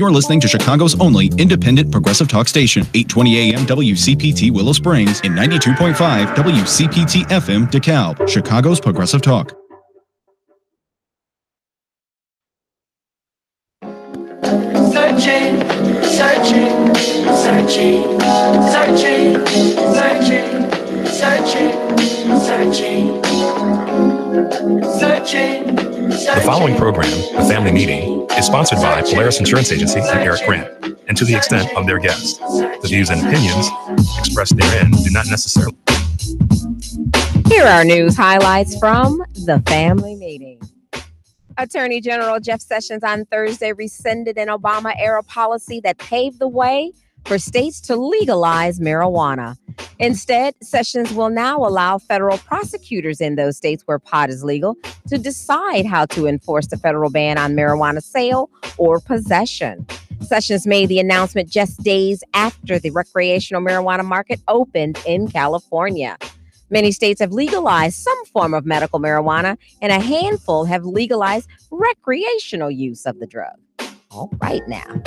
You're listening to Chicago's only independent progressive talk station, 820 AM WCPT Willow Springs and 92.5 WCPT FM DeKalb, Chicago's progressive talk. Searching, searching, searching, searching, searching, searching, searching. The following program, The Family Meeting, is sponsored by Polaris Insurance Agency and Eric Grant, and to the extent of their guests. The views and opinions expressed therein do not necessarily. Here are news highlights from The Family Meeting. Attorney General Jeff Sessions on Thursday rescinded an Obama-era policy that paved the way for states to legalize marijuana. Instead, Sessions will now allow federal prosecutors in those states where pot is legal to decide how to enforce the federal ban on marijuana sale or possession. Sessions made the announcement just days after the recreational marijuana market opened in California. Many states have legalized some form of medical marijuana, and a handful have legalized recreational use of the drug. All right now.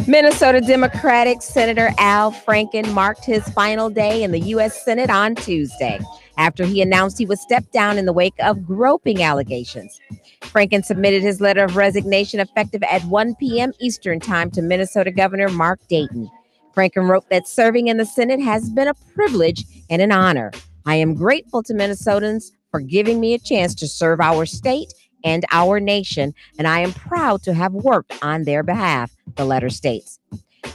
Minnesota Democratic Senator Al Franken marked his final day in the U.S. Senate on Tuesday after he announced he would step down in the wake of groping allegations. Franken submitted his letter of resignation effective at 1 p.m. Eastern Time to Minnesota Governor Mark Dayton. Franken wrote that serving in the Senate has been a privilege and an honor. I am grateful to Minnesotans for giving me a chance to serve our state and our nation, and I am proud to have worked on their behalf, the letter states.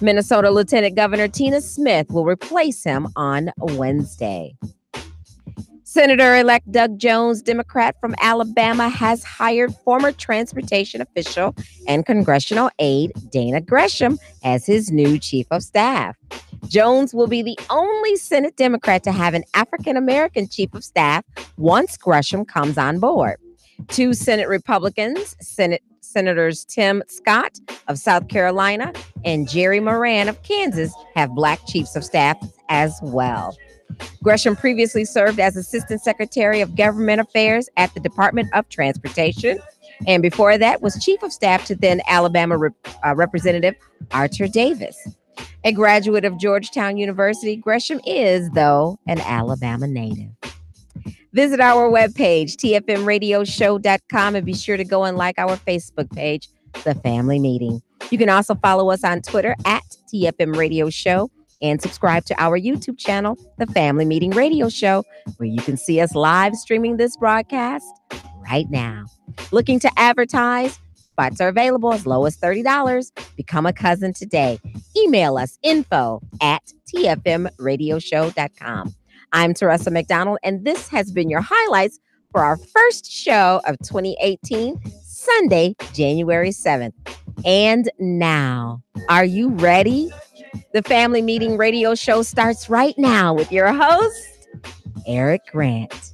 Minnesota Lieutenant Governor Tina Smith will replace him on Wednesday. Senator-elect Doug Jones, Democrat from Alabama, has hired former transportation official and congressional aide Dana Gresham as his new chief of staff. Jones will be the only Senate Democrat to have an African-American chief of staff once Gresham comes on board. Two Senate Republicans, Senators Tim Scott of South Carolina and Jerry Moran of Kansas, have black chiefs of staff as well. Gresham previously served as Assistant Secretary of Government Affairs at the Department of Transportation, and before that was Chief of Staff to then Alabama Representative Archer Davis. A graduate of Georgetown University, Gresham is, though, an Alabama native. Visit our webpage, tfmradioshow.com, and be sure to go and like our Facebook page, The Family Meeting. You can also follow us on Twitter at TFM Radio Show and subscribe to our YouTube channel, The Family Meeting Radio Show, where you can see us live streaming this broadcast right now. Looking to advertise? Spots are available as low as $30. Become a cousin today. Email us info@tfmradioshow.com. I'm Teresa McDonald, and this has been your highlights for our first show of 2018, Sunday, January 7th. And now, are you ready? The Family Meeting Radio Show starts right now with your host, Eric Grant.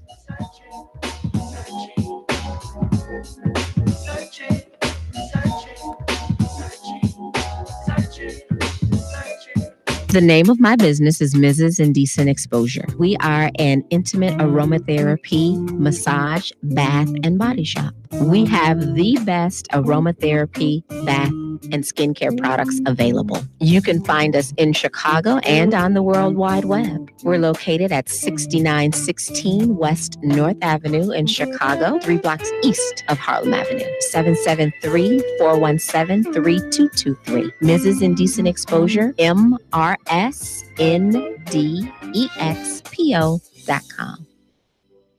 The name of my business is Mrs. Indecent Exposure. We are an intimate aromatherapy, massage, bath, and body shop. We have the best aromatherapy, bath, and skincare products available. You can find us in Chicago and on the World Wide Web. We're located at 6916 West North Avenue in Chicago, 3 blocks east of Harlem Avenue, 773-417-3223. Mrs. Indecent Exposure, MRSNDEXPO.com.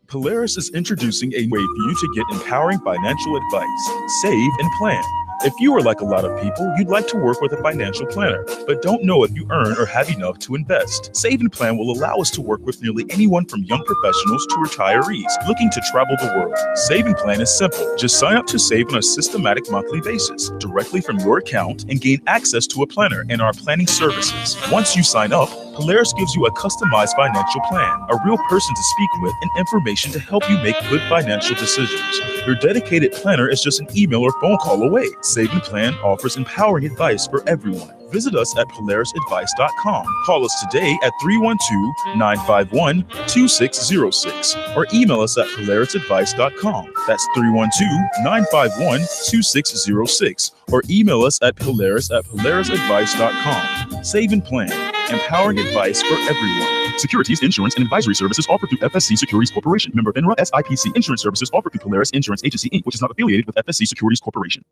Polaris is introducing a way for you to get empowering financial advice, save, and plan. If you are like a lot of people, you'd like to work with a financial planner, but don't know if you earn or have enough to invest. Save and Plan will allow us to work with nearly anyone from young professionals to retirees looking to travel the world. Save and Plan is simple. Just sign up to save on a systematic monthly basis directly from your account and gain access to a planner and our planning services. Once you sign up, Polaris gives you a customized financial plan, a real person to speak with, and information to help you make good financial decisions. Your dedicated planner is just an email or phone call away. Save and Plan offers empowering advice for everyone. Visit us at polarisadvice.com. Call us today at 312-951-2606 or email us at polarisadvice.com. That's 312-951-2606 or email us at polarisadvice.com. Save and plan, empowering advice for everyone. Securities, insurance, and advisory services offered through FSC Securities Corporation. Member FINRA SIPC. Insurance services offered through Polaris Insurance Agency, Inc., which is not affiliated with FSC Securities Corporation.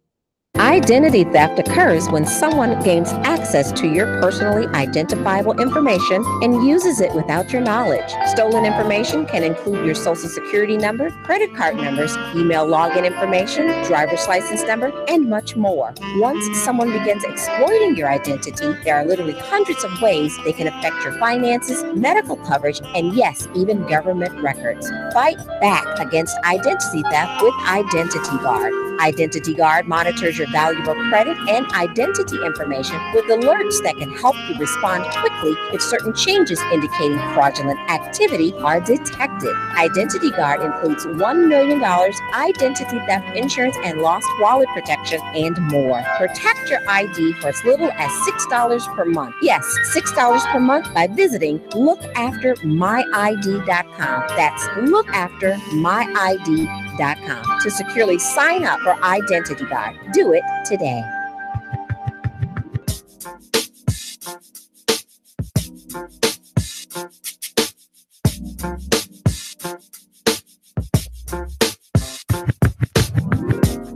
Identity theft occurs when someone gains access to your personally identifiable information and uses it without your knowledge. Stolen information can include your social security number, credit card numbers, email login information, driver's license number, and much more. Once someone begins exploiting your identity, there are literally hundreds of ways they can affect your finances, medical coverage, and yes, even government records. Fight back against identity theft with Identity Guard. Identity Guard monitors your valuable credit and identity information with alerts that can help you respond quickly if certain changes indicating fraudulent activity are detected. Identity Guard includes $1 million identity theft insurance and lost wallet protection and more. Protect your ID for as little as $6 per month. Yes, $6 per month by visiting lookaftermyid.com. That's lookaftermyid.com to securely sign up for Identity Guard. Do it today.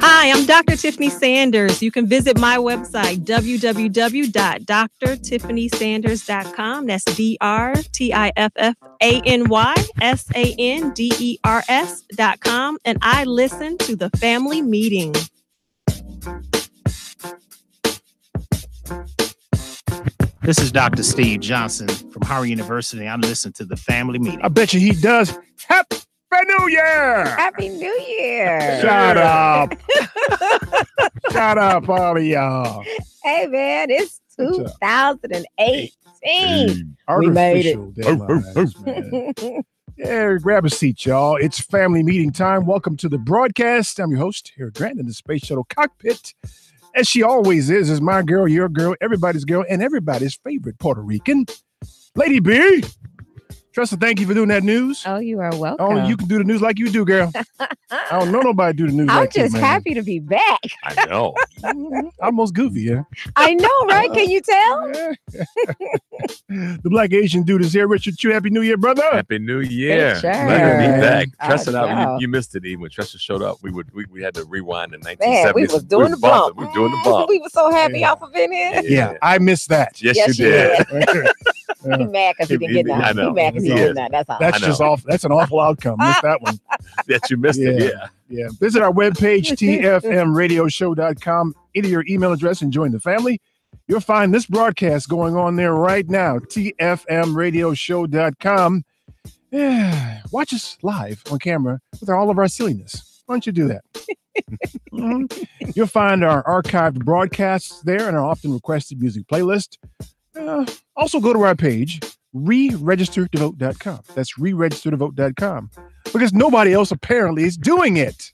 Hi, I'm Dr. Tiffany Sanders. You can visit my website, www.drtiffanysanders.com. That's DrTiffanySanders.com. And I listen to the family meeting. This is Dr. Steve Johnson from Howard University. I listen to the family meeting. I bet you he does. Happy New Year! Happy New Year! Shut up. Shut up, all of y'all. Hey, man, it's 2018. We made it. Man. Yeah, grab a seat, y'all. It's family meeting time. Welcome to the broadcast. I'm your host, Eric Grant, in the Space Shuttle cockpit. As she always is my girl, your girl, everybody's girl, and everybody's favorite Puerto Rican, Lady B. Tressa, thank you for doing that news. Oh, you are welcome. Oh, you can do the news like you do, girl. I don't know nobody do the news like you, man. I'm just happy to be back. I know. Almost goofy, yeah. I know, right? Can you tell? The Black Asian dude is here. Richard Chu, Happy New Year, brother. Happy New Year. Sure. Glad to be back. I Tressa and I, know. you missed it, even when Tressa showed up. We had to rewind in 1970s. Man, we was doing the bump. We were doing the bump. We were so happy Yeah. off of being here. Yeah, I missed that. Yes, Yes, you you did. He mad because he didn't get I that. know. He mad because he He didn't is. that. That's all. That's I know. just awful. That's an awful outcome. Missed that one. That you missed it. Yeah. Yeah. Visit our webpage, tfmradioshow.com. Enter your email address and join the family. You'll find this broadcast going on there right now, tfmradioshow.com. Yeah. Watch us live on camera with all of our silliness. Why don't you do that? Mhm. You'll find our archived broadcasts there and our often requested music playlist. Also go to our page, reregistertovote.com. That's reregistertovote.com. Because nobody else apparently is doing it.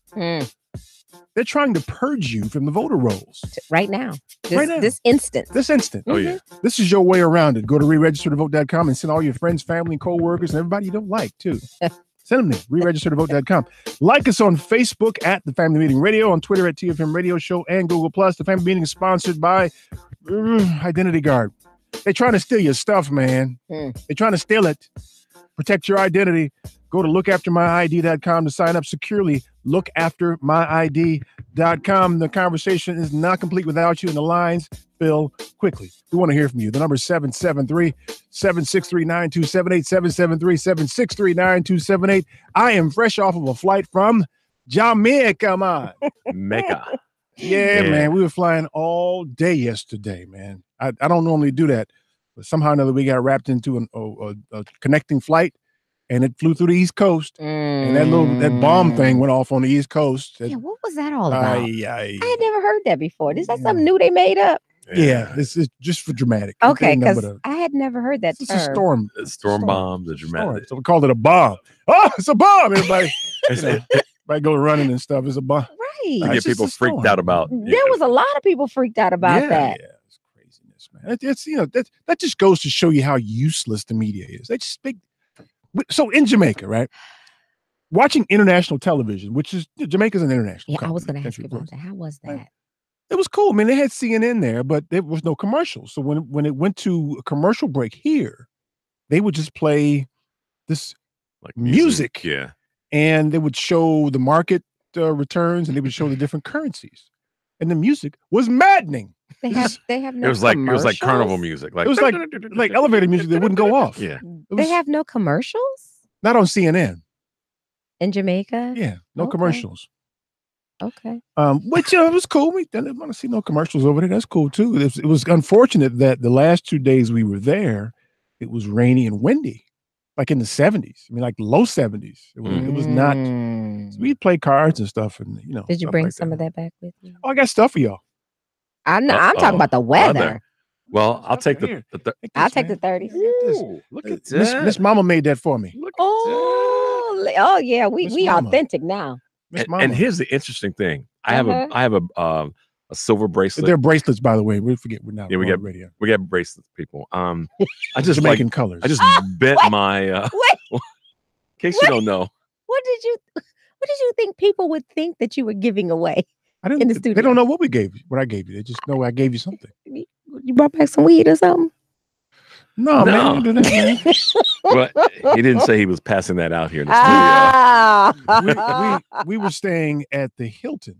They're trying to purge you from the voter rolls. Right now. Right now. This instant. This instant. Oh, yeah. This is your way around it. Go to reregistertovote.com and send all your friends, family, co-workers, and everybody you don't like, too. Send them there, reregistertovote.com. Like us on Facebook at The Family Meeting Radio, on Twitter at TFM Radio Show, and Google+. The Family Meeting is sponsored by Identity Guard. They're trying to steal your stuff, man. They're trying to steal it. Protect your identity. Go to lookaftermyid.com to sign up securely. Lookaftermyid.com. The conversation is not complete without you, and the lines fill quickly. We want to hear from you. The number is 773-763-9278, 773-763-9278. I am fresh off of a flight from Jamaica, man. Mecca. Yeah, Yeah. man. We were flying all day yesterday, man. I don't normally do that, but somehow or another we got wrapped into a connecting flight, and it flew through the East Coast. And that bomb thing went off on the East Coast. Yeah, what was that all about? I I had never heard that before. Is that something new they made up? yeah, it's just for dramatic. Okay, It ain't nothing because but I had never heard that it's a term. storm. Storm bombs are Storm. dramatic. So we called it a bomb. Oh, it's a bomb. Everybody, everybody go running and stuff. It's a bomb. Right. You It's get just people a freaked storm. out about. There was a lot of people freaked out about that. Yeah, it's craziness, man. It's that just goes to show you how useless the media is. They just big. So in Jamaica, right? Watching international television, which is Jamaica's an international. Yeah, I was going to ask country, you about that. How was that? It was cool. I mean, they had CNN there, but there was no commercials. So when it went to a commercial break here, they would just play this Like music. Yeah. And they would show the market returns, and they would show the different currencies. And the music was maddening. They have no. It was like carnival commercials? music. It was like elevator music that wouldn't go off. Yeah. They have no commercials Not on CNN. in Jamaica. Yeah, no Okay. commercials. Okay. Which it was cool. We didn't want to see no commercials over there. That's cool too. It was unfortunate that the last 2 days we were there, it was rainy and windy, like in the 70s. I mean, like low 70s. It was not. So we played cards and stuff, and Did you stuff bring like some that. of that back with you? Oh, I got stuff for y'all. I'm talking about the weather. Well, I'll take Here. the I'll take the 30s. look at Miss Mama made that for me. Oh yeah, we Miss Mama. authentic now. Miss And, Mama. and here's the interesting thing. I have a silver bracelet. They're bracelets, by the way. We forget we're not. Yeah, we on got radio. We got bracelets, people. I just Jamaican colors. I just bent my. Wait, In case you don't know, what did you think people would think that you were giving away? I didn't. in the They studio. don't know what we gave you. What I gave you. They just know I gave you something. You brought back some weed or something? No, man. No. Don't do that, man. but he didn't say he was passing that out here in the Ah. we were staying at the Hilton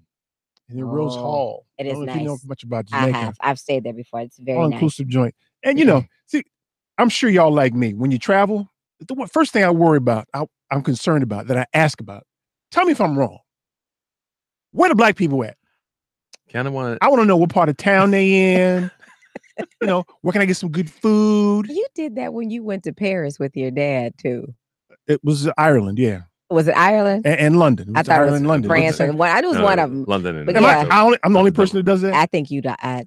in Rose Oh, Hall. it I is don't know if you know nice. much about I Jamaica. have. I've stayed there before. It's very All nice. inclusive joint. And see, I'm sure y'all like me. When you travel, first thing I worry about, I'm concerned about, that I ask about. Tell me if I'm wrong. Where the black people at? Kind of want. I want to know what part of town they in. Where can I get some good food? You did that when you went to Paris with your dad too. It was Ireland, yeah, Was it Ireland? and London. It I was thought Ireland, it was London. France. Or one. I knew it was one of them. London and But Am yeah. I'm the only person that does that. I think you. Yeah.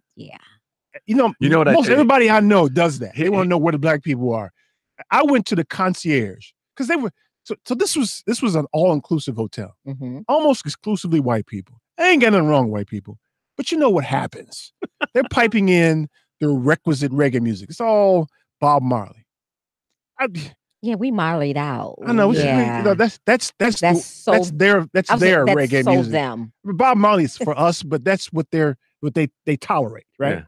You know what Most I- everybody I know does that. They want to know where the black people are. I went to the concierge because they were so. This was an all inclusive hotel, Mm-hmm. almost exclusively white people. I ain't got nothing wrong with white people, but you know what happens? They're piping in the requisite reggae music. It's all Bob Marley. Yeah, we marleyed out. I know. Yeah. That's so. their I was their like, reggae so music. them. Bob Marley's for us, but that's what they tolerate, right? Yeah.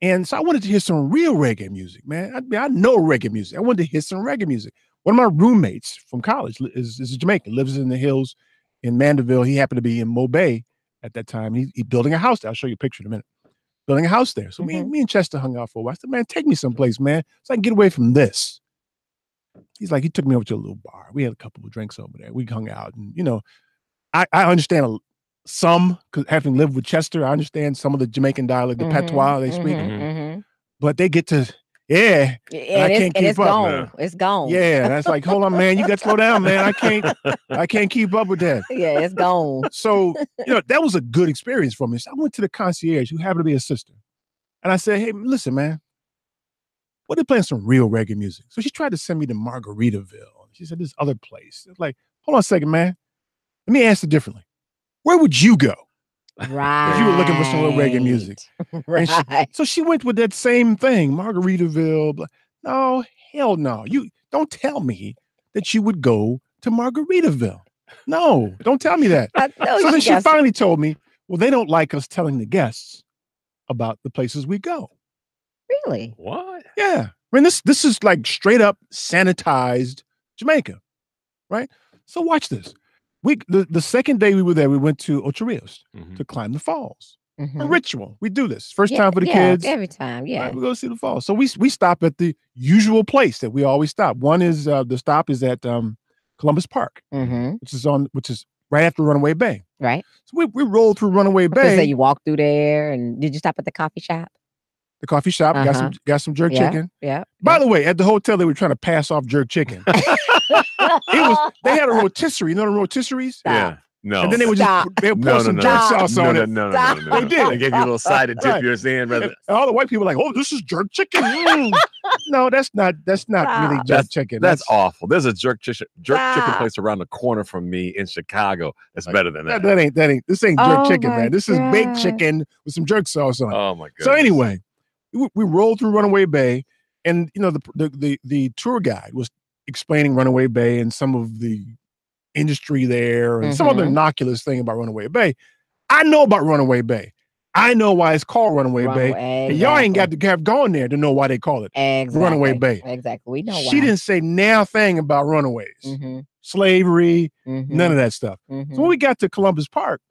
And so I wanted to hear some real reggae music, man. I know reggae music. I wanted to hear some reggae music. One of my roommates from college is a Jamaican, lives in the hills in Mandeville. He happened to be in Mobay at that time. He's building a house there. I'll show you a picture in a minute. Building a house there. So me and Chester hung out for a while. I said, man, take me someplace, man, so I can get away from this. He's like, he took me over to a little bar. We had a couple of drinks over there. We hung out, and I understand some, because having lived with Chester, I understand some of the Jamaican dialect, the patois they speak, but they get to, yeah, And I can't keep it's up. gone. It's gone. yeah. That's like, hold on, man, you got to slow down, man. I can't keep up with that. Yeah, it's gone. So, that was a good experience for me. So I went to the concierge, who happened to be a sister, and I said, hey, listen, man, what if playing some real reggae music? So she tried to send me to Margaritaville. She said, this other place. It's like, hold on a second, man. Let me ask it differently. Where would you go? Right. If you were looking for some real reggae music. Right. And so she went with that same thing, Margaritaville. No, hell no. You don't tell me that you would go to Margaritaville. No, don't tell me that. I know So then she got finally told me, well, they don't like us telling the guests about the places we go. really. What? Yeah. I mean, this is like straight up sanitized Jamaica, right? So watch this. The second day we were there, we went to Ocho Rios to climb the falls. A ritual. We do this. First time for the kids. Every time. Yeah. Right, we go to see the falls. So we stop at the usual place that we always stop. One is the stop is at Columbus Park, which is right after Runaway Bay. Right. So we rolled through Runaway So Bay. you walk through there, and did you stop at the coffee shop? The coffee shop, got some jerk chicken. Yeah. By the way, at the hotel, they were trying to pass off jerk chicken. They had a rotisserie. You know the rotisseries? Yeah. No. And then they would Stop. just they would pour some jerk sauce on it. No. They did. They gave you a little side to dip Right. yours in. Rather. And all the white people were like, oh, this is jerk chicken. No, that's not really jerk chicken. That's awful. There's a jerk chicken Stop. place around the corner from me in Chicago. That's better than that. That ain't this ain't jerk Oh chicken, my man. This is baked God. chicken with some jerk sauce on it. Oh my god. So anyway, we rolled through Runaway Bay, and the tour guide was explaining Runaway Bay and some of the industry there and some other innocuous thing about Runaway Bay. I know about Runaway Bay. I know why it's called Runaway Bay. And y'all ain't got to have gone there to know why they call it Runaway Bay. Exactly. We know why. She didn't say now thing about runaways, slavery, none of that stuff. So when we got to Columbus Park,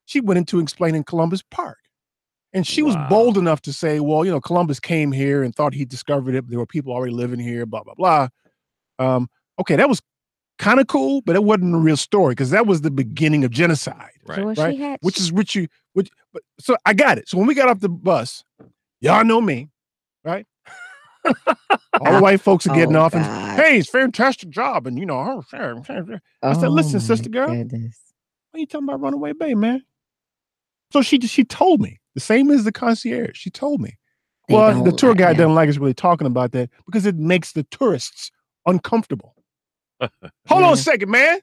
she went into explaining Columbus Park. And she was bold enough to say, well, Columbus came here and thought he discovered it. There were people already living here, blah, blah, blah. Okay, that was kind of cool, but it wasn't a real story because that was the beginning of genocide. Right. So I got it. So when we got off the bus, y'all know me, right? All the white folks are getting off and, hey, it's a fantastic job. And, I said, listen, sister girl, what are you talking about Runaway Bay, man? So she told me, the same as the concierge. She told me, well, the tour guide doesn't like us really talking about that because it makes the tourists uncomfortable. Hold on a second, man.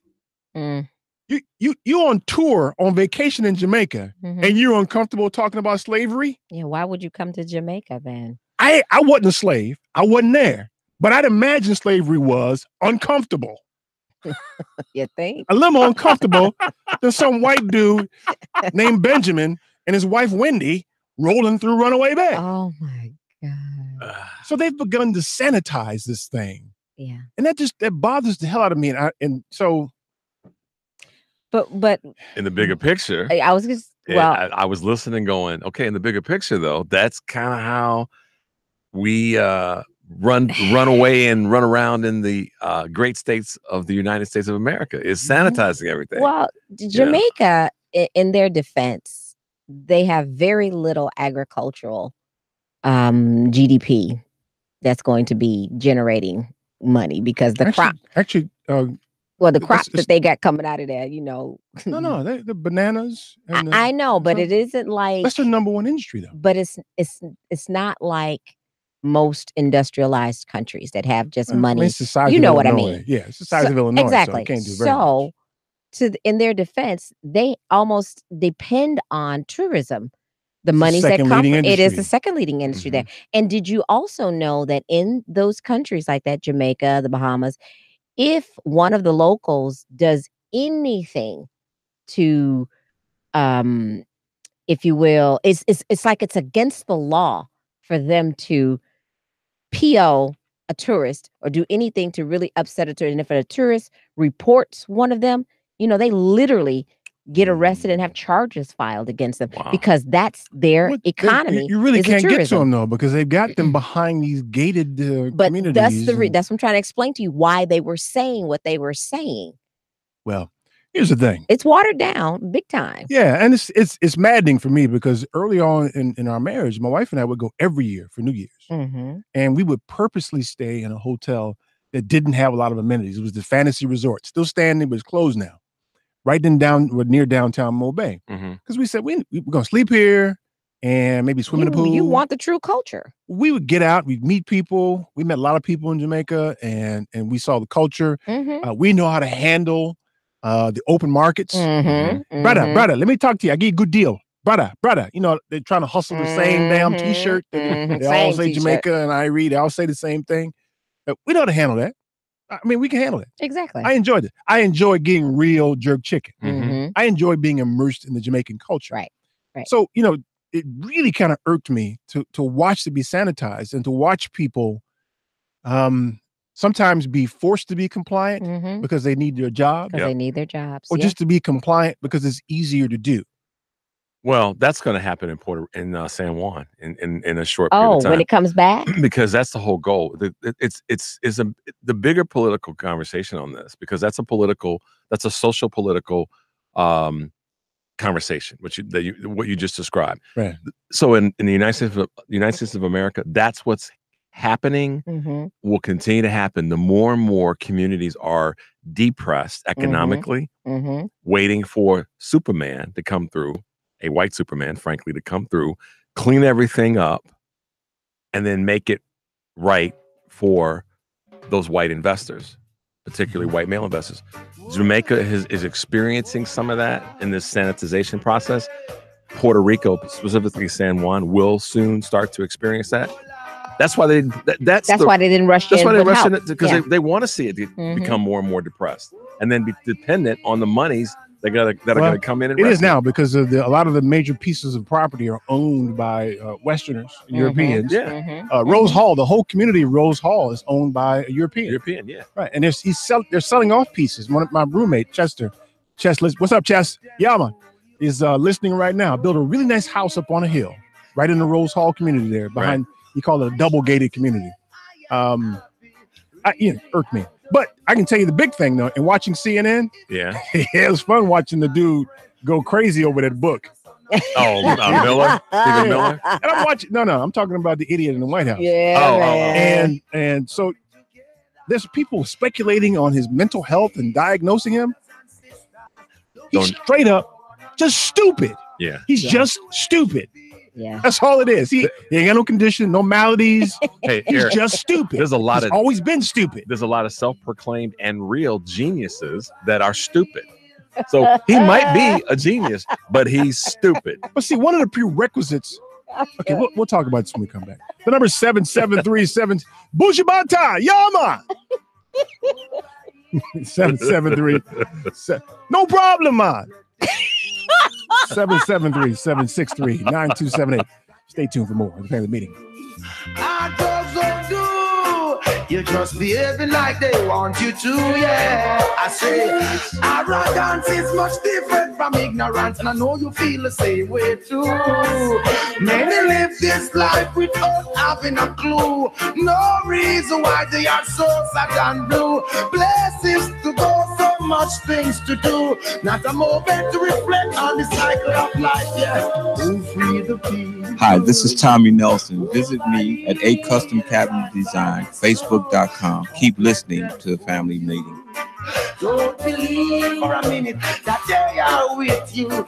You on tour on vacation in Jamaica and you're uncomfortable talking about slavery? Yeah, why would you come to Jamaica then? I wasn't a slave. I wasn't there. But I'd imagine slavery was uncomfortable. You think? A little more uncomfortable than some white dude named Benjamin and his wife Wendy rolling through Runaway Bay. Oh my God. So they've begun to sanitize this thing. Yeah. And that bothers the hell out of me. But in the bigger picture, I was just I was listening going, okay, in the bigger picture though, that's kind of how we run away and run around in the great states of the United States of America is sanitizing everything. Well, Jamaica, in their defense, they have very little agricultural GDP that's going to be generating money because the crops that they got coming out of there, No, the bananas. And I know, but it isn't like that's their number one industry, though. But it's not like most industrialized countries that have just money. It's the size of what I Illinois. mean? Yeah, it's the size of Illinois. Exactly. So, can't do very much. In their defense, they almost depend on tourism. The money that comes, it is the second leading industry there. And did you also know that in those countries like that, Jamaica, the Bahamas, if one of the locals does anything to, if you will, it's like it's against the law for them to PO a tourist or do anything to really upset a tourist. And if a tourist reports one of them, they literally get arrested and have charges filed against them because that's their economy. You really can't get to them though because they've got them behind these gated communities. That's what I'm trying to explain to you why they were saying what they were saying. Well, here's the thing: it's watered down big time. Yeah, and it's maddening for me because early on in our marriage, my wife and I would go every year for New Year's, and we would purposely stay in a hotel that didn't have a lot of amenities. It was the Fantasy Resort, still standing, but it's closed now. Right near downtown Mo Bay. Because we said we're going to sleep here and maybe swim in the pool. You want the true culture. We would get out, we'd meet people. We met a lot of people in Jamaica and we saw the culture. We know how to handle the open markets. Brother, let me talk to you. I give you a good deal. Brother, they're trying to hustle the same damn t-shirt. They all say Jamaica and Irie. They all say the same thing. We know how to handle that. I mean, we can handle it. Exactly. I enjoyed it. I enjoy getting real jerk chicken. I enjoy being immersed in the Jamaican culture. Right. So, it really kind of irked me to watch it be sanitized and to watch people sometimes be forced to be compliant because they need their job. Because they need their jobs. Or just to be compliant because it's easier to do. Well, that's going to happen in San Juan in a short period of time. When it comes back? Because that's the whole goal. It's the bigger political conversation on this, because that's a social political conversation, what you just described. Right. So in the United States of America, that's what's happening, will continue to happen. The more and more communities are depressed economically, waiting for Superman to come through. A white Superman, frankly, to come through, clean everything up, and then make it right for those white investors, particularly white male investors. Jamaica is experiencing some of that in this sanitization process. Puerto Rico, specifically San Juan, will soon start to experience that. That's why they. That's why they didn't rush in. That's why they rushed in help. it, because they want to see it become more and more depressed, and then be dependent on the monies that are going to come in. And it is now, because of a lot of the major pieces of property are owned by Westerners, Europeans. Rose Hall, the whole community of Rose Hall is owned by a European. Yeah. Right, and they're selling off pieces. One of my roommate, Chester, what's up, Chess? Yama is listening right now. Built a really nice house up on a hill, right in the Rose Hall community there behind. Right. You call it a double gated community. It irked me. But I can tell you the big thing though, in watching CNN, it was fun watching the dude go crazy over that book. Oh, Miller, Stephen Miller. And I'm watching. No, I'm talking about the idiot in the White House. And so there's people speculating on his mental health and diagnosing him. He's straight up just stupid. Yeah, he's just stupid. Yeah, that's all it is. He ain't got no condition, no maladies. Hey, he's Eric, just stupid. He's always been stupid. There's a lot of self-proclaimed and real geniuses that are stupid. So he might be a genius, but he's stupid. But see, one of the prerequisites. Okay, we'll talk about this when we come back. The number 7737 Bushibata Yama. 773. No problem, man. 773-763-9278. Stay tuned for more of the Family Meeting. I just don't do. You just behaving like they want you to, yeah. I say, arrogance is much different from ignorance, and I know you feel the same way too. Many live this life without having a clue. No reason why they are so sad and blue. Places to go, so much things to do. Not a moment to reflect on the cycle of life, yeah. Who free the peace? Hi, this is Tommy Nelson. Visit me at A Custom Cabinet Design, Facebook.com. Keep listening to the Family Meeting. Don't believe for a minute that they are with you.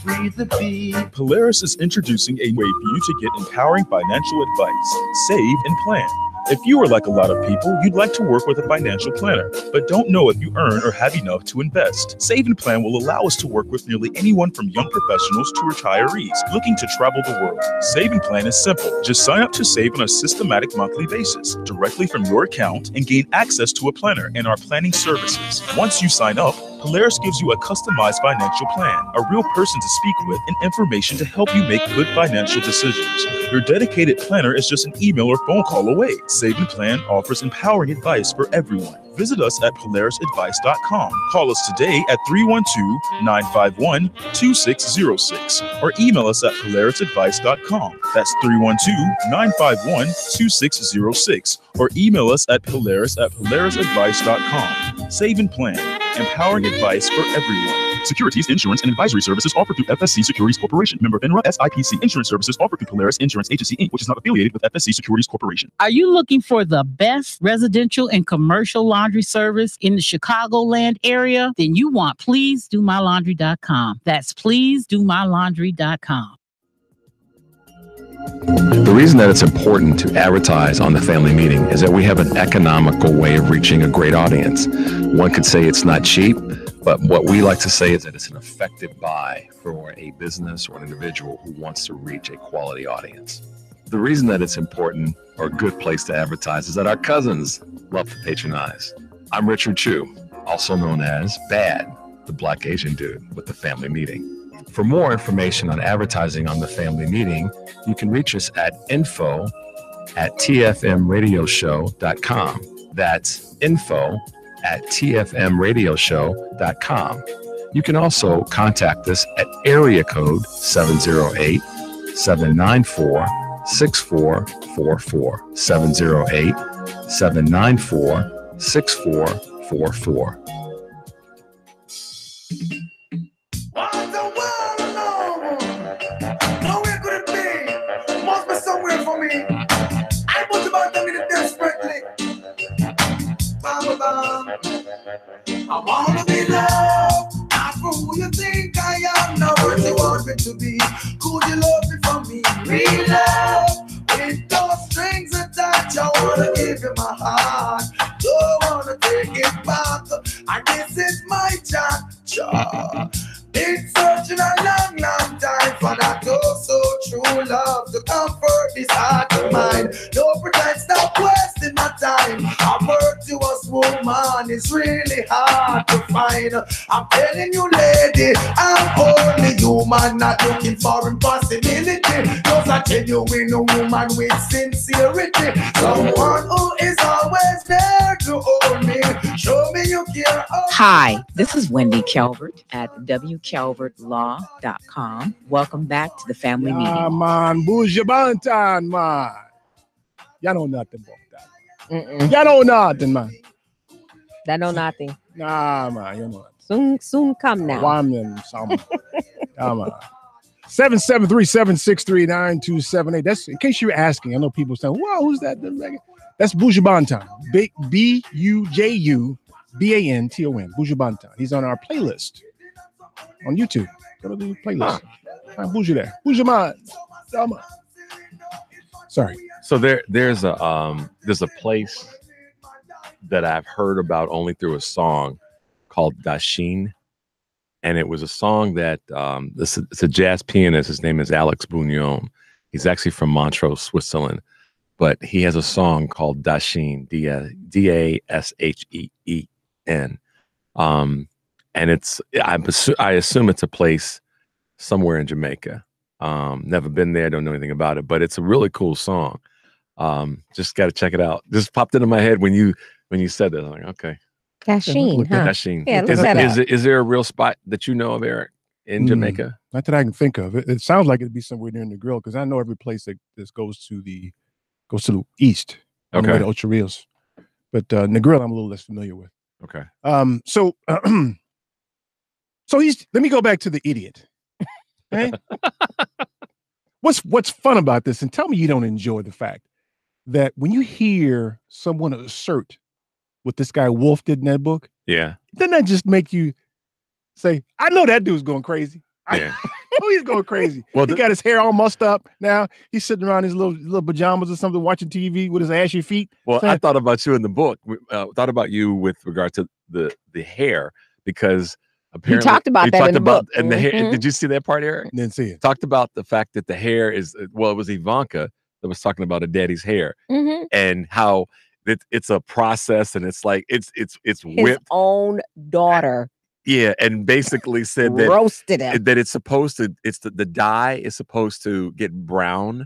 Free the peace. Polaris is introducing a way for you to get empowering financial advice, save and plan. If you are like a lot of people, you'd like to work with a financial planner, but don't know if you earn or have enough to invest. Save and Plan will allow us to work with nearly anyone from young professionals to retirees looking to travel the world. Save and Plan is simple. Just sign up to save on a systematic monthly basis directly from your account and gain access to a planner and our planning services. Once you sign up, Polaris gives you a customized financial plan, a real person to speak with, and information to help you make good financial decisions. Your dedicated planner is just an email or phone call away. Save and Plan offers empowering advice for everyone. Visit us at polarisadvice.com. Call us today at 312-951-2606 or email us at polarisadvice.com. That's 312-951-2606 or email us at polarisadvice.com. Save and Plan, empowering advice for everyone. Securities, insurance, and advisory services offered through FSC Securities Corporation. Member FINRA SIPC. Insurance services offered through Polaris Insurance Agency, Inc., which is not affiliated with FSC Securities Corporation. Are you looking for the best residential and commercial laundry service in the Chicagoland area? Then you want PleaseDoMyLaundry.com. That's PleaseDoMyLaundry.com. The reason that it's important to advertise on the Family Meeting is that we have an economical way of reaching a great audience. One could say it's not cheap, but what we like to say is that it's an effective buy for a business or an individual who wants to reach a quality audience. The reason that it's important or a good place to advertise is that our cousins love to patronize. I'm Richard Chu, also known as Bad, the Black Asian dude with the Family Meeting. For more information on advertising on the Family Meeting, you can reach us at info@tfmradioshow.com. That's info@tfmradioshow.com. You can also contact us at area code 708-794-6444. 708-794-6444. I wanna be loved, not for who you think I am, not what you want me to be. Could you love me for me? Real love, with those strings attached. I wanna give you my heart, don't wanna take it back. And this is my chance. Been searching a long, long time for that comfort this heart of mine. No pretend, stop wasting my time. A virtuous woman is really hard to find. I'm telling you, lady, I'm only human, not looking for impossibility. Just a genuine woman with sincerity. Someone who is always there to hold me. Show me you care. Hi, this is Wendy Calvert at wcalvertlaw.com. Welcome back to the family meeting. Man, Bujabantan, man. Y'all know nothing about that. Y'all know nothing, man. That know nothing. Nah, man, you know nothing. Soon come now. 773-763-9278. That's in case you're asking. I know people saying, "Wow, who's that?" That's Bujabantan. Bujubanton. Bujabantan. He's on our playlist on YouTube. Go to the playlist. Buju there. Bujaman. Sorry. So there's a place that I've heard about only through a song called Dashin. And it was a song that it's a jazz pianist. His name is Alex Bugnon. He's actually from Montreux, Switzerland. But he has a song called Dashin, Dasheen. And it's I assume it's a place somewhere in Jamaica. Never been there, don't know anything about it, but it's a really cool song. Just got to check it out. Just popped into my head when you said that. I'm like, okay. Dashin, huh? Dashin. Yeah, Is there a real spot that you know of, Eric, in Jamaica? Not that I can think of. It sounds like it'd be somewhere near the grill because I know every place that goes to the east. On the way to Ocho Rios. But Negril, I'm a little less familiar with. Okay. So let me go back to the idiot. Okay? What's fun about this? And tell me you don't enjoy the fact that when you hear someone assert what this guy Wolf did in that book, yeah, doesn't that just make you say, I know that dude's going crazy. Yeah. Oh, he's going crazy. Well, he got his hair all mussed up. Now he's sitting around his little pajamas or something, watching TV with his ashy feet. Well, I thought about you in the book. Thought about you with regard to the hair because apparently he talked about that in the book. And the hair. Did you see that part, Eric? Didn't see it. Talked about the fact that the hair is it was Ivanka that was talking about a daddy's hair and how it's a process and it's like it's whipped. His own daughter. Yeah, and basically said that roasted him. That it's supposed to. It's the dye is supposed to get brown,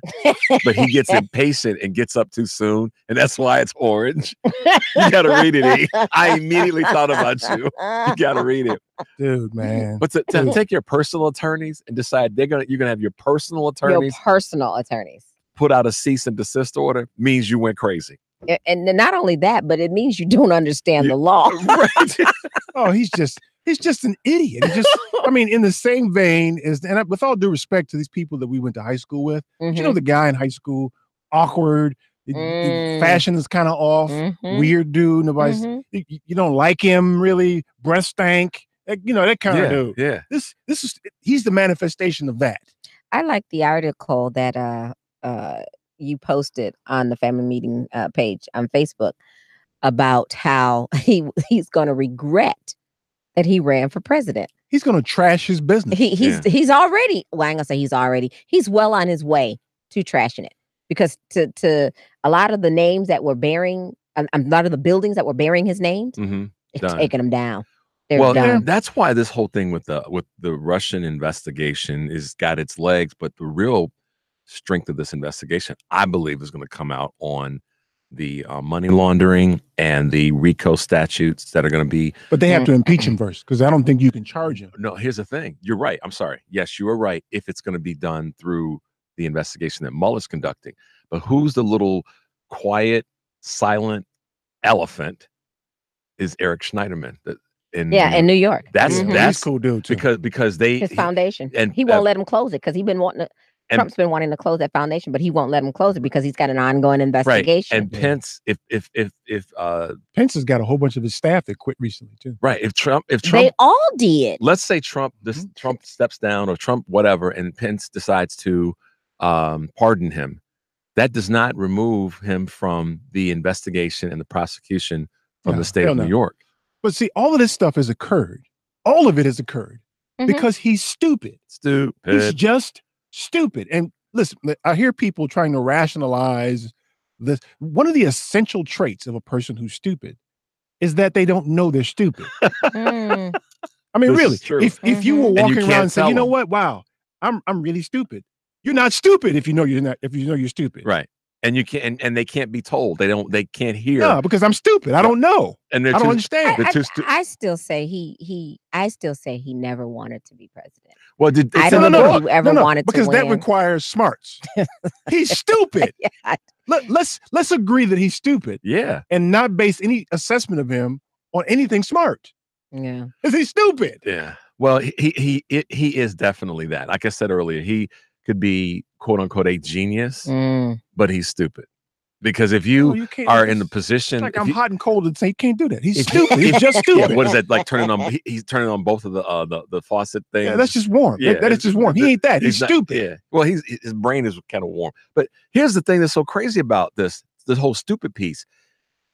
but he gets impatient and gets up too soon, and that's why it's orange. You gotta read it. I immediately thought about you. You gotta read it, dude, man. But to take your personal attorneys and decide you're gonna have your personal attorneys. Your personal attorneys put out a cease and desist order means you went crazy. And not only that, but it means you don't understand the law. Right. Oh, he's just an idiot. He just, I mean, in the same vein as, and with all due respect to these people that we went to high school with, you know, the guy in high school, awkward, the fashion is kind of off, weird dude. Nobody's, you don't like him really, breath stank, you know, that kind of dude. Yeah. He's the manifestation of that. I like the article that you posted on the family meeting page on Facebook about how he's going to regret that he ran for president. He's going to trash his business. He's already, well, I'm going to say he's well on his way to trashing it because to a lot of the names that were bearing, a lot of the buildings that were bearing his names, it's taking them down. They're done. That's why this whole thing with the Russian investigation is got its legs, but the real strength of this investigation, I believe, is going to come out on the money laundering and the RICO statutes that are going to be. But they have to impeach him first because I don't think you can charge him. No, here's the thing. You're right. I'm sorry. Yes, you are right. If it's going to be done through the investigation that Mueller's conducting, but who's the little quiet, silent elephant is Eric Schneiderman. In New York. That's cool dude too. Because his foundation, and he won't let him close it because he's been wanting to. Trump's been wanting to close that foundation, but he won't let him close it because he's got an ongoing investigation. Right. And Pence, if Pence has got a whole bunch of his staff that quit recently too. Right. If Trump, they all did. Let's say Trump steps down or Trump whatever, and Pence decides to pardon him. That does not remove him from the investigation and the prosecution from the state of New York. But see, all of this stuff has occurred. All of it has occurred because he's stupid. Stupid. He's just stupid. And listen, I hear people trying to rationalize this. One of the essential traits of a person who's stupid is that they don't know they're stupid. I mean, This is really, true. if you were And you walking can't around and say, tell you know them. what, wow, I'm really stupid. You're not stupid if you know you're not. If you know you're stupid, Right. And you can't, and they can't be told. They can't hear. No, because I'm stupid. I don't know. And they're I don't too- understand. they're too I still say I still say he never wanted to be president. Well, did I don't think he ever wanted to because that win. requires smarts. He's stupid. Let's agree that he's stupid. Yeah. And not base any assessment of him on anything smart. Yeah. Because he's stupid. Yeah. Well, he is definitely that. Like I said earlier, he could be quote unquote a genius, but he's stupid. Because if you, can't- are in the position, Like if I'm you- hot and cold and say he can't do that. He's if- stupid. He's just stupid. What is that like? Turning on? He's turning on both of the faucet things. Yeah, that's just warm. That is just warm. He ain't that. He's not- stupid. Yeah. Well, his brain is kind of warm. But here's the thing that's so crazy about this whole stupid piece.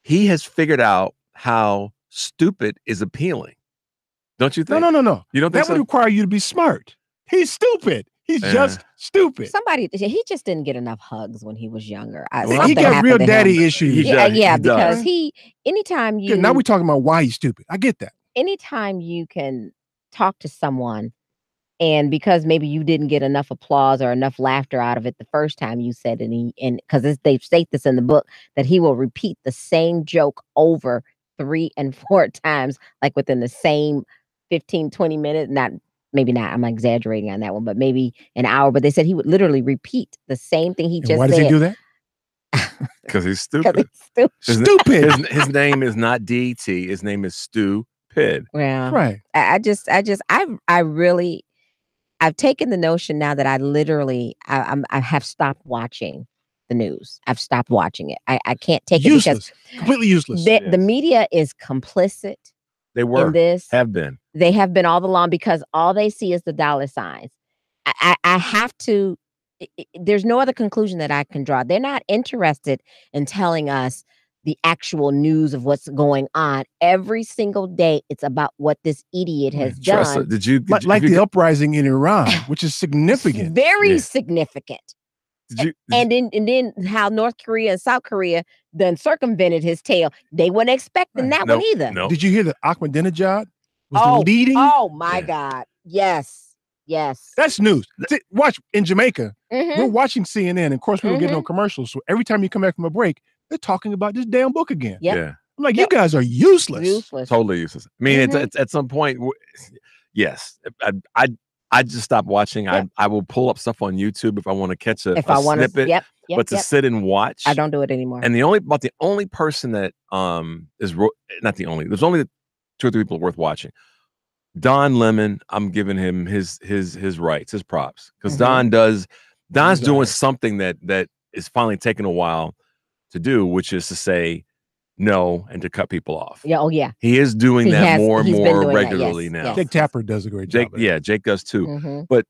He has figured out how stupid is appealing. Don't you think? No. You don't think That so? would require you to be smart. He's stupid. He's Yeah. just stupid. He just didn't get enough hugs when he was younger. He Something got happened real to him. daddy issues. Yeah, because anytime you Now we're talking about why he's stupid. I get that. anytime you can talk to someone and because maybe you didn't get enough applause or enough laughter out of it the first time you said it, and because they state this in the book that he will repeat the same joke over 3 and 4 times, like within the same 15, 20 minutes. Maybe not, I'm exaggerating on that one, but maybe an hour. But they said he would literally repeat the same thing he And just why said. does he do that? Because he's stupid. Stupid. His name is not DT. His name is Stupid. Yeah. Right. I've taken the notion now that I have stopped watching the news. I've stopped watching it. I can't take Useless. it because Completely useless. the media is complicit They were. in this. Have been. They have been all along because all they see is the dollar signs. I have to, there's no other conclusion that I can draw. They're not interested in telling us the actual news of what's going on. Every single day, it's about what this idiot has Tressa, done. did you Like the uprising in Iran, which is significant. Very significant. Did you, And then how North Korea and South Korea done circumvented his tail. They weren't expecting that one either. Did you hear that Ahmadinejad was the leading? Oh my God. Yes. Yes. That's news. Watch in Jamaica. Mhm. We're watching CNN, and of course we don't get no commercials. So every time you come back from a break, they're talking about this damn book again. Yep. Yeah. I'm like, you guys are useless. Totally useless. I mean, Mm-hmm. it's at some point, yes. I just stopped watching. I will pull up stuff on YouTube if I want to catch a snippet. Yep. But to sit and watch, I don't do it anymore. And the only person that is not the only. There's only 2 or 3 people worth watching. Don Lemon, I'm giving him his rights, his props, because Mm-hmm. Don's doing something that is finally taking a while to do, which is to say no and to cut people off. Yeah. Oh yeah. He is doing that more and he's been more doing that, regularly yes, now. yes. Jake Tapper does a great Jake, job. yeah, Jake does too. Mhm. But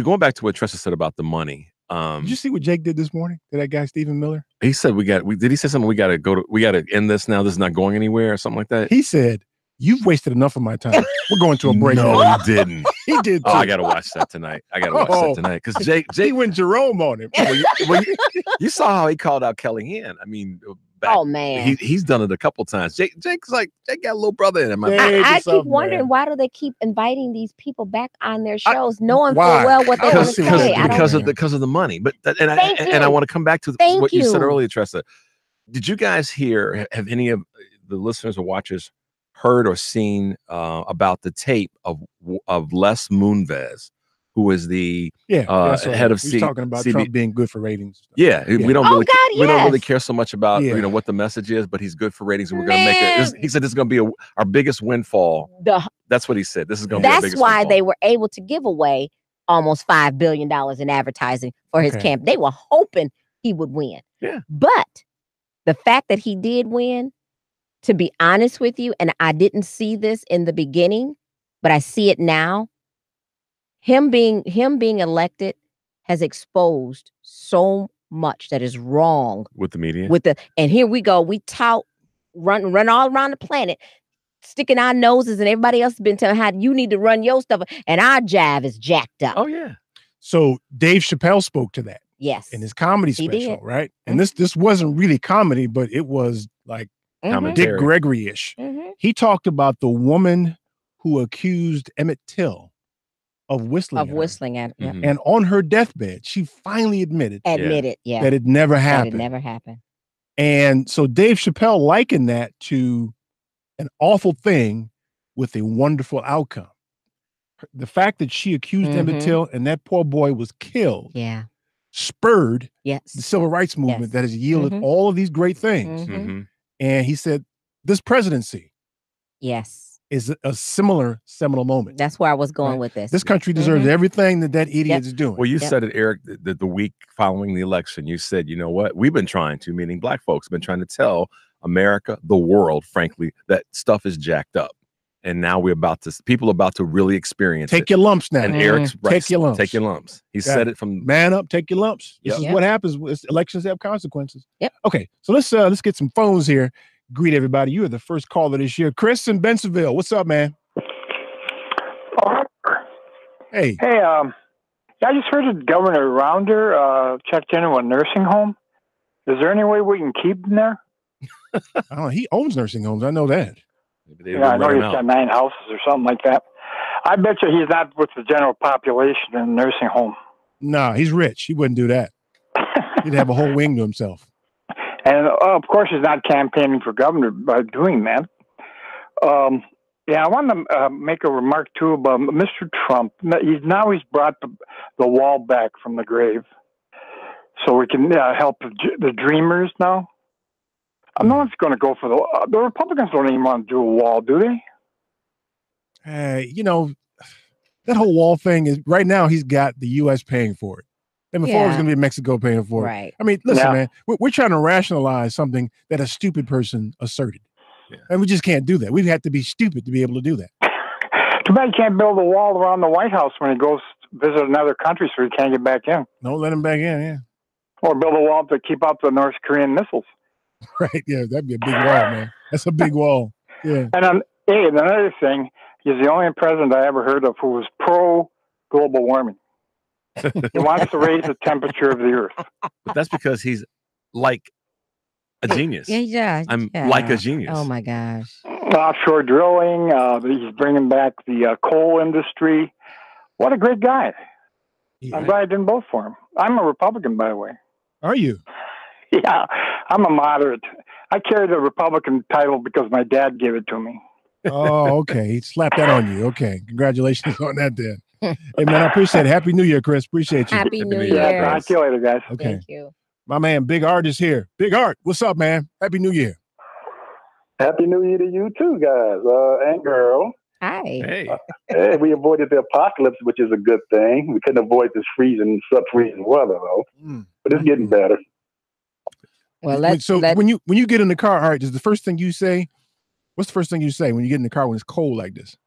going back to what Tressa said about the money, Did you see what Jake did this morning to that guy, Stephen Miller? he said did he say something? We got to end this now. This is not going anywhere or something like that. He said, "You've wasted enough of my time. We're going to a break." No, he didn't. He did. Oh, I too. got to watch that tonight. I got to watch that tonight because Jake he went Jerome on him. you saw how he called out Kelly Hand. I mean, Oh man. he's done it a couple times. Jake's like, Jake got a little brother in him. I keep wondering why do they keep inviting these people back on their shows, knowing full well what they want to say. Because of the money. But Thank and I you. want to come back to Thank what you said you. earlier, Tressa. Did you guys hear? Have any of the listeners or watchers heard or seen about the tape of Les Moonves, who is the that's right. head of He's talking about CB Trump being good for ratings. Yeah, we don't Oh, really God, we don't really yes. care so much about what the message is, but he's good for ratings, and we're gonna make it. He said this is gonna be our biggest windfall. That's what he said. This is gonna be our That's biggest why windfall. they were able to give away almost $5 billion in advertising for his Okay. camp. They were hoping he would win. Yeah. But the fact that he did win, to be honest with you, and I didn't see this in the beginning, but I see it now. Him being elected has exposed so much that is wrong with the media. And here we go. We run all around the planet, sticking our noses, and everybody else has been telling how you need to run your stuff, and our jive is jacked up. Oh yeah. So Dave Chappelle spoke to that. Yes. In his comedy He special, did. right? And this wasn't really comedy, but it was like Dick Gregory-ish. He talked about the woman who accused Emmett Till of whistling at her. And on her deathbed, she finally admitted that it never happened. That it never happened. And so Dave Chappelle likened that to an awful thing with a wonderful outcome. The fact that she accused Emmett Till and that poor boy was killed spurred the civil rights movement that has yielded all of these great things. And he said, this presidency is a similar seminal moment. That's where I was going with this. This country deserves everything that idiot is doing. Well, you said it, Eric, the week following the election. You said, you know what? We've been trying to, meaning black folks, have been trying to tell America, the world, frankly, that stuff is jacked up. And now people are about to really experience Take your lumps now. And Eric's right. Take your lumps. Take your lumps. He said it from man up, take your lumps. This is what happens. Elections have consequences. Okay, so let's get some phones here. Greet everybody. You are the first caller this year. Chris in Bensenville. What's up, man? Hey. Hey, I just heard that Governor Rounder checked into a nursing home. Is there any way we can keep him there? He owns nursing homes. I know that. Yeah, I know he's got 9 houses or something like that. I bet you he's not with the general population in a nursing home. Nah, he's rich. He wouldn't do that. He'd have a whole wing to himself. And of course, he's not campaigning for governor by doing that. I want to make a remark too about Mr. Trump. He's brought the wall back from the grave, so we can help the dreamers now. I'm not going to go for the Republicans. Don't even want to do a wall, do they? That whole wall thing is right now. He's got the U.S. paying for it. And before it was going to be Mexico paying for it. Right. I mean, listen, man, we're trying to rationalize something that a stupid person asserted. Yeah. And we just can't do that. We've had to be stupid to be able to do that. Too bad you can't build a wall around the White House when he goes to visit another country so he can't get back in. Don't let him back in, yeah. Or build a wall to keep out the North Korean missiles. Right, yeah, that'd be a big wall, man. That's a big wall. Yeah. And another thing, he's the only president I ever heard of who was pro-global warming. He wants to raise the temperature of the earth. But that's because he's like a genius. I'm Yeah. like a genius. Oh my gosh. Offshore drilling. He's bringing back the coal industry. What a great guy. I'm glad I didn't vote for him. I'm a Republican, by the way. Are you? Yeah, I'm a moderate. I carry the Republican title because my dad gave it to me. Oh, okay. He slapped that on you. Okay. Congratulations on that, then. Hey, man, I appreciate it. Happy New Year, Chris. Appreciate you. Happy New Year. Yeah, talk to you later, guys. Okay. Thank you. My man, Big Art is here. Big Art, what's up, man? Happy New Year. Happy New Year to you too, guys and girl. Hi. Hey, we avoided the apocalypse, which is a good thing. We couldn't avoid this sub-freezing weather, though. But it's getting better. Well, when you get in the car, all right, is the first thing you say? What's the first thing you say when you get in the car when it's cold like this?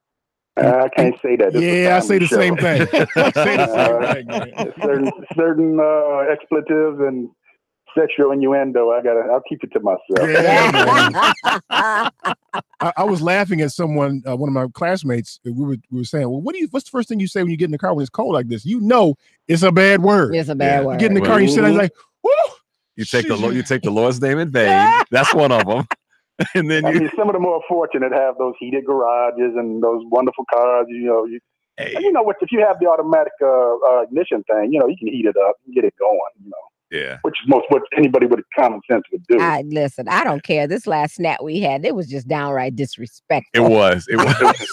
I can't say that. Yeah, I say the same thing. I say the same thing. Certain expletives and sexual innuendo. I'll keep it to myself. Yeah, I was laughing at someone, one of my classmates. We were saying, well, what's the first thing you say when you get in the car when it's cold like this? You know, it's a bad word. It's a bad word. You get in the car, you sit there like, whoo. You take the Lord's name in vain. That's one of them. And then some of the more fortunate have those heated garages and those wonderful cars. And you know what? If you have the automatic ignition thing, you can heat it up and get it going. Yeah. Which is what anybody with common sense would do. Listen, I don't care. This last snap we had, it was just downright disrespectful. It was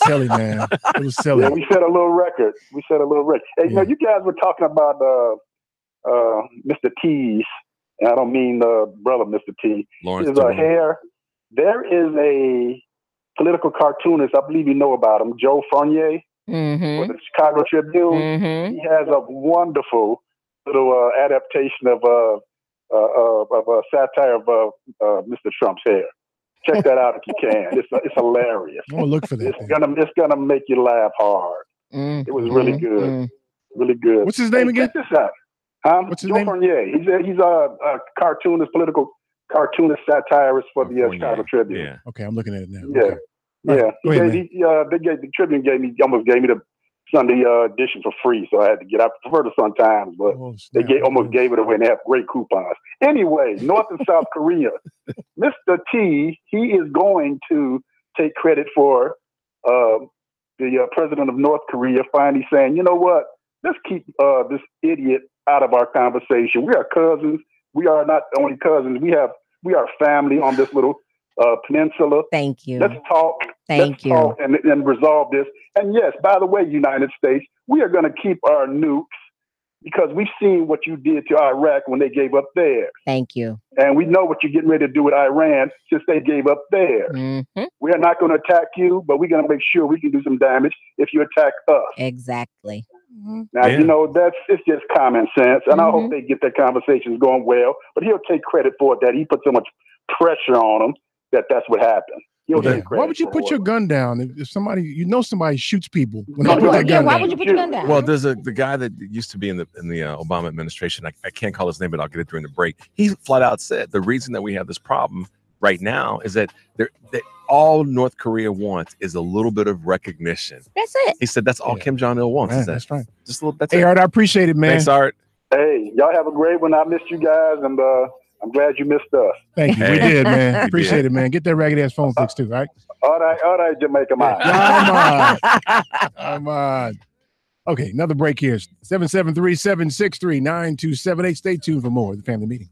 silly, man. It was silly. Yeah, we set a little record. Hey, you guys were talking about Mr. T's. And I don't mean brother Mr. T. Lawrence His hair. There is a political cartoonist, I believe you know about him, Joe Fournier, for the Chicago Tribune. He has a wonderful little adaptation of a satire of Mr. Trump's hair. Check that out if you can. It's hilarious. I'm gonna look for that. It's gonna make you laugh hard. It was really good, really good. What's his name again? Check this out. What's his Joe name? Fournier. He's a cartoonist, political cartoonist, satirist for the Chicago Tribune. Yeah. Okay, I'm looking at it now. Yeah. Okay. Yeah. Go ahead, man. The Tribune almost gave me the Sunday edition for free, so I had to get. I prefer the Sun Times, but they almost gave it away, and they have great coupons. Anyway, North and South Korea. Mr. T, he is going to take credit for the president of North Korea finally saying, you know what, let's keep this idiot out of our conversation. We are cousins. We are not only cousins. We are family on this little peninsula. Thank you. Let's talk. Thank you. Talk and resolve this. And yes, by the way, United States, we are going to keep our nukes because we've seen what you did to Iraq when they gave up theirs. Thank you. And we know what you're getting ready to do with Iran since they gave up theirs. Mm-hmm. We are not going to attack you, but we're going to make sure we can do some damage if you attack us. Exactly. Now, you know, it's just common sense. And I hope they get their conversations going well. But he'll take credit for it that he put so much pressure on them that's what happened. Why would you put your gun down if somebody somebody shoots people when they put that gun down? Why would you put your gun down? Well, there's the guy that used to be in the Obama administration. I can't call his name, but I'll get it during the break. He flat out said the reason that we have this problem right now is that all North Korea wants is a little bit of recognition. That's it. He said that's all Kim Jong-il wants. Man, is that. That's right. Just a little. That's hey, it. Art, I appreciate it, man. Thanks, Art. Hey, y'all have a great one. I missed you guys, and I'm glad you missed us. Thank you. We did, man. Appreciate it, man. Get that ragged ass phone fixed too, right? All right, Jamaica man. Come on. Okay, another break here. 773-763-9278. Stay tuned for more of the family meeting.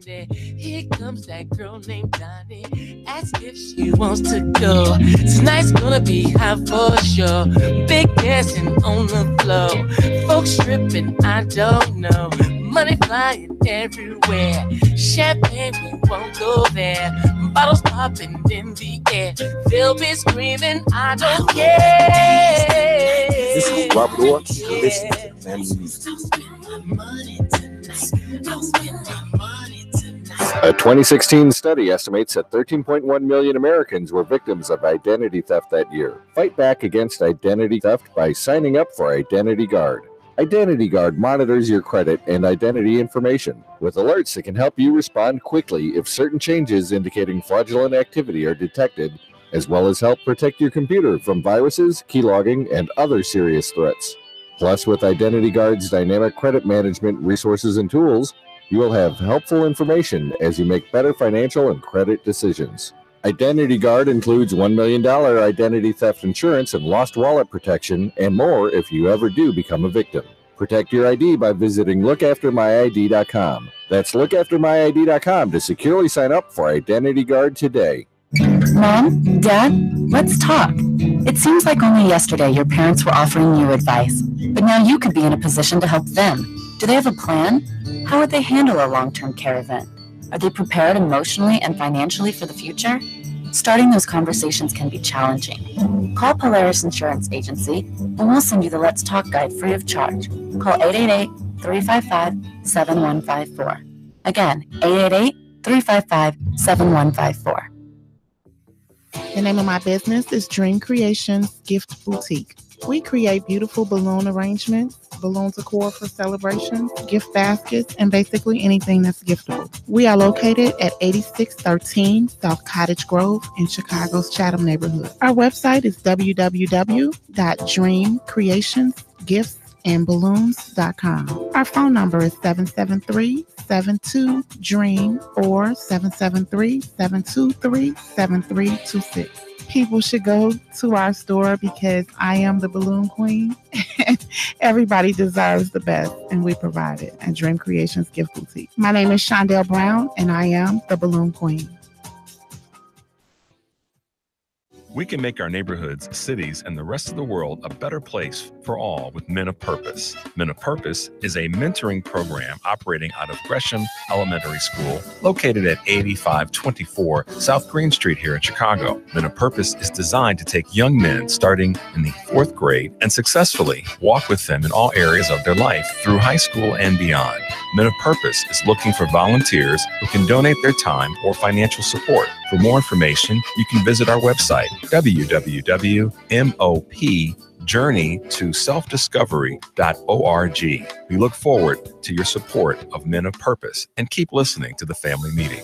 Here comes that girl named Donnie. Ask if she wants to go. Tonight's gonna be hot for sure. Big dancing on the floor. Folks stripping, I don't know. Money flying everywhere. Champagne, we won't go there. Bottles popping in the air. They'll be screaming, I don't care. This is Robert Orr. Listen to the family meeting. A 2016 study estimates that 13.1 million Americans were victims of identity theft that year. Fight back against identity theft by signing up for Identity Guard. Identity Guard monitors your credit and identity information with alerts that can help you respond quickly if certain changes indicating fraudulent activity are detected, as well as help protect your computer from viruses, keylogging, and other serious threats. Plus, with Identity Guard's dynamic credit management resources and tools, you will have helpful information as you make better financial and credit decisions. Identity Guard includes $1 million identity theft insurance and lost wallet protection, and more if you ever do become a victim. Protect your ID by visiting lookaftermyid.com. That's lookaftermyid.com to securely sign up for Identity Guard today. Mom, Dad, let's talk. It seems like only yesterday your parents were offering you advice, but now you could be in a position to help them. Do they have a plan? How would they handle a long-term care event? Are they prepared emotionally and financially for the future? Starting those conversations can be challenging. Call Polaris Insurance Agency and we'll send you the Let's Talk guide free of charge. Call 888-355-7154. Again, 888-355-7154. The name of my business is Dream Creations Gift Boutique. We create beautiful balloon arrangements, balloon decor for celebrations, gift baskets, and basically anything that's giftable. We are located at 8613 South Cottage Grove in Chicago's Chatham neighborhood. Our website is www.dreamcreationsgiftsandballoons.com. Our phone number is 773-72-DREAM or 773-723-7326. People should go to our store because I am the balloon queen. Everybody deserves the best, and we provide it at Dream Creations Gift Boutique. My name is Shondell Brown, and I am the balloon queen. We can make our neighborhoods, cities, and the rest of the world a better place for all with Men of Purpose. Men of Purpose is a mentoring program operating out of Gresham Elementary School, located at 8524 South Green Street here in Chicago. Men of Purpose is designed to take young men starting in the 4th grade and successfully walk with them in all areas of their life through high school and beyond. Men of Purpose is looking for volunteers who can donate their time or financial support. For more information, you can visit our website, www.mopjourneytoselfdiscovery.org. We look forward to your support of Men of Purpose and keep listening to the Family Meeting.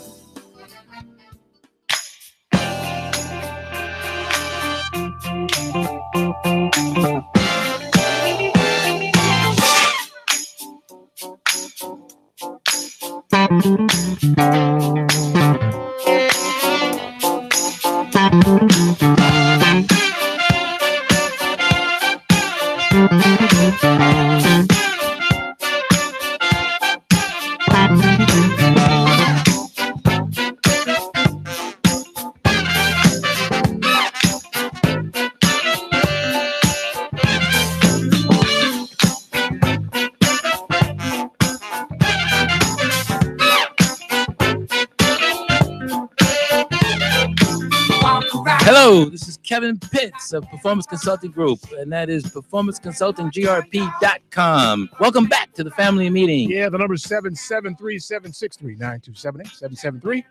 Hello, this is Kevin Pitts of Performance Consulting Group, and that is performanceconsultinggrp.com. Welcome back to the family meeting. Yeah, the number is 773-763-9278.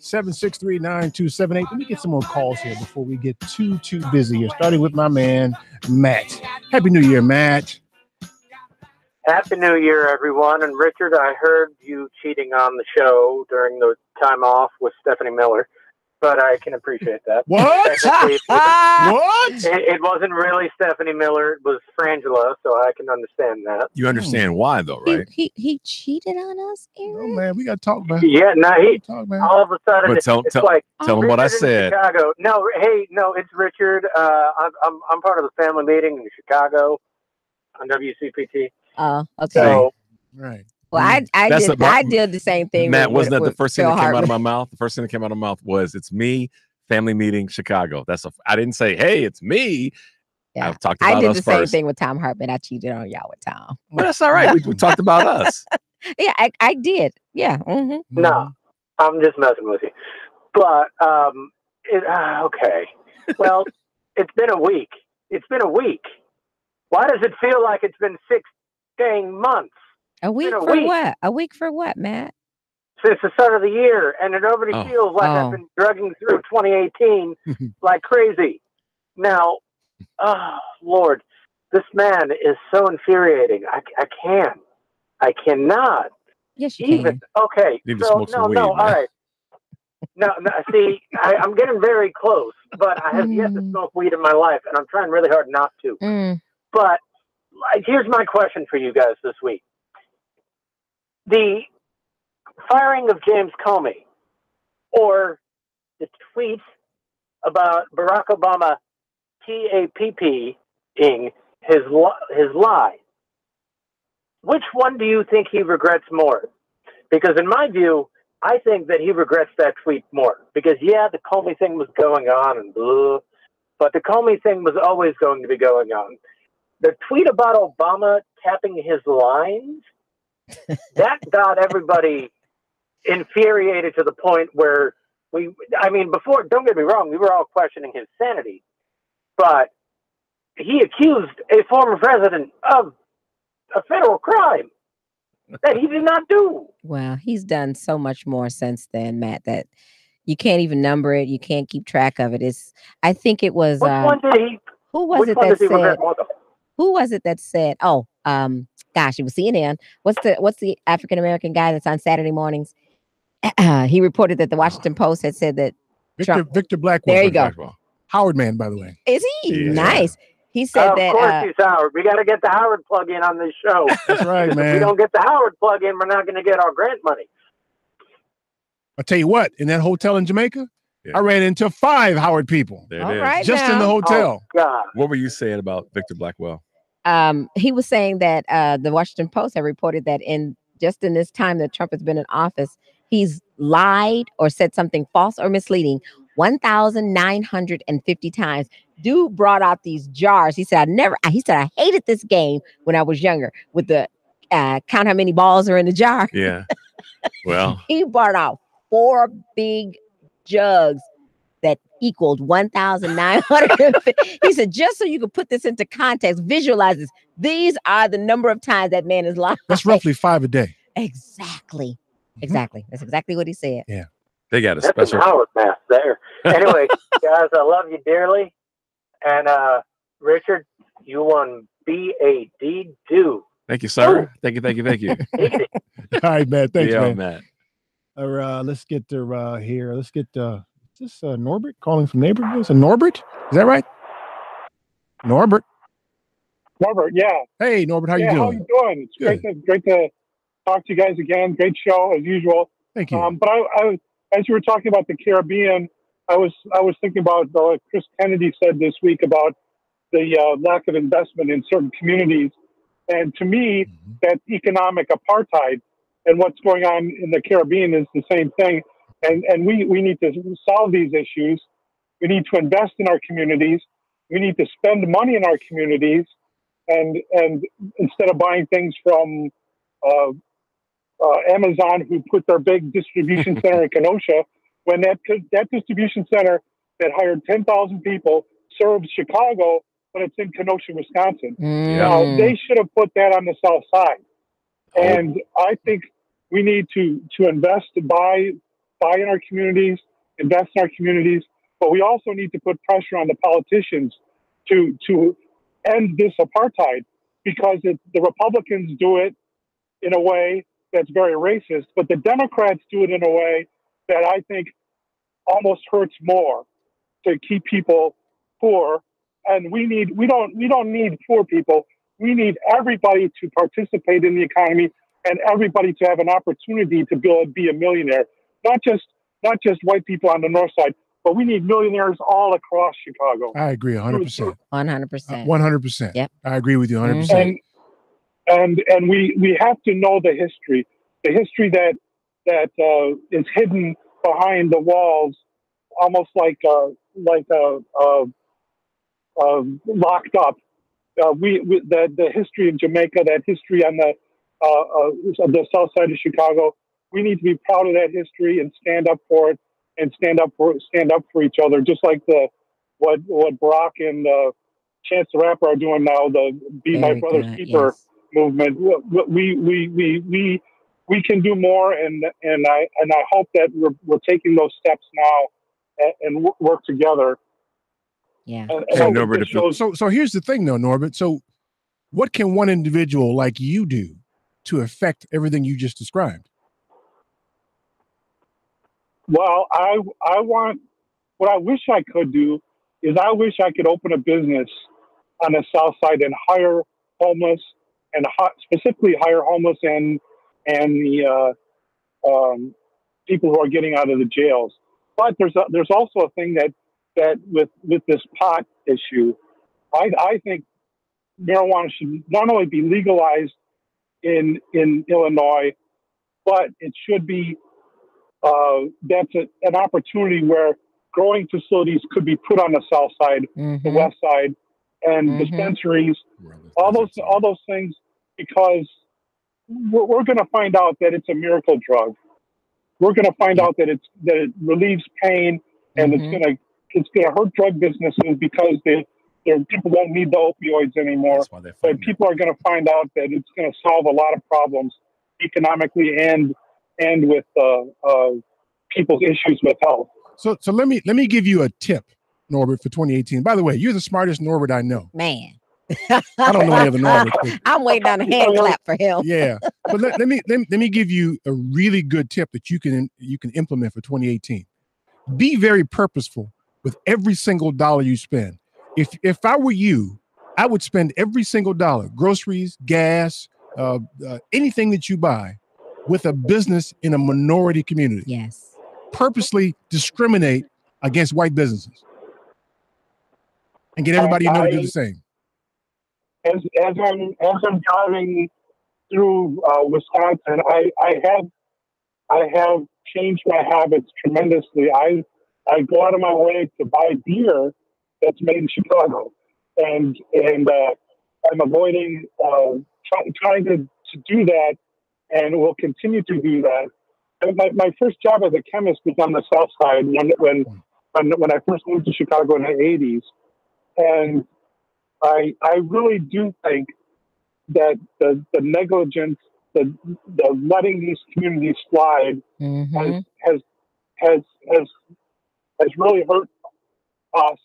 773-763-9278. Let me get some more calls here before we get too busy here. Starting with my man, Matt. Happy New Year, Matt. Happy New Year, everyone. And Richard, I heard you cheating on the show during the time off with Stephanie Miller, but I can appreciate that. What? What? It wasn't really Stephanie Miller. It was Frangela, so I can understand that. You understand why, though, right? He cheated on us, Aaron? Oh, man, we got to talk, man. Yeah, no, all of a sudden, But tell it's him like what I Richard in said. Chicago. No, hey, no, it's Richard. I'm part of the family meeting in Chicago on WCPT. Oh, okay. So, right. Well, I did the same thing. Matt, wasn't that the with first thing Phil that came out of Hartman. my mouth? The first thing that came out of my mouth was, "It's me, family meeting, Chicago." I didn't say, "Hey, it's me." Yeah. I talked about I did us the same first. thing with Tom Hartman. I cheated on y'all with Tom. But that's all right. We talked about us. Yeah, I did. Yeah. Mm-hmm. no, I'm just messing with you. But, okay. Well, it's been a week. It's been a week. Why does it feel like it's been 6 dang months? A week been a for week. what? A week for what, Matt? Since the start of the year, and nobody feels like I've been drugging through 2018 like crazy. Now, oh, Lord, this man is so infuriating. I cannot. Yes, you even. can. Okay, Need to so smoke some no, weed, all man. right. No, see, I'm getting very close, but I have yet to smoke weed in my life, and I'm trying really hard not to. But here's my question for you guys this week. The firing of James Comey, or the tweet about Barack Obama TAPP-ing his lie. Which one do you think he regrets more? Because in my view, I think that he regrets that tweet more. Because, yeah, the Comey thing was going on and blah, but the Comey thing was always going to be going on. The tweet about Obama tapping his lines, that got everybody infuriated to the point where before, don't get me wrong, we were all questioning his sanity, but he accused a former president of a federal crime that he did not do. Well, he's done so much more since then, Matt, that you can't even number it. You can't keep track of it. I think it was. Which one did he? Who was which it one that does he regret said? more, though? Who was it that said? Oh, gosh, it was CNN. What's the African American guy that's on Saturday mornings? He reported that the Washington Post had said that Victor Blackwell. There you go. Howard man, by the way. Is he? Yeah. Nice. He said that. Of course he's Howard. We got to get the Howard plug in on this show. That's right, If we man. don't get the Howard plug in, we're not going to get our grant money. I'll tell you what, in that hotel in Jamaica, I ran into 5 Howard people. There it All is. right Just in now. the hotel. Oh, God. What were you saying about Victor Blackwell? He was saying that the Washington Post had reported that in this time that Trump has been in office, he's lied or said something false or misleading 1,950 times. Dude brought out these jars. He said, I hated this game when I was younger with the count how many balls are in the jar. Yeah. Well, He brought out 4 big jugs that equaled 1,950. He said, just so you can put this into context, visualize this. These are the number of times that man is lying. That's roughly 5 a day. Exactly. Exactly. That's exactly what he said. Yeah. they got a That's some special. Howard math there. Anyway, guys, I love you dearly. And Richard, you won BAD do. Thank you, sir. Thank you. All right, man. Thanks, Yeah, man. Matt. Let's get to here. Let's get is this Norbert calling from neighborhood? Is it Norbert? Is that right? Norbert, yeah. Hey, Norbert, how you How doing? you doing? It's great to talk to you guys again. Great show as usual. Thank you. But I, as you were talking about the Caribbean, I was thinking about what Chris Kennedy said this week about the lack of investment in certain communities. And to me, that's economic apartheid. And what's going on in the Caribbean is the same thing. And we need to solve these issues. We need to invest in our communities. We need to spend money in our communities. And instead of buying things from Amazon, who put their big distribution center in Kenosha, when that distribution center that hired 10,000 people serves Chicago, but it's in Kenosha, Wisconsin. Now, they should have put that on the south side. And I think we need to invest, buy in our communities, invest in our communities, but we also need to put pressure on the politicians to end this apartheid, because the Republicans do it in a way that's very racist, but the Democrats do it in a way that I think almost hurts more to keep people poor. And we don't need poor people. We need everybody to participate in the economy and everybody to have an opportunity to be a millionaire. Not just white people on the north side, but we need millionaires all across Chicago. I agree 100%. 100%. 100%. Yep. I agree with you 100%. And we have to know the history that is hidden behind the walls, almost like locked up. The history of Jamaica, that history on the south side of Chicago. We need to be proud of that history and stand up for it, and stand up for each other, just like what Barack and Chance the Rapper are doing now. The Be My Brother's Keeper movement. We can do more, and I hope that we're taking those steps now and work together. Yeah. So here's the thing, though, Norbert. So what can one individual like you do to affect everything you just described? Well, what I wish I could do is I wish I could open a business on the south side and hire homeless, and specifically hire homeless and the people who are getting out of the jails. But there's also a thing that with this pot issue, I think marijuana should not only be legalized in Illinois, but it should be that's an opportunity where growing facilities could be put on the south side, the west side, and dispensaries, all those things, because we're going to find out that it's a miracle drug. We're going to find out that it relieves pain, and it's going to hurt drug businesses because people won't need the opioids anymore. But people are going to find out that it's going to solve a lot of problems economically and with people's issues with health. So let me give you a tip, Norbert, for 2018. By the way, you're the smartest Norbert I know. Man. I don't know any other Norbert. I'm waiting on a hand clap for him. Yeah, but let me give you a really good tip that you can implement for 2018. Be very purposeful with every single dollar you spend. If I were you, I would spend every single dollar, groceries, gas, anything that you buy, with a business in a minority community. Yes. Purposely discriminate against white businesses and get everybody to do the same. As I'm driving through Wisconsin, I have changed my habits tremendously. I go out of my way to buy beer that's made in Chicago, and I'm avoiding trying to do that, and will continue to do that. And my first job as a chemist was on the south side when I first moved to Chicago in the 80s, and I really do think that the negligence, the letting these communities slide has really hurt us.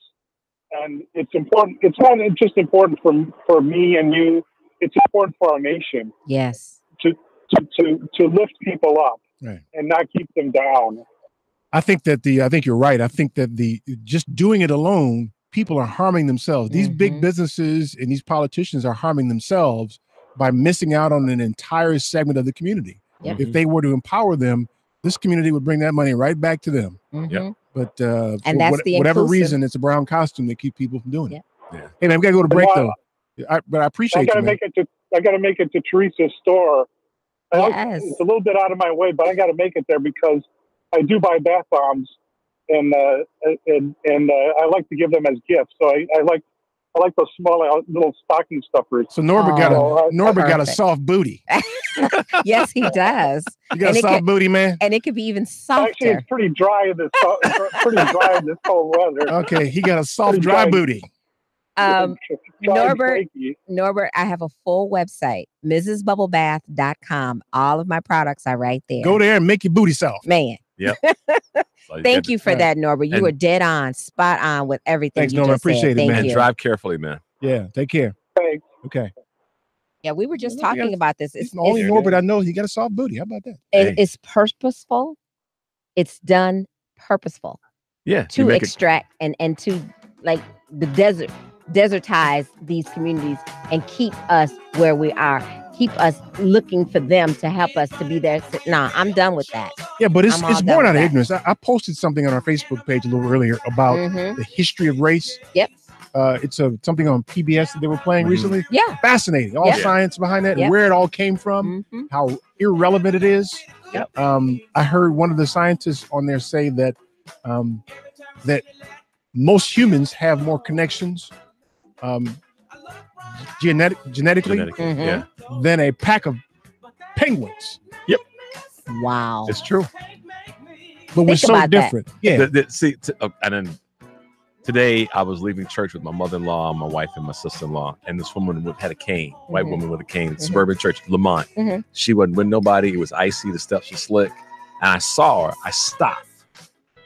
And it's important. It's not just important for me and you. It's important for our nation. Yes. To lift people up, right, and not keep them down. I think you're right. I think that just doing it alone, people are harming themselves. These big businesses and these politicians are harming themselves by missing out on an entire segment of the community. Yep. If they were to empower them, this community would bring that money right back to them. Mhm. But And that's the whatever inclusive. reason, it's a brown costume that keep people from doing it. Yeah. Hey man, we gotta go to break Well, though. But I appreciate I gotta you, man. make it to Teresa's store. Yes. It's a little bit out of my way, but I gotta make it there because I do buy bath bombs, and I like to give them as gifts. So I like those small little stocking stuffers. So Norbert got a perfect. soft booty. Yes, he does. You got And a it soft could- booty, man. And it could be even Actually, softer. it's pretty dry in this cold weather. Okay, he got a soft, Pretty dry dry. booty. Um, Dry and Norbert, flaky. Norbert, I have a full website, mrsbubblebath.com. All of my products are right there. Go there and make your booty soft. Man. Yep. Thank you for that, Norbert. You and- were dead on, spot on with everything Thanks, you Norbert. just said. Appreciate it, Thank man. you. And drive carefully, man. Yeah, take care. Thanks. Okay. Yeah, we were just talking about this. It's, The only it's, Norbert I know, he got a soft booty. How about that? it's purposeful. It's done purposeful Yeah. to extract and to like the desertize these communities and keep us where we are. Keep us looking for them to help us to be there. Nah, I'm done with that. Yeah, but it's I'm all it's done born with out of that. ignorance. I posted something on our Facebook page a little earlier about Mhm. the history of race. Yep. It's something on PBS that they were playing recently. Yeah. Fascinating. All Yep. science behind that, Yep. and where it all came from, how irrelevant it is. Yep. I heard one of the scientists on there say that that most humans have more connections genetically Yeah. than a pack of penguins. Yep. Wow. It's true. But we're Think so about that. different. Yeah. And then today I was leaving church with my mother-in-law, my wife, and my sister-in-law, and this woman had a cane, white woman with a cane, suburban church, Lamont. She wasn't with nobody. It was icy. The steps were slick. And I saw her. I stopped,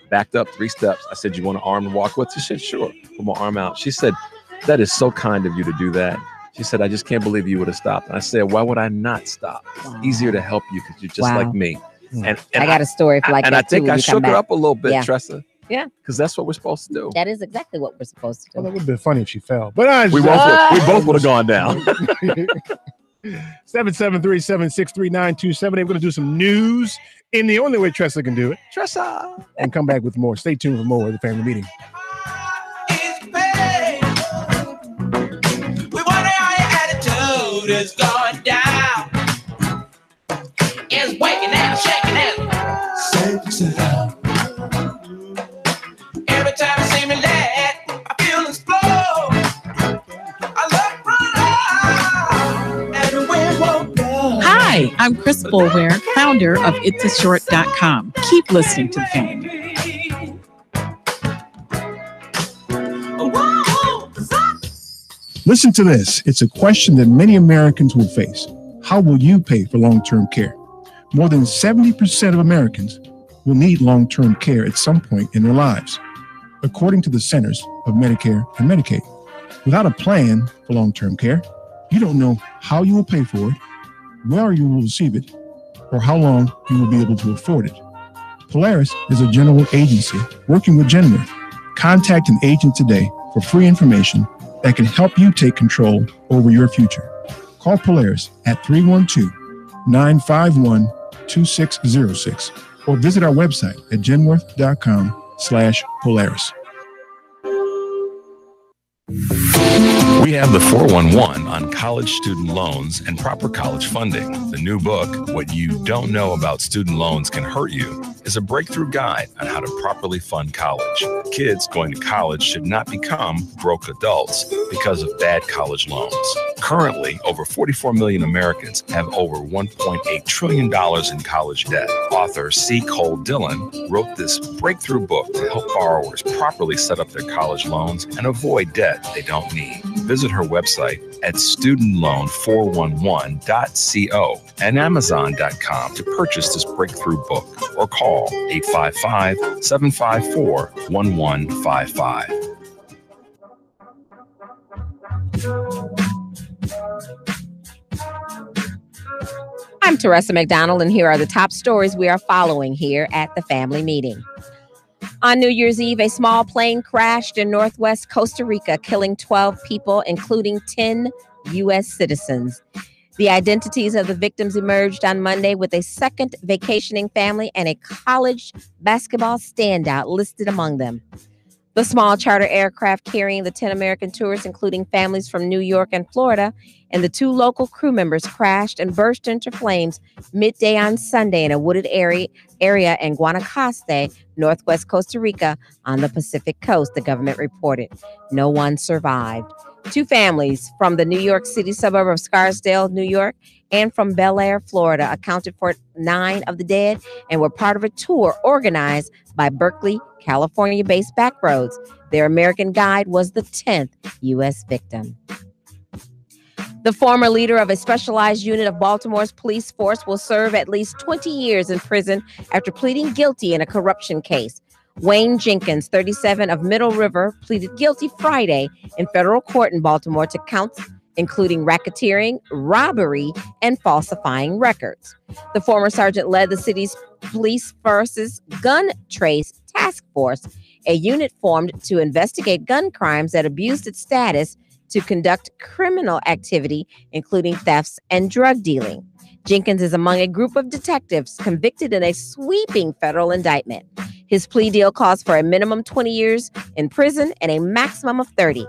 backed up 3 steps. I said, "You want an arm to walk with?" She said, "Sure." Put my arm out. She said, "That is so kind of you to do that." She said, "I just can't believe you would have stopped." And I said, "Why would I not stop? It's easier to help you because you're just Wow. like me." And I got a story for like and that I think too when I you come shook her back. up a little bit, Yeah. Tressa. Yeah. Because that's what we're supposed to do. That is exactly what we're supposed to do. Well, that would have been funny if she fell. But We both would have gone down. 773-763-9278. We're going to do some news in the only way Tressa can do it. Tressa. And come back with more. Stay tuned for more of the family meeting. We wonder how your attitude is going down. It's waking out, shaking out. Every time you see me laugh, I feel explode. I look right everywhere I go. Hi, I'm Chris Boulware, founder of itsashort.com. Keep listening to the family. Listen to this. It's a question that many Americans will face. How will you pay for long-term care? More than 70% of Americans will need long-term care at some point in their lives, according to the Centers of Medicare and Medicaid. Without a plan for long-term care, you don't know how you will pay for it, where you will receive it, or how long you will be able to afford it. Polaris is a general agency working with Genworth. Contact an agent today for free information that can help you take control over your future. Call Polaris at 312-951-2606 or visit our website at genworth.com/Polaris. We have the 411 on college student loans and proper college funding. The new book, What You Don't Know About Student Loans Can Hurt You, is a breakthrough guide on how to properly fund college. Kids going to college should not become broke adults because of bad college loans. Currently, over 44 million Americans have over $1.8 trillion in college debt. Author C. Cole Dillon wrote this breakthrough book to help borrowers properly set up their college loans and avoid debt they don't need. Visit her website at studentloan411.co and amazon.com to purchase this breakthrough book or call 855-754-1155. I'm Teresa McDonald, and here are the top stories we are following here at the family meeting. On New Year's Eve, a small plane crashed in northwest Costa Rica, killing 12 people, including 10 U.S. citizens. The identities of the victims emerged on Monday, with a second vacationing family and a college basketball standout listed among them. The small charter aircraft carrying the 10 American tourists, including families from New York and Florida, and the 2 local crew members crashed and burst into flames midday on Sunday in a wooded area in Guanacaste, northwest Costa Rica, on the Pacific coast, the government reported. No one survived. 2 families from the New York City suburb of Scarsdale, New York, and from Bel Air, Florida, accounted for 9 of the dead and were part of a tour organized by Berkeley, California-based Backroads. Their American guide was the 10th U.S. victim. The former leader of a specialized unit of Baltimore's police force will serve at least 20 years in prison after pleading guilty in a corruption case. Wayne Jenkins, 37, of Middle River, pleaded guilty Friday in federal court in Baltimore to counts including racketeering, robbery, and falsifying records. The former sergeant led the city's police force's Gun Trace Task Force, a unit formed to investigate gun crimes that abused its status to conduct criminal activity, including thefts and drug dealing. Jenkins is among a group of detectives convicted in a sweeping federal indictment. His plea deal calls for a minimum 20 years in prison and a maximum of 30.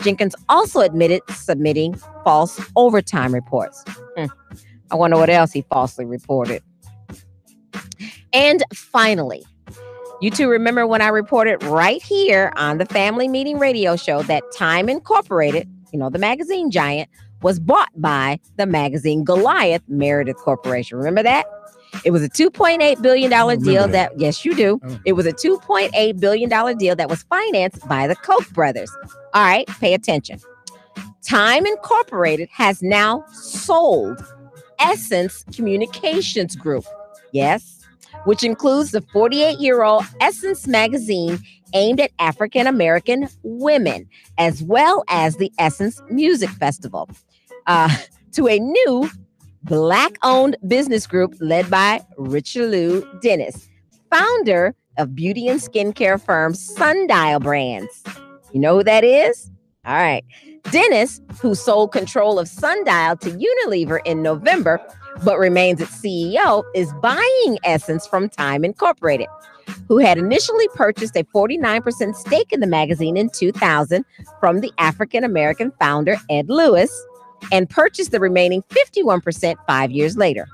Jenkins also admitted submitting false overtime reports. I wonder what else he falsely reported. And finally, you two remember when I reported right here on the Family Meeting radio show that Time Incorporated, the magazine giant, was bought by the magazine Goliath Meredith Corporation. Remember that? It was a $2.8 billion deal that, yes, you do. It was a $2.8 billion deal that was financed by the Koch brothers. All right, pay attention. Time Incorporated has now sold Essence Communications Group. Yes, which includes the 48-year-old Essence magazine aimed at African-American women, as well as the Essence Music Festival, to a new Black-owned business group led by Richelieu Dennis, founder of beauty and skincare firm Sundial Brands. You know who that is? All right. Dennis, who sold control of Sundial to Unilever in November, but remains its CEO, is buying Essence from Time Incorporated, who had initially purchased a 49% stake in the magazine in 2000 from the African-American founder Ed Lewis, and purchased the remaining 51% 5 years later.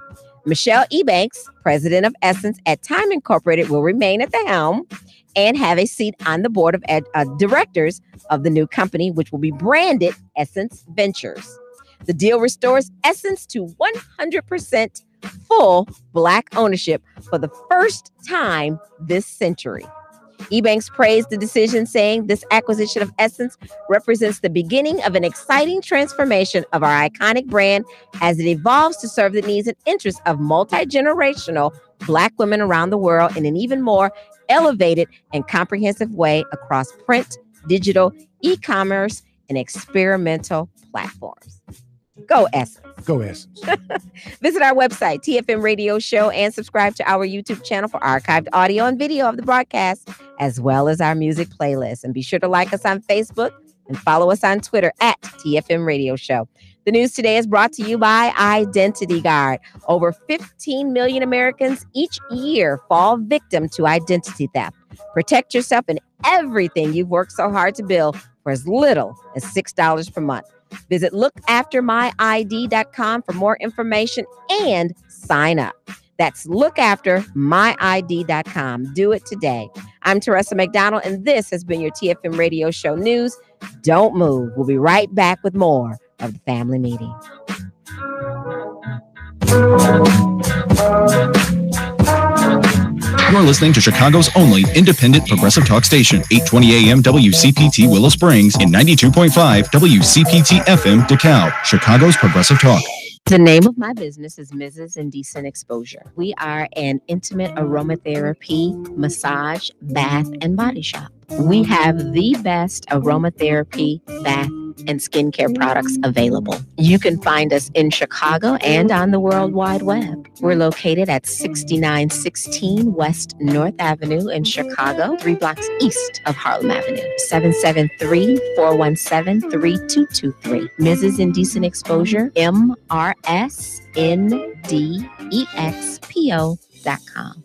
Michelle Ebanks, president of Essence at Time Incorporated, will remain at the helm and have a seat on the board of directors of the new company, which will be branded Essence Ventures. The deal restores Essence to 100% full Black ownership for the first time this century. Ebanks praised the decision, saying this acquisition of Essence represents the beginning of an exciting transformation of our iconic brand as it evolves to serve the needs and interests of multi-generational Black women around the world in an even more elevated and comprehensive way across print, digital, e-commerce, and experimental platforms. Go Essence. Go Essence. Visit our website, TFM Radio Show, and subscribe to our YouTube channel for archived audio and video of the broadcast, as well as our music playlist. And be sure to like us on Facebook and follow us on Twitter at TFM Radio Show. The news today is brought to you by Identity Guard. Over 15 million Americans each year fall victim to identity theft. Protect yourself and everything you've worked so hard to build for as little as $6 per month. Visit lookaftermyid.com for more information and sign up. That's lookaftermyid.com. Do it today. I'm Teresa McDonald, and this has been your TFM Radio Show News. Don't move. We'll be right back with more of the Family Meeting. You're listening to Chicago's only independent progressive talk station, 820 AM WCPT Willow Springs and 92.5 WCPT FM DeKalb, Chicago's progressive talk. The name of my business is Mrs. Indecent Exposure. We are an intimate aromatherapy, massage, bath, and body shop. We have the best aromatherapy, bath, and skincare products available. You can find us in Chicago and on the World Wide Web. We're located at 6916 West North Avenue in Chicago, 3 blocks east of Harlem Avenue. 773-417-3223. Mrs. Indecent Exposure, MRSNDEXPO.com.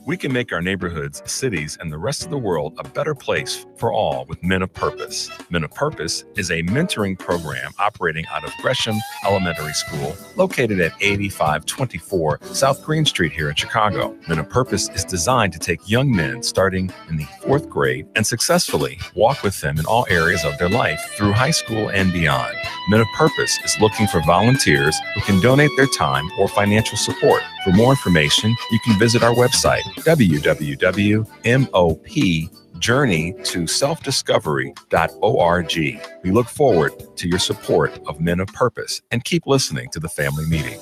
We can make our neighborhoods, cities, and the rest of the world a better place for all with Men of Purpose. Men of Purpose is a mentoring program operating out of Gresham Elementary School, located at 8524 South Green Street here in Chicago. Men of Purpose is designed to take young men starting in the 4th grade and successfully walk with them in all areas of their life through high school and beyond. Men of Purpose is looking for volunteers who can donate their time or financial support. For more information, you can visit our website, www.mopjourneytoselfdiscovery.org. We look forward to your support of Men of Purpose and keep listening to the Family Meeting.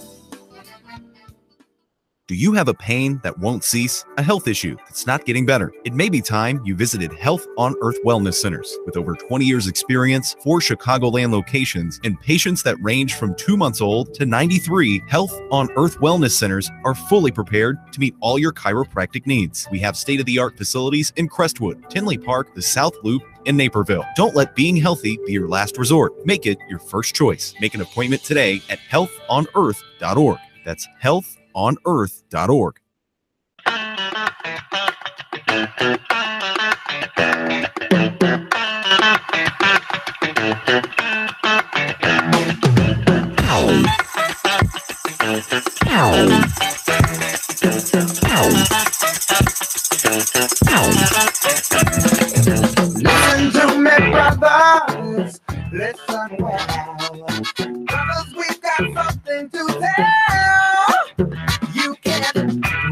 Do you have a pain that won't cease? A health issue that's not getting better? It may be time you visited Health on Earth Wellness Centers. With over 20 years experience, 4 Chicagoland locations, and patients that range from 2 months old to 93, Health on Earth Wellness Centers are fully prepared to meet all your chiropractic needs. We have state-of-the-art facilities in Crestwood, Tinley Park, the South Loop, in Naperville. Don't let being healthy be your last resort. Make it your first choice. Make an appointment today at healthonearth.org. That's healthonearth.org. Listen to me, brothers. Listen well. Brothers, we've got something to tell. You can't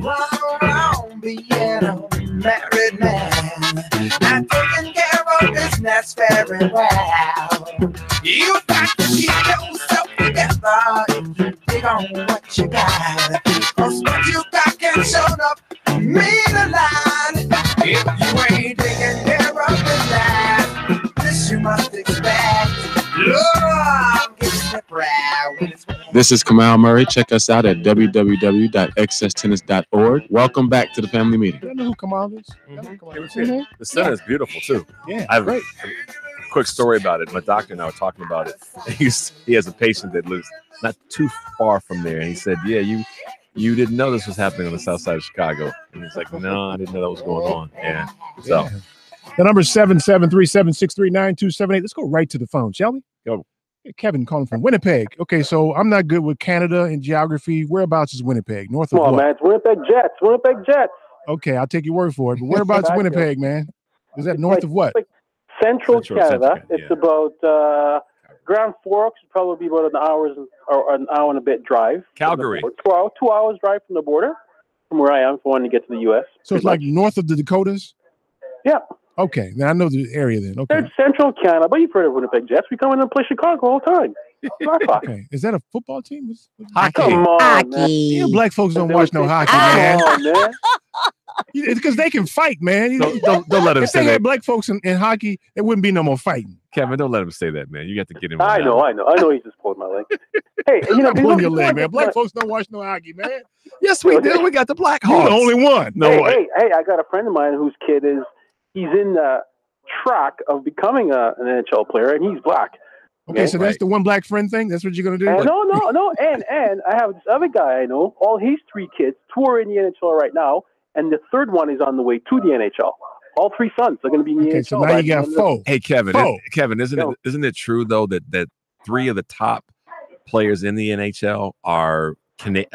run around being a married man, not taking care of business very well. You got to keep yourself together if you dig on what you got. Cause what you got can show up mean a lot. If you ain't taking care of business, this you must expect. Love gets it proud. This is Kamal Murray. Check us out at www.excesstennis.org. Welcome back to the Family Meeting. Do you know who Kamal is? The center is beautiful too. Yeah, I have great. a quick story about it. My doctor and I were talking about it. He has a patient that lives not too far from there, and he said, "Yeah, you didn't know this was happening on the south side of Chicago." And he's like, "No, I didn't know that was going on." Yeah. So the number is 773-763-9278. Let's go right to the phone, shall we? Go. Hey, Kevin calling from Winnipeg. Okay, so I'm not good with Canada and geography. Whereabouts is Winnipeg? North of Come on, what? man. It's Winnipeg Jets. Winnipeg Jets. Okay, I'll take your word for it. But whereabouts is Winnipeg, man? Is that north of what? Like Central Canada. It's about Grand Forks. Would probably be about an hour and a bit drive. Calgary. 2 hours drive from the border, from where I am, if I wanted to get to the U.S. So it's like north of the Dakotas? Yeah. Okay, then I know the area then. Okay. It's Central Canada, but you've heard of Winnipeg Jets. We come in and play Chicago all the time. Okay. Is that a football team? Hockey. Come on, man. You black folks don't watch no hockey, man. It's because they can fight, man. Don't let him if say they that. had black folks in hockey, there wouldn't be no more fighting. Kevin, don't let him say that, man. You got to get him. I know. He's just pulling my leg. Hey, I'm pulling your leg, man. Black folks don't watch no hockey, man. Yes, we do. We got the Black You're Hawks. the only one. No way. Hey, I got a friend of mine whose kid he's in the track of becoming an NHL player, and he's black. Okay, so that's the one black friend thing? That's what you're going to do? No. And I have this other guy I know. All his 3 kids, 2 are in the NHL right now, and the third one is on the way to the NHL. All 3 sons are going to be in the NHL. So now you got 4. Hey, Kevin. Kevin, isn't it true though that 3 of the top players in the NHL are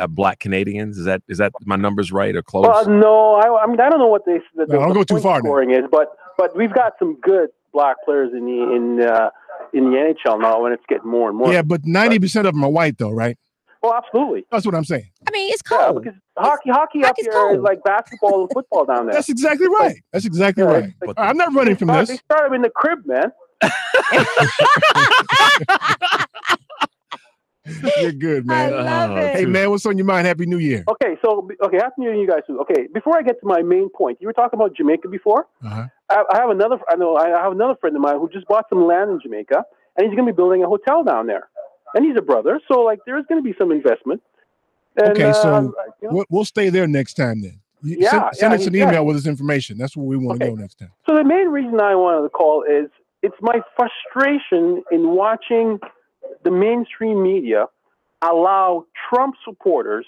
black Canadians? Is that my numbers right or close? No, I mean I don't know what the don't go too far scoring is, but we've got some good black players in the NHL now, and it's getting more and more. Yeah, but 90% of them are white, though, right? Oh, absolutely. That's what I'm saying. I mean, it's cold. Yeah, because hockey up here is like basketball and football down there. That's exactly right. That's exactly right. I'm not running from this. They start them in the crib, man. You're good, man. I love it. Hey, man, what's on your mind? Happy New Year. Okay, Happy New Year to you guys too. Okay, before I get to my main point, you were talking about Jamaica before. Uh-huh. I have another friend of mine who just bought some land in Jamaica, and he's going to be building a hotel down there. And he's a brother, so like there's going to be some investment. And, Okay, so we'll stay there next time then. Send us an email yeah. with this information. That's where we want to go next time. So the main reason I wanted to call is it's my frustration in watching the mainstream media allow Trump supporters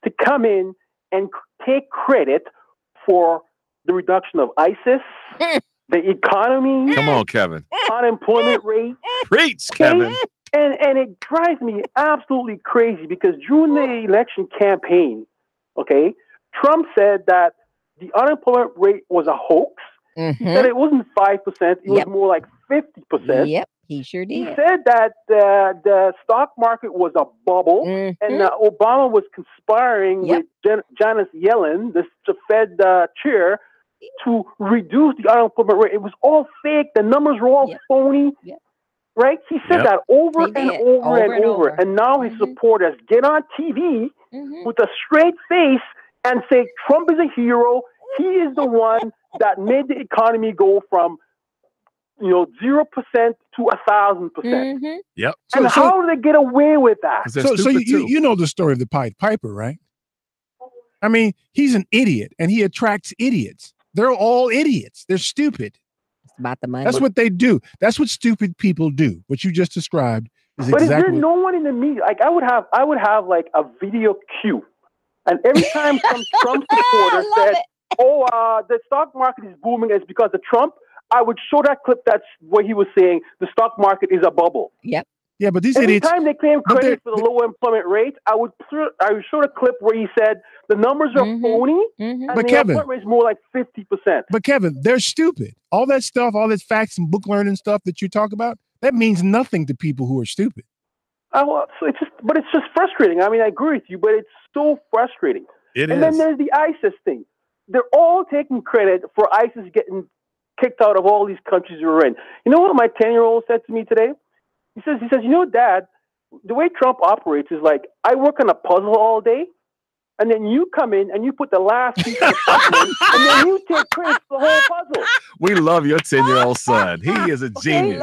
to come in and take credit for the reduction of ISIS, the economy. Come on, Kevin. Unemployment rate. Preach, Kevin. And it drives me absolutely crazy because during the election campaign, okay, Trump said that the unemployment rate was a hoax. Mm-hmm. He said it wasn't 5%, it was more like 50%. Yep, he sure did. He said that the stock market was a bubble and Obama was conspiring with Janet Yellen, the Fed chair, to reduce the unemployment rate. It was all fake. The numbers were all phony. Right? He said that over and over. And now his supporters get on TV with a straight face and say Trump is a hero. He is the one that made the economy go from 0% to 1,000%. Yep. And how do they get away with that? So you know the story of the Pied Piper, right? I mean, he's an idiot, and he attracts idiots. They're all idiots. They're stupid. It's about the money. That's what they do. That's what stupid people do. What you just described is But exactly. is there no one in the media? Like I would have like a video queue, and every time some Trump supporter said, the stock market is booming, it's because of Trump, I would show that clip that's where he was saying the stock market is a bubble. Yep. Yeah, but these Every idiots. time they claim credit for the low employment rate, I would show a clip where he said the numbers are phony, and But the Kevin- employment rate is more like 50%. But Kevin, they're stupid. All that stuff, all this facts and book learning stuff that you talk about, that means nothing to people who are stupid. So it's just frustrating. I mean, I agree with you, but it's so frustrating. It and then there's the ISIS thing. They're all taking credit for ISIS getting kicked out of all these countries we're in. You know what my 10-year-old said to me today? He says, Dad, the way Trump operates is like, I work on a puzzle all day, and then you come in and you put the last piece of the puzzle in, and then you take credit for the whole puzzle. We love your 10-year-old son. He is a genius.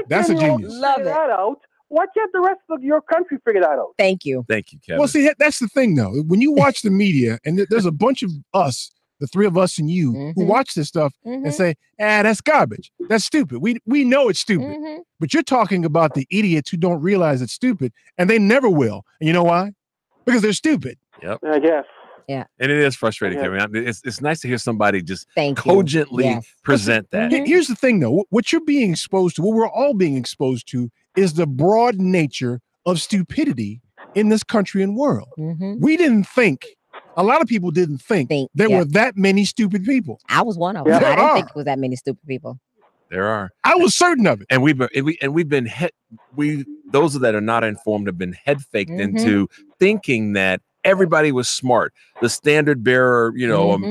That's a genius. Love that out. Why can't the rest of your country figure that out? Thank you. Thank you, Kevin. Well, see, that's the thing, though. When you watch the media, and there's a bunch of us, the three of us and you, who watch this stuff and say, that's garbage. That's stupid. We know it's stupid. But you're talking about the idiots who don't realize it's stupid, and they never will. And you know why? Because they're stupid. Yep. I guess. Yeah. And it is frustrating, Kevin. I mean, it's nice to hear somebody just Thank you. cogently Yes. present that. Here's the thing, though. What you're being exposed to, what we're all being exposed to, is the broad nature of stupidity in this country and world. We didn't think, a lot of people didn't think there were that many stupid people. I was one of them. I didn't think it was that many stupid people. There are. I was certain of it. And we've been those that are not informed have been head faked into thinking that everybody was smart. The standard bearer,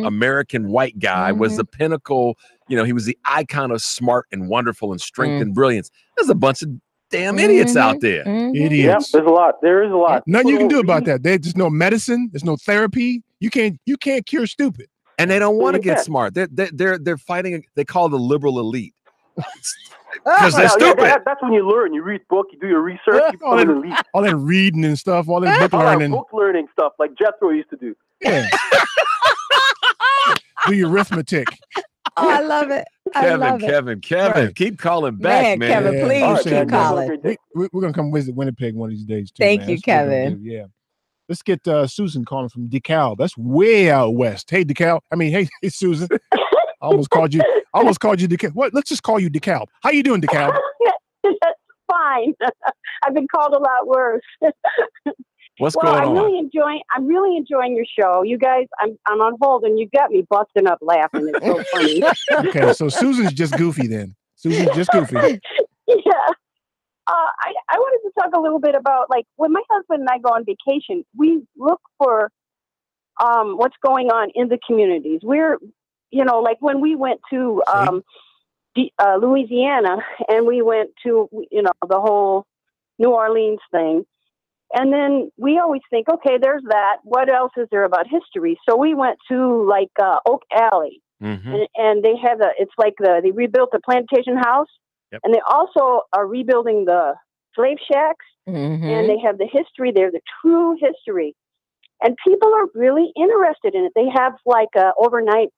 American white guy was the pinnacle. He was the icon of smart and wonderful and strength and brilliance. There's a bunch of damn idiots out there. Idiots. Yeah, there's a lot. There is a lot. Nothing you can do about that. There's no medicine. There's no therapy. You can't cure stupid. And they don't want to get smart. They're fighting. They call the liberal elite because they're stupid. That's when you learn. You read book. You do your research. You all, become an elite. all that reading and stuff. All that book All that learning. book learning stuff like Jethro used to do. Yeah. Do your arithmetic. Oh, I love it. Kevin, Right. keep calling back, man. Kevin, please keep calling. We're gonna come visit Winnipeg one of these days too. Thank man. you, That's what we're gonna Kevin. do. Yeah. Let's get Susan calling from DeKalb. That's way out west. Hey, DeKalb. Hey, Susan. I almost called you DeKalb. What? Let's just call you DeKalb. How you doing, DeKalb? Fine. I've been called a lot worse. What's well, going on? I'm really enjoying your show. You guys, I'm on hold and you got me busting up laughing. It's so funny. Okay, so Susan's just goofy then. Susan's just goofy. Yeah. I wanted to talk a little bit about, like, when my husband and I go on vacation, we look for what's going on in the communities. We're, like when we went to Louisiana and we went to, the whole New Orleans thing, And then we always think, okay, there's that. What else is there about history? So we went to like Oak Alley, and they have they rebuilt the plantation house, and they also are rebuilding the slave shacks, and they have the history there, the true history. And people are really interested in it. They have like a overnight,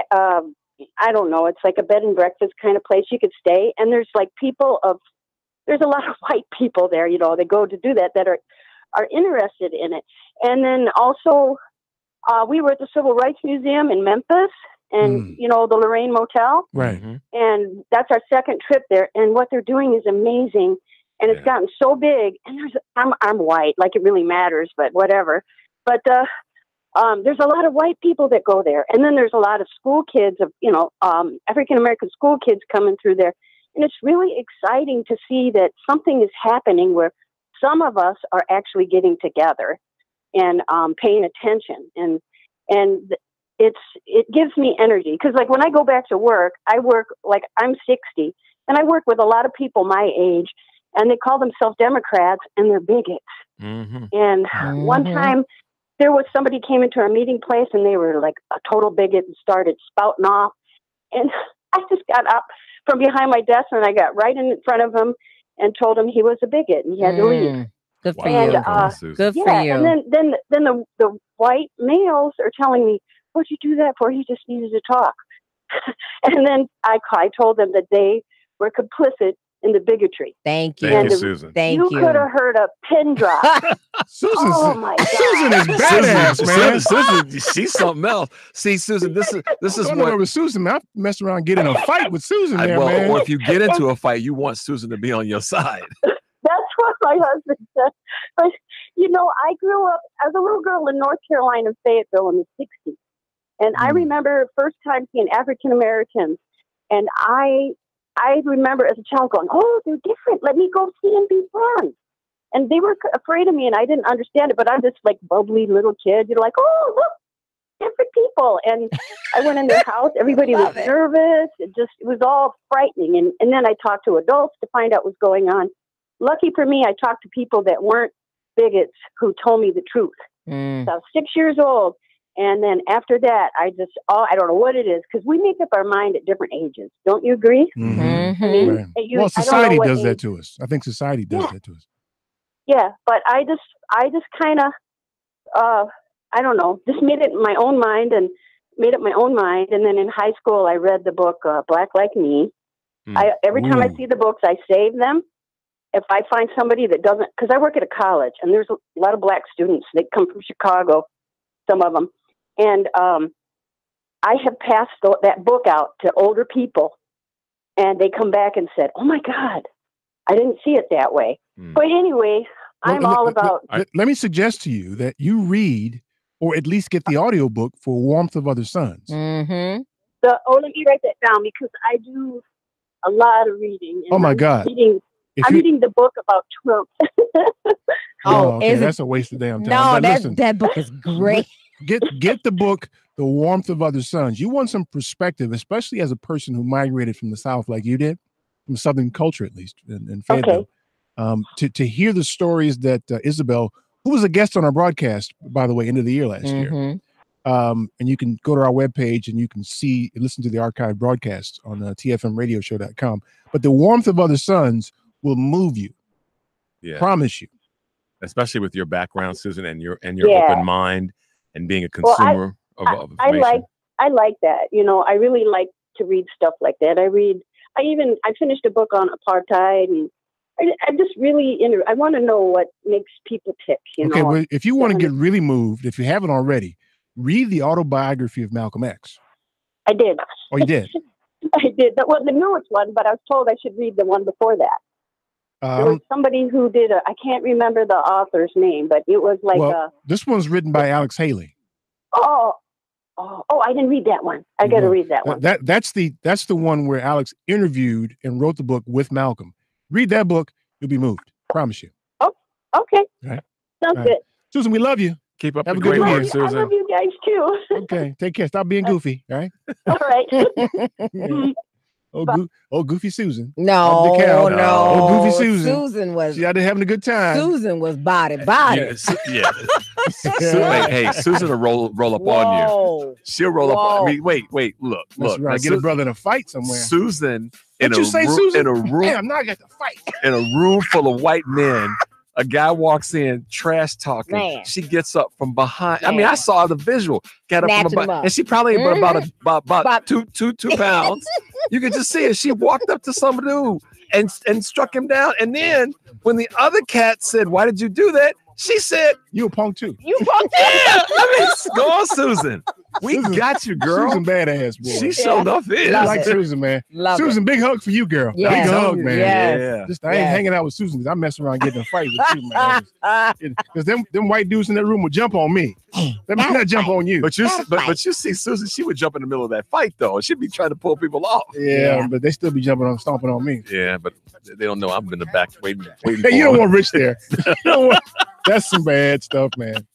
I don't know, it's like a bed and breakfast kind of place you could stay. And there's like there's a lot of white people there, you know, they go to do that are interested in it. And then also, we were at the Civil Rights Museum in Memphis and, you know, the Lorraine Motel. Right. And that's our second trip there. And what they're doing is amazing. And it's gotten so big. And I'm white, like it really matters, but whatever. But there's a lot of white people that go there. And then there's a lot of school kids, African-American school kids coming through there. And it's really exciting to see that something is happening where some of us are actually getting together and paying attention. And it gives me energy. Because like when I go back to work, I'm 60, and I work with a lot of people my age, and they call themselves Democrats, and they're bigots. And one time there was somebody came into our meeting place, and they were like a total bigot and started spouting off. And I just got up from behind my desk, and I got right in front of him and told him he was a bigot and he had to leave. Good for you. Good for you. And then the white males are telling me, "What'd you do that for? He just needed to talk." And then I told them that they were complicit in the bigotry. Thank you. And Susan. Thank you. You could have heard a pin drop. Susan, oh my God. Susan is badass, man. Susan, she's something else. See, Susan, this is what with Susan. Man, I messed around and get in a fight with Susan there, man. Or if you get into a fight, you want Susan to be on your side. That's what my husband said. But, you know, I grew up as a little girl in North Carolina, Fayetteville in the 60s. And I remember first time seeing African Americans. And I remember as a child going, "Oh, they're different. Let me go see and be friends." And they were afraid of me, and I didn't understand it. But I'm this like bubbly little kid. You're like, "Oh, look, different people." And I went in their house. Everybody was nervous. It was all frightening. And then I talked to adults to find out what's going on. Lucky for me, I talked to people that weren't bigots who told me the truth. So I was 6 years old. And then after that, I don't know what it is, because we make up our mind at different ages. Don't you agree? I mean, well, society does that to us. I think society does that to us. Yeah, but I just kind of, I don't know, just made it in my own mind and made up my own mind. And then in high school, I read the book Black Like Me. Every time I see the books, I save them. If I find somebody that doesn't, because I work at a college, and there's a lot of black students. They come from Chicago, some of them. And I have passed that book out to older people, and they come back and said, "Oh my God, I didn't see it that way." But anyway, I'm all about. Let me suggest to you that you read, or at least get the audiobook for Warmth of Other Suns. Let me write that down, because I do a lot of reading. Oh my God. I'm reading the book about Trump. Okay, that's a waste of damn time. No, that book is great. Get the book, The Warmth of Other Suns. You want some perspective, especially as a person who migrated from the South like you did, from Southern culture at least, in Fayetteville. To hear the stories that Isabel, who was a guest on our broadcast, by the way, end of the year last year. And you can go to our webpage and you can listen to the archived broadcast on tfmradioshow.com. But The Warmth of Other Suns will move you. Yeah. Promise you. Especially with your background, Susan, and your open mind and being a consumer of information. I like that. You know, I really like to read stuff like that. I finished a book on apartheid, and I just really I want to know what makes people tick. You know? Well, if you want to get really moved, if you haven't already, read the autobiography of Malcolm X. I did. Oh, you did? I did. That was the newest one, but I was told I should read the one before that. There was somebody who did I can't remember the author's name, but it was like this one's written by Alex Haley. Oh, I didn't read that one. I got to read that one. That's the one where Alex interviewed and wrote the book with Malcolm. Read that book, you'll be moved. Promise you. Oh, okay. All right. Sounds good. Susan, we love you. Keep up Have the a good great week, work, Susan. I love you guys too. Okay, take care. Stop being goofy. All right. All right. Goofy Susan. No. Goofy Susan. Susan was. She out there having a good time. Susan was body. Yeah. Hey, Susan will roll up on you. She'll roll up on. I mean, wait, look. Right. Get a brother in a fight somewhere. Susan In a room. Damn, now I got to fight. In a room full of white men. A guy walks in, trash talking. Man. She gets up from behind. Man. I mean, I saw the visual. Got up from behind, and she probably about 2 pounds. You could just see it. She walked up to some dude and struck him down. And then when the other cat said, "Why did you do that?" She said, "You a punk too." You punk too. Yeah, I mean, go on, Susan. We got you, girl. Susan badass, boy. She showed off it. I like Susan, man. Susan, big hug for you, girl. Yeah. Big hug, man. Yeah. I ain't hanging out with Susan because I mess around getting in a fight with you, man. Because them white dudes in that room would jump on me. They might not jump on you. But you see Susan, she would jump in the middle of that fight though. She'd be trying to pull people off. Yeah, but they still be stomping on me. Yeah, but they don't know I'm in the back waiting. Hey, you don't want Rich there. That's some bad stuff, man.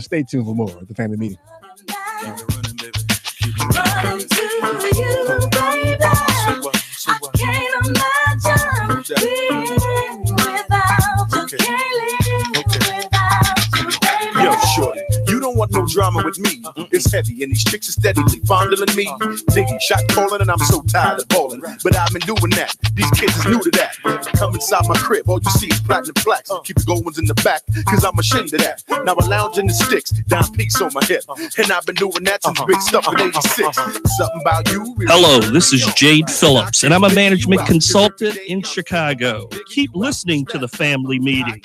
Stay tuned for more at the family meeting. Running to you, baby. I can't imagine being without you. Can't live without you, baby. Yo, shorty, you don't want no drama with me. It's heavy and these chicks are steadily fondling me. Diggy, shot calling and I'm so tired of balling. But I've been doing that. These kids is new to that. Come inside my crib, all you see is platinum plaques. Keep the gold ones in the back, cause I'm ashamed of that. Now I lounge in the sticks, down peaks on my hip. And I've been doing that since big stuff in 86. Something about you. Hello, this is Jade Phillips, and I'm a management consultant in Chicago. Keep listening to the family meeting.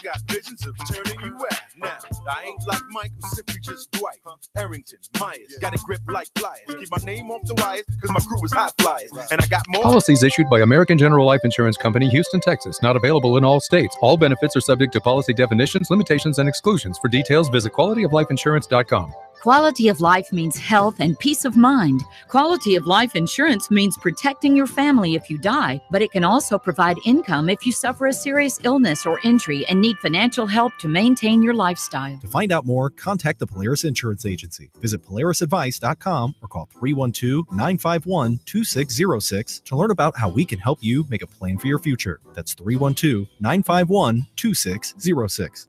I ain't like Mike, I'm simply just Dwight. Arrington, Myers, got a grip like pliers. Keep my name off the wires, cause my crew is hot flyers. And I got more. Policies issued by American General Life Insurance Company, Houston, Texas. Not available in all states. All benefits are subject to policy definitions, limitations, and exclusions. For details, visit qualityooflifeinsurance.com. Quality of life means health and peace of mind. Quality of life insurance means protecting your family if you die, but it can also provide income if you suffer a serious illness or injury and need financial help to maintain your lifestyle. To find out more, contact the Polaris Insurance Agency. Visit polarisadvice.com or call 312-951-2606 to learn about how we can help you make a plan for your future. That's 312-951-2606.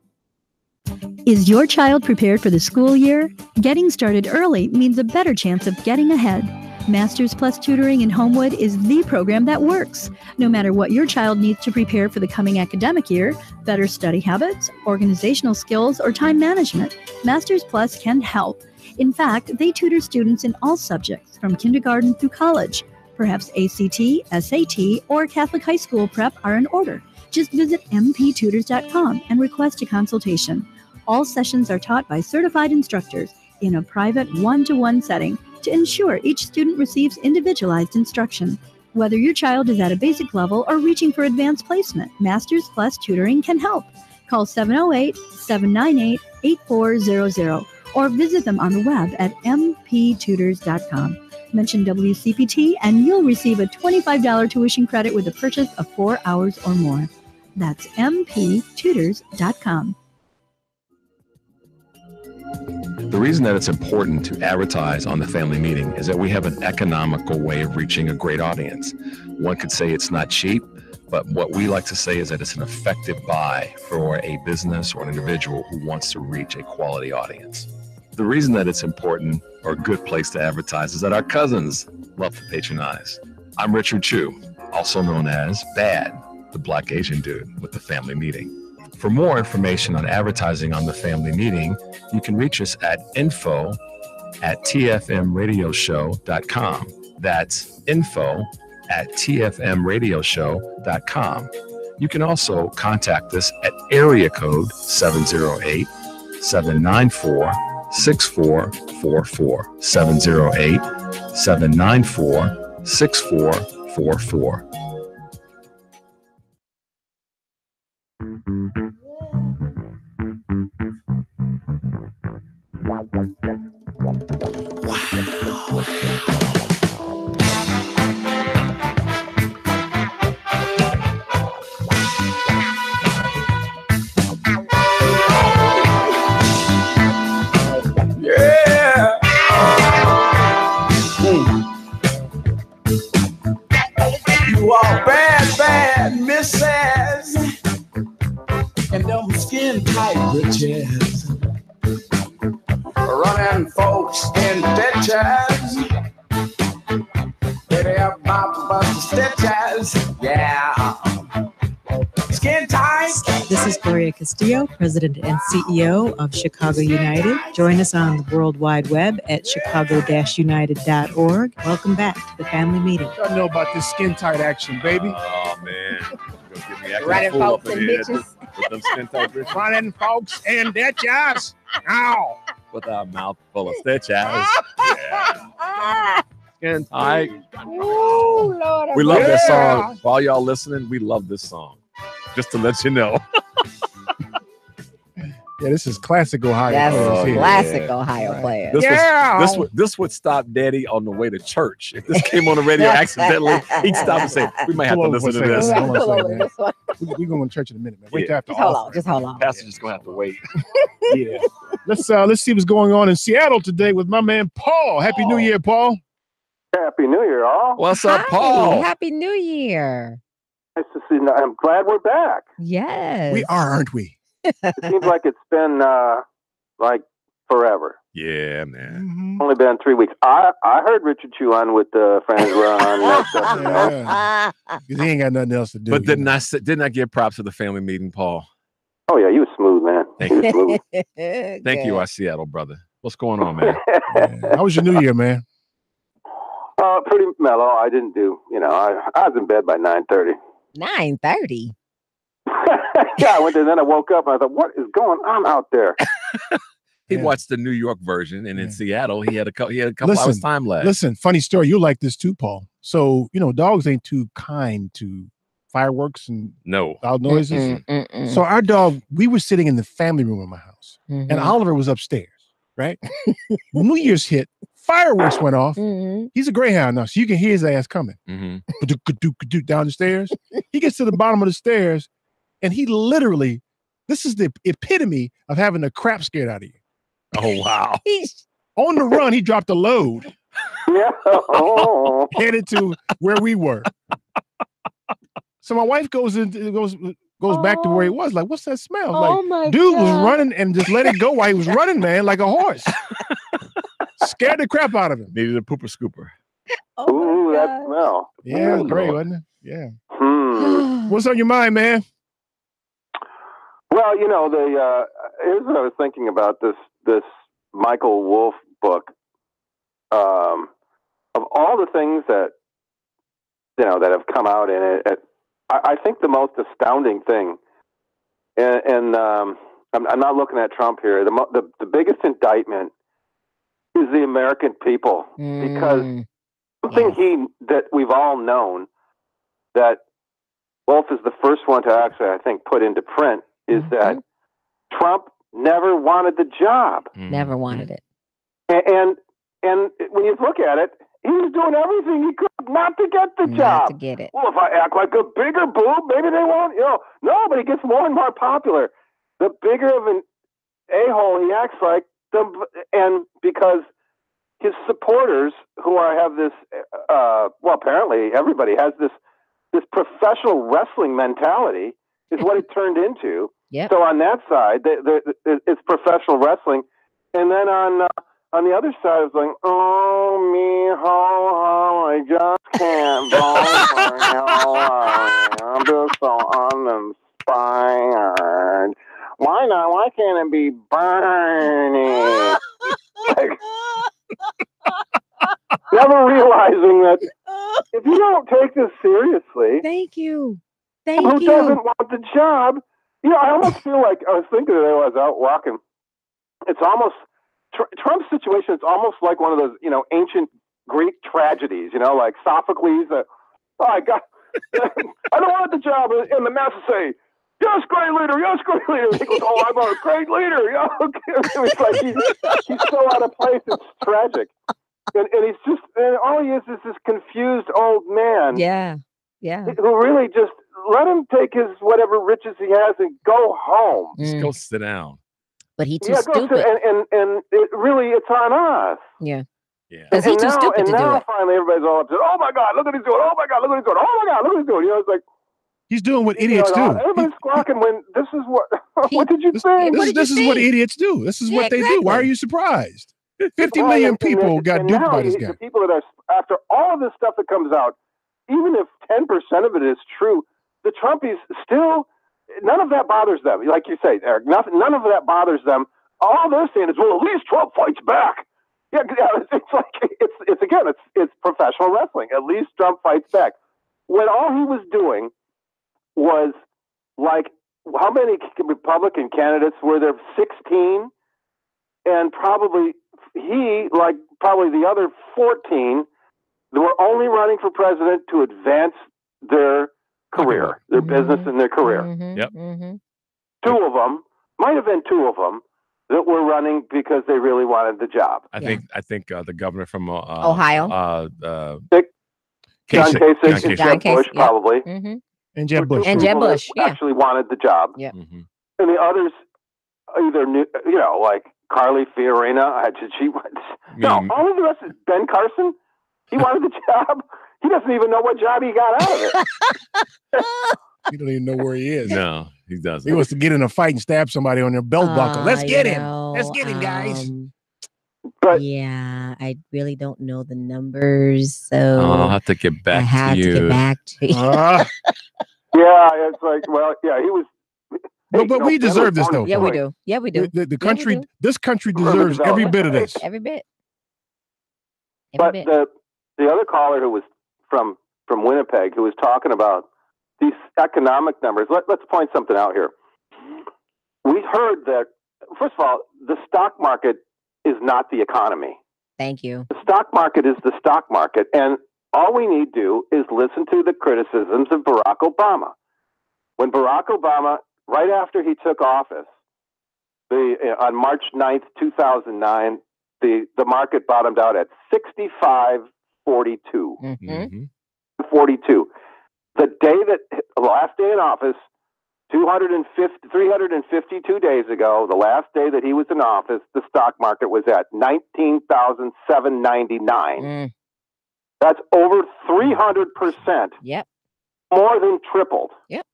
Is your child prepared for the school year? Getting started early means a better chance of getting ahead. Masters Plus Tutoring in Homewood is the program that works. No matter what your child needs to prepare for the coming academic year, better study habits, organizational skills, or time management, Masters Plus can help. In fact, they tutor students in all subjects from kindergarten through college. Perhaps ACT, SAT, or Catholic high school prep are in order. Just visit mptutors.com and request a consultation. All sessions are taught by certified instructors in a private one-to-one setting to ensure each student receives individualized instruction. Whether your child is at a basic level or reaching for advanced placement, Masters Plus Tutoring can help. Call 708-798-8400 or visit them on the web at mptutors.com. Mention WCPT and you'll receive a $25 tuition credit with a purchase of 4 hours or more. That's mptutors.com. The reason that it's important to advertise on the family meeting is that we have an economical way of reaching a great audience. One could say it's not cheap, but what we like to say is that it's an effective buy for a business or an individual who wants to reach a quality audience. The reason that it's important or a good place to advertise is that our cousins love to patronize. I'm Richard Chu, also known as Bad, the Black Asian dude with the family meeting. For more information on advertising on the family meeting, you can reach us at info@tfmradioshow.com. That's info@tfmradioshow.com. You can also contact us at area code 708-794-6444. 708-794-6444. stitches. Running folks in ditches. Baby, about to bust the stitches. Yeah. Skin tight. This is Gloria Castillo, President and CEO of Chicago United. Join us on the World Wide Web at chicago-united.org. Welcome back to the family meeting. I know about this skin tight action, baby. Oh, man. Running folks and bitches. With them skin tight bitches. Running folks and ditches. Ow. With our mouth full of stitches. Yeah. Skin tight. Ooh, Lord, We love this song. For all y'all listening, we love this song. Just to let you know. Yeah, this is classic Ohio. That's players here. classic Ohio player. This would stop Daddy on the way to church. If this came on the radio accidentally, he'd stop and say, "We might have to listen to this." We're going to church in a minute, man. Wait till after Just hold on. Pastor just gonna have to wait. Yeah. Let's see what's going on in Seattle today with my man Paul. Happy New Year, Paul. Happy New Year, all. What's up, Hi, Paul? Happy New Year. Nice to see you. I'm glad we're back. Yes. We are, aren't we? It seems like it's been like forever. Yeah, man. Only been 3 weeks. I heard Richard Chew on with Franz Run. Because he ain't got nothing else to do. But didn't I give props to the family meeting, Paul? Oh yeah, you was smooth, man. Thank you. Thank you, our Seattle brother. What's going on, man? How was your New Year, man? Pretty mellow. I didn't do. I was in bed by 9:30. 9:30. Yeah, I went there. Then I woke up and I thought, "What is going on out there?" He watched the New York version, and in Seattle, he had a couple hours time left. Listen, funny story. You like this too, Paul. So dogs ain't too kind to fireworks and loud noises. So our dog, we were sitting in the family room in my house, and Oliver was upstairs. Right? New Year's hit. Fireworks went off. He's a greyhound now, so you can hear his ass coming. Down the stairs. He gets to the bottom of the stairs, and he literally, this is the epitome of having the crap scared out of you. Oh, wow. On the run, he dropped a load. Yeah. Headed to where we were. So my wife goes back to where he was. Like, what's that smell? Like, dude was running and just let it go while he was running, man, like a horse. Scared the crap out of him. Needed a pooper scooper. Ooh, that smell. Yeah, it was great, wasn't it? Yeah. What's on your mind, man? Well, here's what I was thinking about this Michael Wolff book. Of all the things that that have come out in it, I think the most astounding thing, and I'm not looking at Trump here. The biggest indictment is the American people, because something that we've all known, that Wolff is the first one to actually, I think, put into print, is that Trump never wanted the job. Never wanted it. And when you look at it, he was doing everything he could not to get the job. To get it. Well, if I act like a bigger boob, maybe they won't. No, but he gets more and more popular. The bigger of an a-hole he acts like, and because his supporters have this, apparently everybody has this professional wrestling mentality is what it turned into. Yep. So on that side, it's professional wrestling, and then on the other side, it's like, oh me, I just can't I'm just so uninspired. Why not? Why can't it be Bernie? Never realizing that if you don't take this seriously, thank you. Who doesn't want the job? I almost feel like I was thinking today while I was out walking. It's almost Trump's situation. It's almost like one of those ancient Greek tragedies. Like Sophocles. I don't want the job, and the master say, "Yes, great leader. Yes, great leader." He goes, "Oh, I'm a great leader." It's like he's so out of place. It's tragic. And he's just, and all he is this confused old man. Yeah. Who really just let him take his whatever riches he has and go home. Just go sit down. But he's too stupid. And it's on us. Yeah. Because he's too stupid to do it. Finally everybody's all upset. Oh my God, look what he's doing. Oh my God, look what he's doing. Oh my God, look what he's doing. It's like, He's doing what idiots do. Everybody's squawking when this is what. What did you say? This is what idiots do. This is what they do. Why are you surprised? 50 million people got duped by this guy. The people that are, after all of this stuff that comes out, even if 10% of it is true, the Trumpies still, none of that bothers them. Like you say, Eric, none of that bothers them. All they're saying is, well, at least Trump fights back. Yeah, it's like it's professional wrestling. At least Trump fights back. When all he was doing was like, how many Republican candidates were there? 16, and probably the other 14 were only running for president to advance their career, their business and their career. Yep. Two of them, might have been two of them, that were running because they really wanted the job. I think the governor from Ohio, John Kasich, Jeb Bush, probably, and Jeb Bush, actually wanted the job. Yeah, and the others either knew, like Carly Fiorina. All of the rest is Ben Carson. He wanted the job. He doesn't even know what job he got out of it. You don't even know where he is. No, he doesn't. He wants to get in a fight and stab somebody on their belt buckle. Let's get him. Let's get him, guys. But yeah, I really don't know the numbers, so I'll have to get back to you. Yeah, it's like, well, yeah, he was. But we deserve this, though. Yeah, we do. Yeah, we do. The country, this country deserves every bit of this. Every bit. But the other caller who was from Winnipeg, who was talking about these economic numbers, let's point something out here. We heard that, first of all, the stock market is not the economy. Thank you. The stock market is the stock market, and all we need to do is listen to the criticisms of Barack Obama. When Barack Obama, right after he took office, on March 9th, 2009, the market bottomed out at 65.42. 42. The last day in office, 352 days ago, the last day that he was in office, the stock market was at 19,799. That's over 300%. Yep. More than tripled. Yep.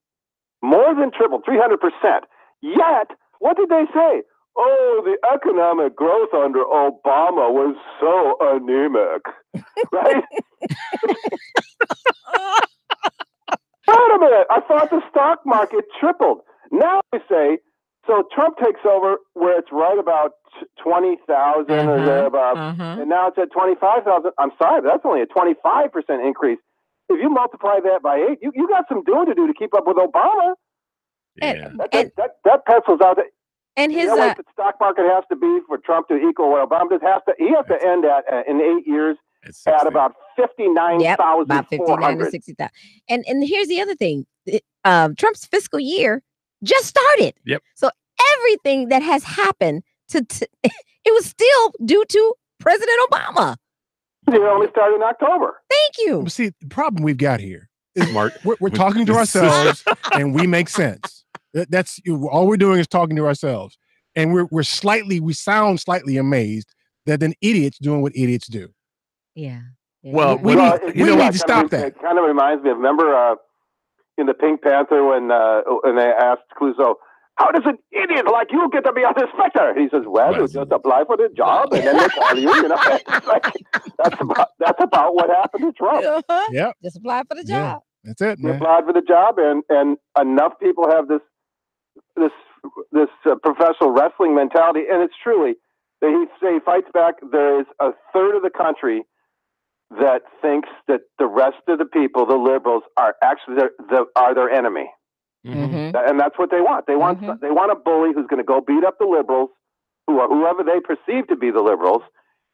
More than tripled, 300%. Yet, what did they say? Oh, the economic growth under Obama was so anemic. Right? Wait a minute. I thought the stock market tripled. Now they say, so Trump takes over where it's right about 20,000 or thereabouts, and now it's at 25,000. I'm sorry, but that's only a 25% increase. If you multiply that by 8, you got some doing to do to keep up with Obama. Yeah. That pencils out. And his what the stock market has to be for Trump to equal what Obama does. He has to end at in 8 years at about 59,000. Yep, about 59 to 60,000. And here's the other thing: Trump's fiscal year just started. Yep. So everything that has happened it was still due to President Obama. It only started in October. Thank you. But see, the problem we've got here is we're talking to ourselves and we make sense. That's all we're doing is talking to ourselves, and we sound slightly amazed that an idiot's doing what idiots do. Yeah. Well, we need to stop that. It kind of reminds me of, remember in the Pink Panther when they asked Clouseau, how does an idiot like you get to be on the specter? He says, well, you just apply for the job and then they call you. That's about what happened to Trump. Yeah. Just apply for the job. That's it, He man. applied for the job, and enough people have this professional wrestling mentality, and it's truly that he fights back. There is a third of the country that thinks that the rest of the people, the liberals, are actually their enemy. And that's what they want. They want a bully who's going to go beat up the liberals, whoever they perceive to be the liberals,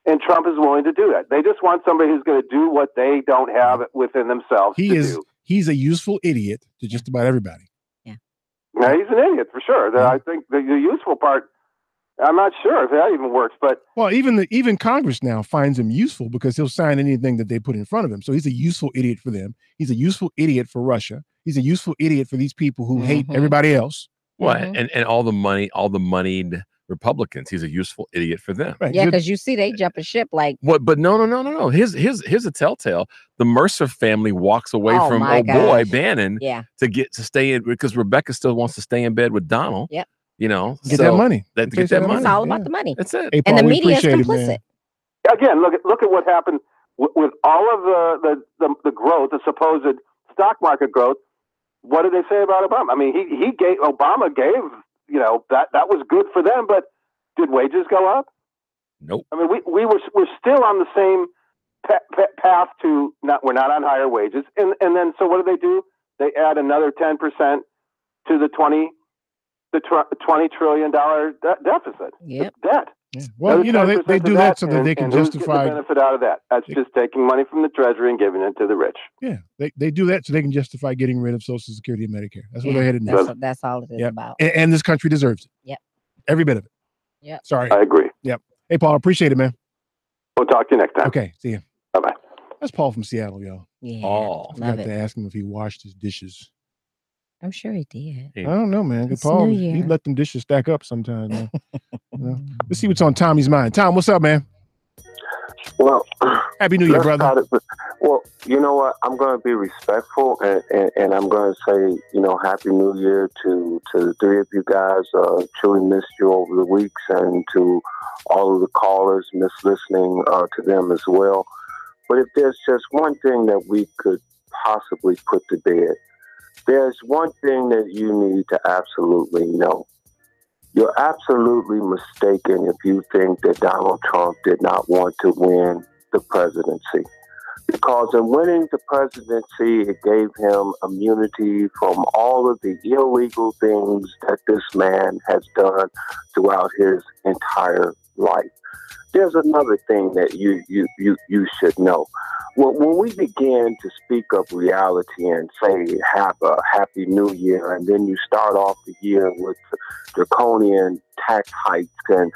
and Trump is willing to do that. They just want somebody who's going to do what they don't have within themselves to do. He's a useful idiot to just about everybody. Yeah, he's an idiot for sure. I think the useful part, I'm not sure if that even works, but even Congress now finds him useful because he'll sign anything that they put in front of him. So he's a useful idiot for them. He's a useful idiot for Russia. He's a useful idiot for these people who hate everybody else. Well, and all the moneyed Republicans. He's a useful idiot for them. Yeah, because you see they jumping ship like. What? But no. Here's a telltale. The Mercer family walks away from boy Bannon to stay in because Rebecca still wants to stay in bed with Donald. Yep. You know, get that money. To get that money. It's all about the money. That's it. Hey, Paul, and the media is complicit. Again, look at what happened with all of the growth, the supposed stock market growth. What did they say about Obama? I mean, Obama gave, that was good for them, but did wages go up? Nope. I mean, we're still on the same path to we're not on higher wages, and then so what do? They add another 10% to the $20 trillion deficit. Yep. Debt. Yeah. Well, they do that so that they can justify the benefit out of that. That's just taking money from the Treasury and giving it to the rich. Yeah, they do that so they can justify getting rid of Social Security and Medicare. That's what they're headed next. That's all it is about. And this country deserves it. Yep. Every bit of it. Yep. Sorry. I agree. Yep. Hey, Paul, appreciate it, man. We'll talk to you next time. Okay, see you. Bye-bye. That's Paul from Seattle, y'all. Yeah. I forgot to ask him if he washed his dishes. I'm sure he did. I don't know, man. It's Paul, New Year. he let them dishes stack up sometimes, man. Let's see what's on Tommy's mind. Tom, what's up, man? Well, Happy New Year, brother. Well, you know what? I'm going to be respectful, and I'm going to say, Happy New Year to the three of you guys. Truly missed you over the weeks, and to all of the callers, miss listening to them as well. But if there's just one thing that we could possibly put to bed, there's one thing that you need to absolutely know. You're absolutely mistaken if you think that Donald Trump did not want to win the presidency. Because in winning the presidency, it gave him immunity from all of the illegal things that this man has done throughout his entire life. There's another thing that you should know. When we begin to speak of reality and say Happy New Year, and then you start off the year with draconian tax hikes and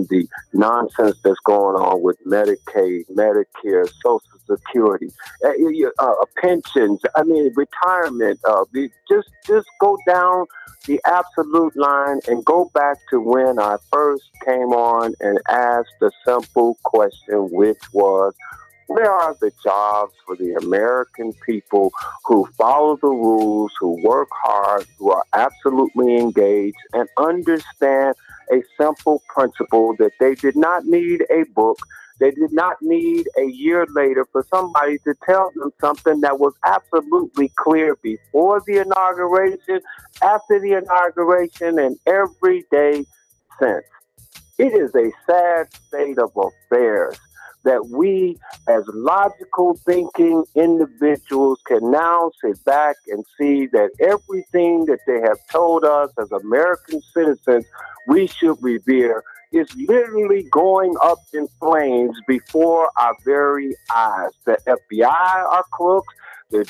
the nonsense that's going on with Medicaid, Medicare, Social Security, pensions, retirement, just go down the absolute line and go back to when I first came on and asked the simple question, which was, where are the jobs for the American people who follow the rules, who work hard, who are absolutely engaged, and understand a simple principle that they did not need a book, they did not need a year later for somebody to tell them something that was absolutely clear before the inauguration, after the inauguration, and every day since. It is a sad state of affairs that we, as logical thinking individuals, can now sit back and see that everything that they have told us as American citizens we should revere is literally going up in flames before our very eyes. The FBI are crooks. The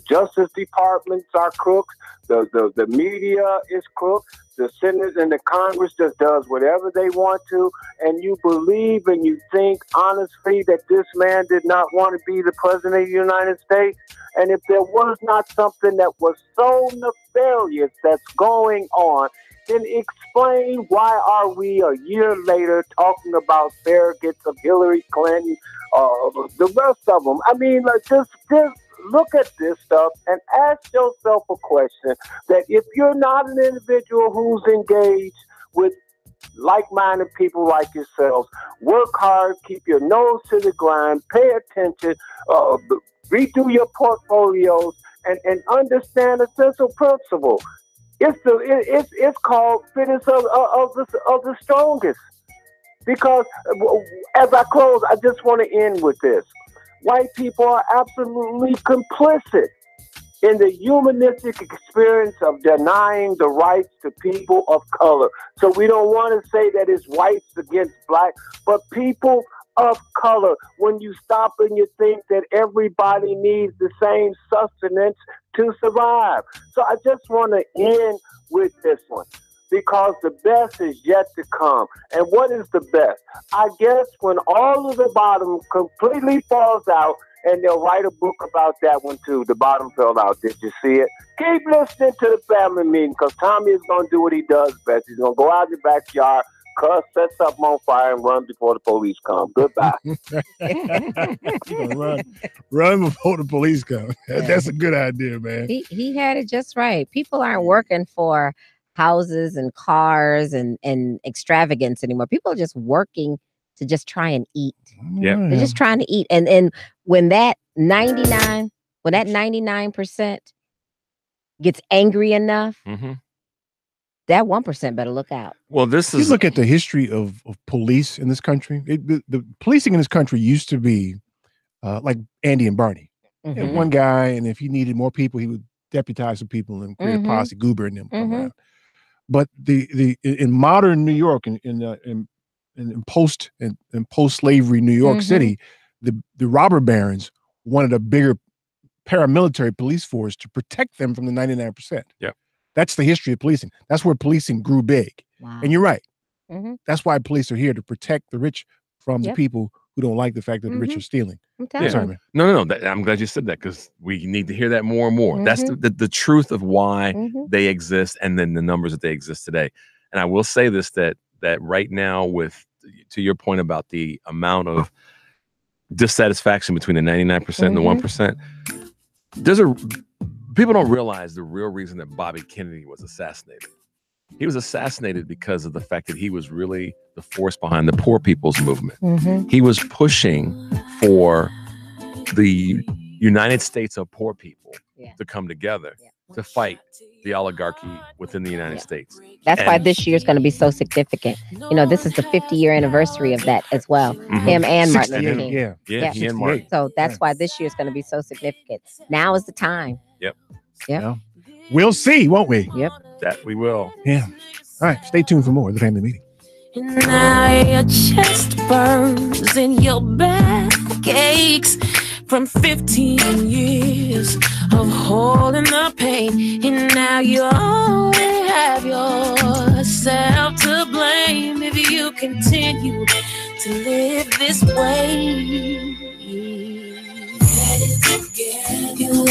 Justice Departments are crooks. The media is crooks. The Senate and the Congress just does whatever they want to. And you believe and you think honestly that this man did not want to be the president of the United States? And if there was not something that was so nefarious that's going on, then explain why are we a year later talking about surrogates of Hillary Clinton, the rest of them. I mean, just look at this stuff and ask yourself a question that if you're not an individual who's engaged with like-minded people like yourselves, work hard, keep your nose to the grind, pay attention, redo your portfolios, and understand a central principle. It's called fitness of the strongest. Because as I close, I just want to end with this. White people are absolutely complicit in the humanistic experience of denying the rights to people of color. So we don't want to say that it's whites against black, but people of color. When you stop and you think that everybody needs the same sustenance to survive. So I just want to end with this one, because the best is yet to come. And what is the best? I guess when all of the bottom completely falls out and they'll write a book about that one too. The bottom fell out. Did you see it? Keep listening to the family meeting, because Tommy is going to do what he does best. He's going to go out in the backyard, cuss, set something on fire, and run before the police come. Goodbye. run before the police come. That's a good idea, man. He had it just right. People aren't working for houses and cars and extravagance anymore. People are just working to just try and eat. Yeah. They're just trying to eat. And when that 99% gets angry enough, that 1% better look out. Well, this is. You look at the history of police in this country. The policing in this country used to be like Andy and Barney. You had one guy, and if he needed more people, he would deputize some people and create a posse. Goober and them come around. But in modern New York, in post-slavery New York City, the robber barons wanted a bigger paramilitary police force to protect them from the 99%. Yep. That's the history of policing. That's where policing grew big. Wow. And you're right. That's why police are here, to protect the rich from the people who don't like the fact that the rich are stealing. Sorry, man. No. I'm glad you said that, because we need to hear that more and more. That's the truth of why they exist, and then the numbers that they exist today. And I will say this, that right now, to your point about the amount of dissatisfaction between the 99% and the 1%, people don't realize the real reason that Bobby Kennedy was assassinated. He was assassinated because of the fact that he was really the force behind the Poor People's Movement. He was pushing for the United States of poor people to come together to fight the oligarchy within the United States. That's why this year is going to be so significant. You know, this is the 50-year anniversary of that as well. Him and Martin Luther King. He and Martin. So that's why this year is going to be so significant. Now is the time. Yep. We'll see, won't we? Yep. That we will. Yeah. All right. Stay tuned for more of the family meeting. And now your chest burns and your back aches from 15 years of holding the pain. And now you only have yourself to blame if you continue to live this way.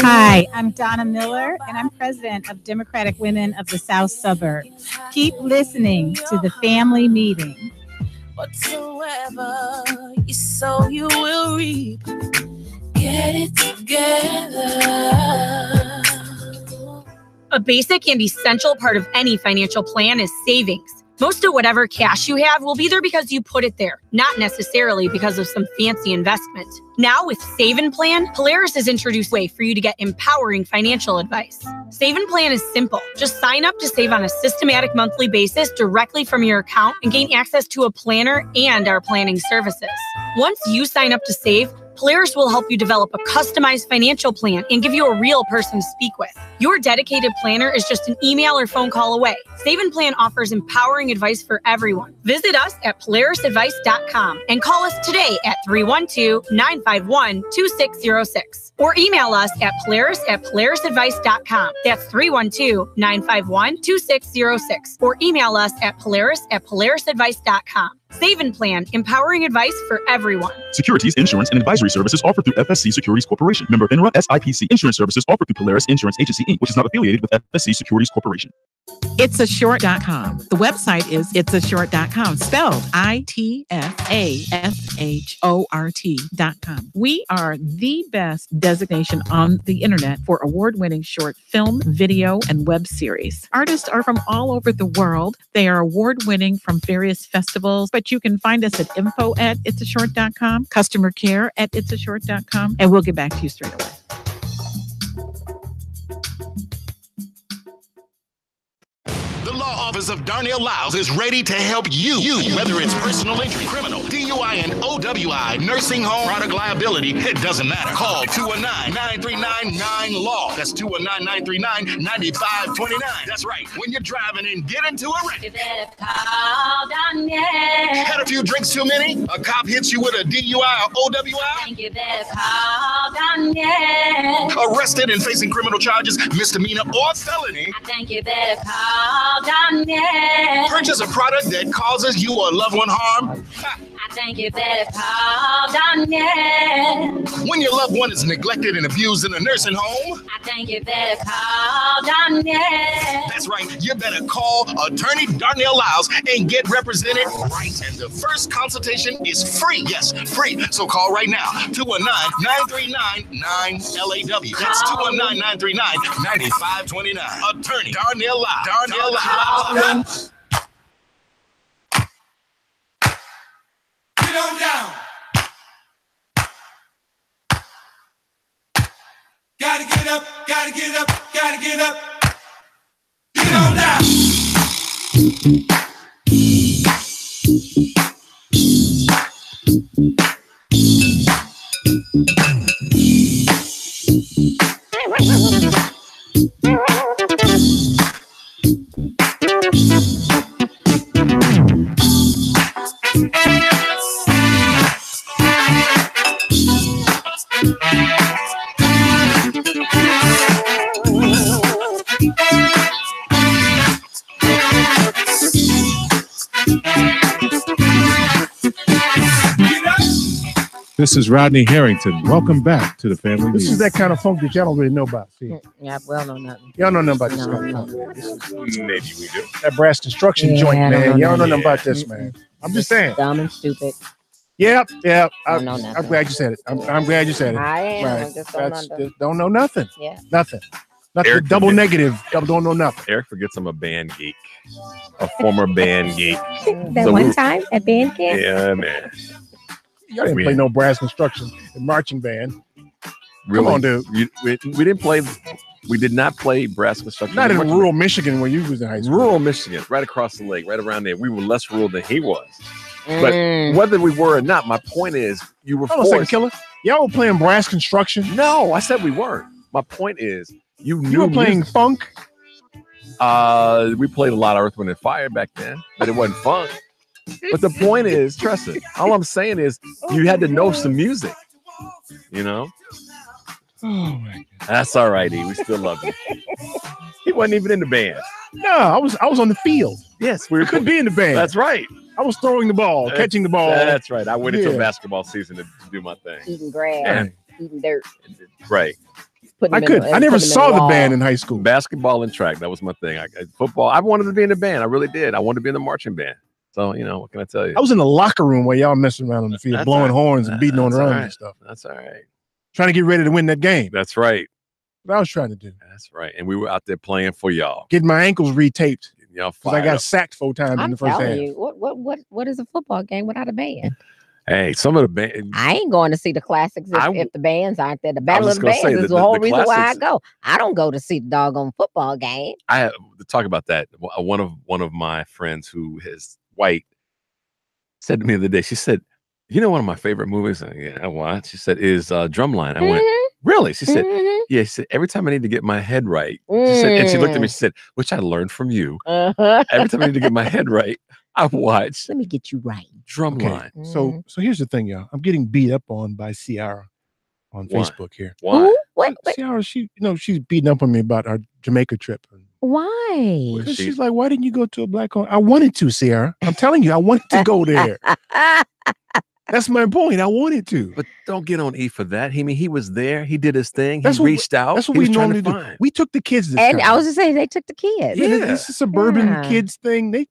Hi, I'm Donna Miller, and I'm president of Democratic Women of the South Suburbs. Keep listening to the family meeting. Whatsoever you sow, you will reap. Get it together. A basic and essential part of any financial plan is savings. Most of whatever cash you have will be there because you put it there, not necessarily because of some fancy investment. Now with Save and Plan, Polaris has introduced a way for you to get empowering financial advice. Save and Plan is simple. Just sign up to save on a systematic monthly basis directly from your account and gain access to a planner and our planning services. Once you sign up to save, Polaris will help you develop a customized financial plan and give you a real person to speak with. Your dedicated planner is just an email or phone call away. Save and Plan offers empowering advice for everyone. Visit us at polarisadvice.com and call us today at 312-951-2606 or email us at polarisadvice.com. That's 312-951-2606 or email us at polarisadvice.com. Save and Plan, empowering advice for everyone. Securities, insurance, and advisory services offered through FSC Securities Corporation. Member FINRA SIPC. Insurance services offered through Polaris Insurance Agency, Inc., which is not affiliated with FSC Securities Corporation. Itsashort.com. The website is itsashort.com, spelled ITSASHORT.com. We are the best designation on the internet for award-winning short film, video, and web series. Artists are from all over the world. They are award-winning from various festivals, but you can find us at info@itsashort.com, customer care at itsashort.com, and we'll get back to you straight away. The law office of Darnell Lyles is ready to help you. Whether it's personal injury, criminal, DUI, and OWI, nursing home, product liability, it doesn't matter. Call 219-939-9LAW. That's 219-939-9529. That's right. When you're driving and get into a wreck. You better call Darnell. Had a few drinks too many? A cop hits you with a DUI or OWI? I think you better call Darnell. Arrested and facing criminal charges, misdemeanor or felony? I think you better call Darnell. Purchase a product that causes you or a loved one harm? I think you better call Danielle. When your loved one is neglected and abused in a nursing home, I think you better call Danielle. that's right, you better call Attorney Darnell Lyles and get represented right. And the first consultation is free. Yes, free. So call right now, 219-939-9LAW. That's 219-939-9529. Attorney Darnell Lyles. Darnell Lyles. Get on down. Gotta get up, gotta get up, gotta get up. Get on down. This is Rodney Harrington. Welcome back to the family. This Meeting. is that kind of funk that y'all don't really know about. See? Yeah, well, know nothing. Y'all know nothing about this. No. Maybe we do. That brass construction joint, man. Y'all know nothing about this, man. I'm just saying. Dumb and stupid. Yep. I'm know nothing. glad you said it. I'm glad you said it. I am. Right. I just don't know. Don't know nothing. Yeah. Nothing. Nothing. Eric Double forget- negative. Don't know nothing. Eric forgets I'm a band geek, a former band geek. That So one we- time at band camp? Yeah, man. Y'all didn't play no brass construction and marching band. Really? Come on, dude. We didn't play. We did not play brass construction. Not in Marching rural Michigan where you was in high band. school. Rural Michigan, right across the lake, right around there. We were less rural than he was. Mm. But whether we were or not, my point is, you were Hold on a second, forced. Killer. Y'all were playing brass construction. No, I said we weren't. My point is, you knew You were playing music. funk. We played a lot of Earth, Wind, and Fire back then, but it wasn't fun. But the point is, trust it. All I'm saying is, you had to know some music. You know. Oh my God. That's all right, E. We still love you. He wasn't even in the band. No, I was on the field. Yes, we I could be in the band. That's right. I was throwing the ball, catching the ball. That's right. I waited till Yeah. basketball season to do my thing. Eating grass, Yeah. eating dirt. Right. Putting I them could. in I never putting them saw in the wall. band in high school. Basketball and track. That was my thing. Football. I wanted to be in the band. I really did. I wanted to be in the marching band. So, you know, what can I tell you? I was in the locker room where y'all messing around on the field, That's blowing all right. horns and beating on That's drums all right. and stuff. That's all right. Trying to get ready to win that game. That's right. What I was trying to do. That's right. And we were out there playing for y'all. Get my ankles retaped Y'all because I fired got up. sacked 4 times in I'm the first half. telling you, what is a football game without a band? Hey, some of the band. I ain't going to see the classics if the bands aren't there. The battle was of the just gonna bands say, is the- the whole the reason why I classics- go. I don't go to see the doggone football game. I have to talk about that. One of my friends who is white said to me the other day, she said, you know, one of my favorite movies I watched, she said, is Drumline. I went, really? She said, yeah, she said, every time I need to get my head right. She said, and she looked at me, she said, which I learned from you. Every time I need to get my head right, I watch. Let me get you right. Drumline. So here's the thing, y'all. I'm getting beat up on by Ciara on Why? Facebook here. Why? What? Ciara, she's beating up on me about our Jamaica trip. Why? Because she's like, why didn't you go to a black home? I wanted to, Ciara. I'm telling you, I wanted to go there. That's my point. I wanted to. But don't get on E for that. He was there. He did his thing. That's He what we- reached out. That's what He we was trying normally to do. find. We took the kids this And time. I was just saying they took the kids. Yeah, this is suburban Yeah. kids thing. They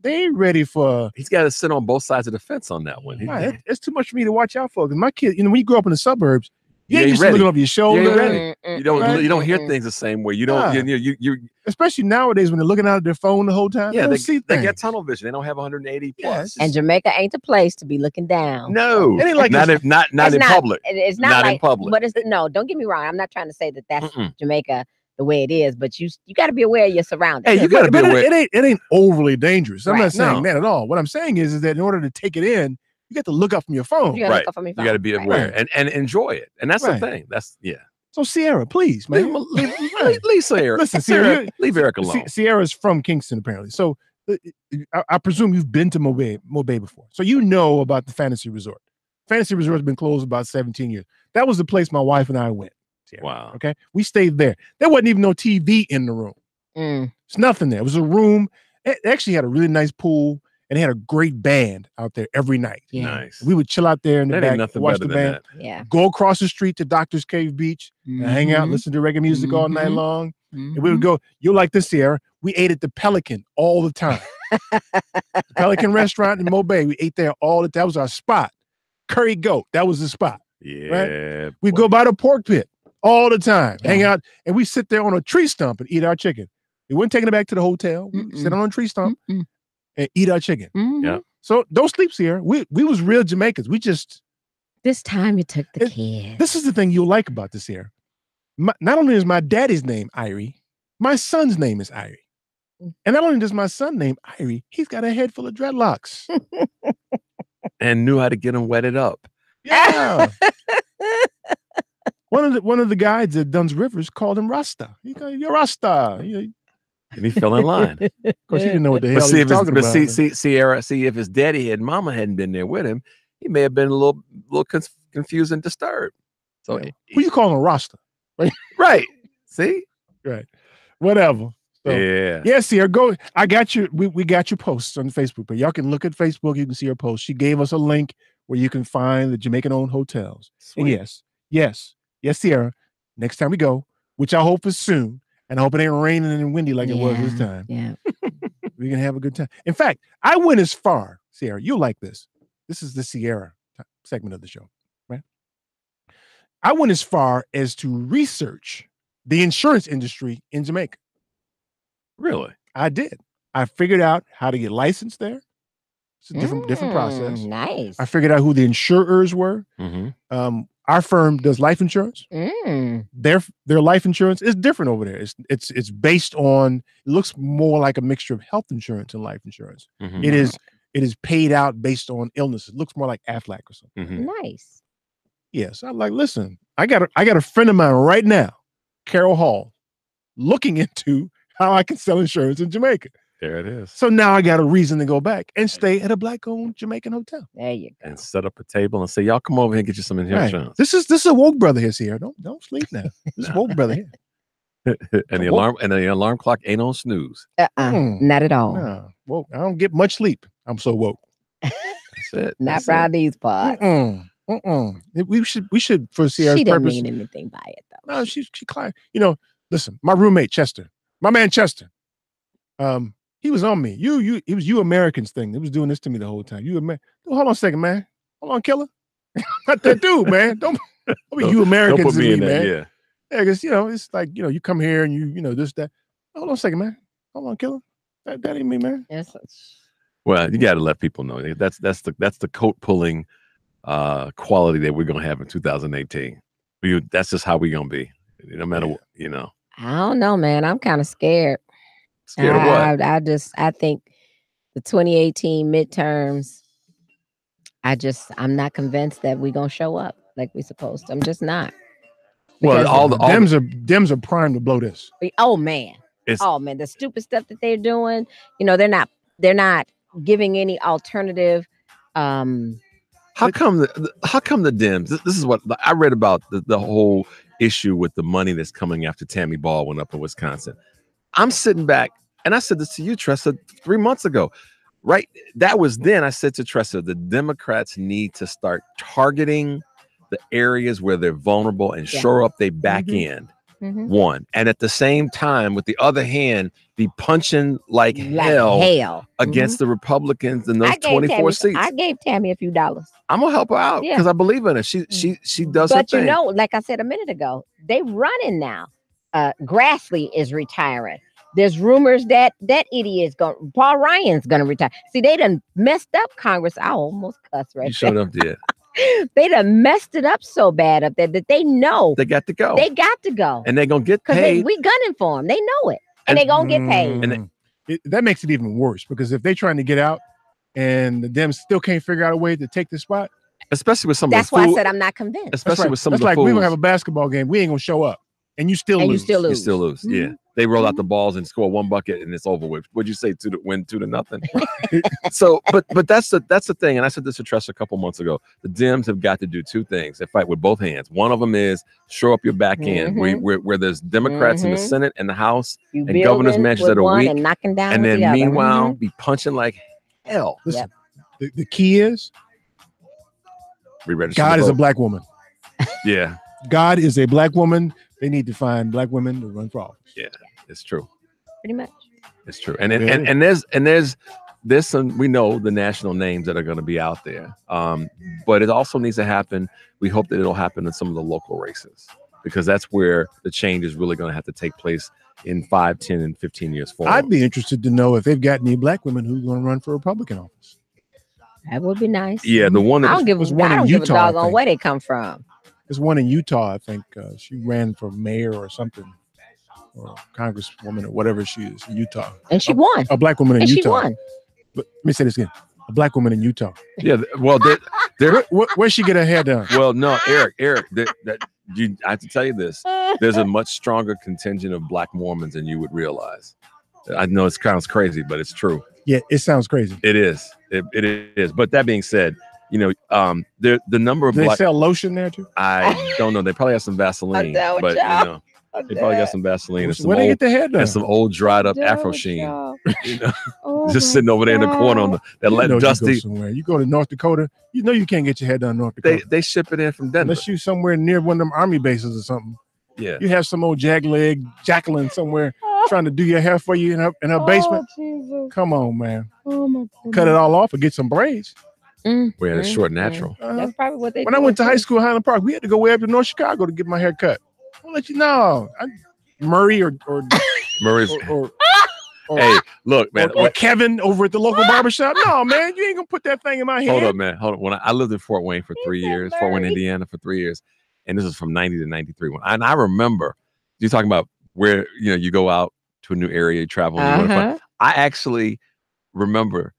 ain't ready for. He's got to sit on both sides of the fence on that one. Nah, it's too much for me to watch out for. Because my kids, when you grow up in the suburbs, you You ain't ain't used to ready. looking over your You shoulder. ain't ready. You don't Right? you don't hear things the same way. You don't. Nah. You Especially nowadays when they're looking out at their phone the whole time. yeah. They, They don't see they things. get tunnel vision. They don't have 180 plus. And Jamaica ain't the place to be looking down. No, It ain't like not it's- in, not It's in public. It's not Not in like public. But it's no. Don't get me wrong. I'm not trying to say that that's Mm-mm. Jamaica the way it is. But you got to be aware of your surroundings. Hey, you got to be But aware. it ain't overly dangerous. I'm Right. not saying No. that at all. What I'm saying is that in order to take it in, you got to look up from your phone. You gotta Right. look up from your You phone. got to be Right. aware and enjoy it. And that's Right. the thing. That's yeah. So Ciara, please, man. Leave Sarah. Listen, Sarah, Ciara, leave Eric alone. Ciara's from Kingston, apparently. So I presume you've been to Mobay before. So you know about the Fantasy Resort. Fantasy Resort has been closed about 17 years. That was the place my wife and I went. Ciara, Wow. Okay. We stayed there. There wasn't even no TV in the room. Mm. It's nothing there. It was a room. It actually had a really nice pool. and they had a great band out there every night. Yeah. Nice. We would chill out there in the That ain't back, nothing watch better the than band, that. Yeah. go across the street to Doctor's Cave Beach, and hang out, listen to reggae music all night long. And we would go, you'll like this, Sierra. We ate at the Pelican all the time. The Pelican restaurant in Mobay. We ate there all the time. That was our spot. Curry Goat. That was the spot. Yeah. Right? We'd go by the pork pit all the time, hang out, and we sit there on a tree stump and eat our chicken. We weren't taking it back to the hotel. We sit on a tree stump and eat our chicken. Yeah. So don't sleep, Sierra. We was real Jamaicans. We just This time you took the kids. This is the thing you'll like about this here. Not only is my daddy's name Irie, my son's name is Irie. And not only does my son name Irie, he's got a head full of dreadlocks. And knew how to get them wetted up. Yeah. One of the guides at Dunn's Rivers called him Rasta. He called you're Rasta. And he fell in line. Of course, he didn't know what the hell But he was talking but about. Sierra, if his daddy and mama hadn't been there with him, he may have been a little confused and disturbed. So who you calling Rasta? Right. Right. See? Right. Whatever. So, Yeah. Yeah, Sierra, go. I got you. We got your posts on Facebook, but y'all can look at Facebook. You can see her post. She gave us a link where you can find the Jamaican-owned hotels. Sweet. And yes, Sierra, next time we go, which I hope is soon, and I hope it ain't raining and windy like it was this time. Yeah. We can have a good time. In fact, I went as far, Sierra, you'll like this. This is the Sierra segment of the show, right? I went as far as to research the insurance industry in Jamaica. Really? I did. I figured out how to get licensed there. It's a different process. Nice. I figured out who the insurers were. Our firm does life insurance. Their life insurance is different over there. It's based on, it looks more like a mixture of health insurance and life insurance. It is paid out based on illness. It looks more like Aflac or something. Nice. Yes. I'm like, listen, I got a friend of mine right now, Carol Hall, looking into how I can sell insurance in Jamaica. There it is. So now I got a reason to go back and stay at a Black-owned Jamaican hotel. There you go. And set up a table and say, y'all come over here and get you some insurance. Right. This is a woke brother here. Don't sleep now. This is a woke brother here. and the alarm clock ain't on snooze. Not at all. No, woke. I don't get much sleep. I'm so woke. That's it. Not around these parts. We should for Sierra's She didn't purpose. mean anything by it though. No, she climbed. Listen, my roommate Chester, my man Chester. He was on me. It was you Americans thing. It was doing this to me the whole time. Hold on a second, man. Hold on, killer. Not that dude, man. Don't be you Americans don't put me in man. that, yeah. Yeah, because it's like you come here and you this, that. Hold on a second, man. Hold on, killer. That ain't me, man. Yes. Well, you got to let people know that's the coat pulling quality that we're gonna have in 2018. That's just how we're gonna be, no matter what, I don't know, man. I'm kind of scared. Scared of what? I think the 2018 midterms, I'm not convinced that we're gonna show up like we're supposed to. I'm just not. Well, Because Dems are primed to blow this. Oh man. The stupid stuff that they're doing, they're not giving any alternative. How come the Dems? This is what I read about the whole issue with the money that's coming after Tammy Baldwin up in Wisconsin. I'm sitting back, and I said this to you, Tressa, 3 months ago, right? That was then. I said to Tressa, the Democrats need to start targeting the areas where they're vulnerable and shore up their back end. One, and at the same time, with the other hand, be punching like hell against the Republicans in those 24 seats. I gave Tammy a few dollars. I'm gonna help her out because I believe in her. She does her thing. But like I said a minute ago, they running now. Grassley is retiring. There's rumors that idiot is going. Paul Ryan's going to retire. See, they done messed up Congress. I almost cussed right You showed there. up there. They done messed it up so bad up there that they know They got to go. they got to go and they're gonna get because paid. we gunning for them. They know it, and they gonna get paid. And that makes it even worse because if they're trying to get out and the Dems still can't figure out a way to take the spot, especially with some That's of the why I food, said I'm not convinced. especially with some that's of the like we're fools. gonna have a basketball game. We ain't gonna show up, and you still lose. You still lose. Yeah. They roll out the balls and score one bucket and it's over with. What'd you say? 2-0? So, but that's the thing. And I said this to Tressa a couple months ago. The Dems have got to do two things. They fight with both hands. One of them is shore up your back end, where there's Democrats in the Senate and the House You and governors' building mansions with that are one weak, and knocking down and with then the other. meanwhile be punching like hell. Listen, the key is Re-register God to is a vote. black woman. Yeah, God is a black woman. They need to find black women to run for office. yeah, it's true. Pretty much. It's true. And there's some, we know the national names that are going to be out there. But it also needs to happen. We hope that it'll happen in some of the local races, because that's where the change is really going to have to take place in 5, 10, and 15 years forward. I'd be interested to know if they've got any black women who's going to run for Republican office. That would be nice. Yeah, the one that I don't give, was one I in don't give a Utah, I doggone think. where they come from. There's one in Utah, I think. She ran for mayor or something, or congresswoman or whatever she is in Utah. And she won. A black woman in And she Utah. won. But let me say this again. A black woman in Utah. Yeah, well, where'd she get her hair done? Well, no, Eric, I have to tell you this. There's a much stronger contingent of black Mormons than you would realize. I know it sounds crazy, but it's true. Yeah, it sounds crazy. It is. It is. But that being said, the number of Do they black. sell lotion there too? I don't know. They probably have some Vaseline, done with but y'all. they probably got some Vaseline and some Where they old, get their hair done? and some old dried up done Afro with sheen. y'all. Just sitting over there in the corner on that You know you dusty. go somewhere. You go to North Dakota, you know you can't get your hair done in North Dakota. They ship it in from Denver. Unless you somewhere near one of them army bases or something. Yeah. You have some old jackleg Jacqueline somewhere trying to do your hair for you in her basement. Come on, man. Cut it all off and get some braids. We're it's short natural. That's probably what they When I went to high school in Highland Park, we had to go way up to North Chicago to get my hair cut. I'll let you know. Murray or Murray's. or Hey, look, man. or Kevin over at the local barbershop. No, man, you ain't gonna put that thing in my head. Hold up, man. Hold on. When I lived in Fort Wayne for 3 years, Fort Wayne, Indiana for 3 years, and this was from 90 to 93. And I remember you talking about where you go out to a new area, you travel. And you wanna find, I actually remember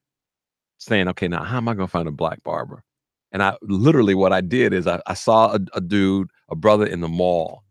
saying, okay, now how am I gonna find a black barber? And I literally what I did is I saw a dude, a brother in the mall,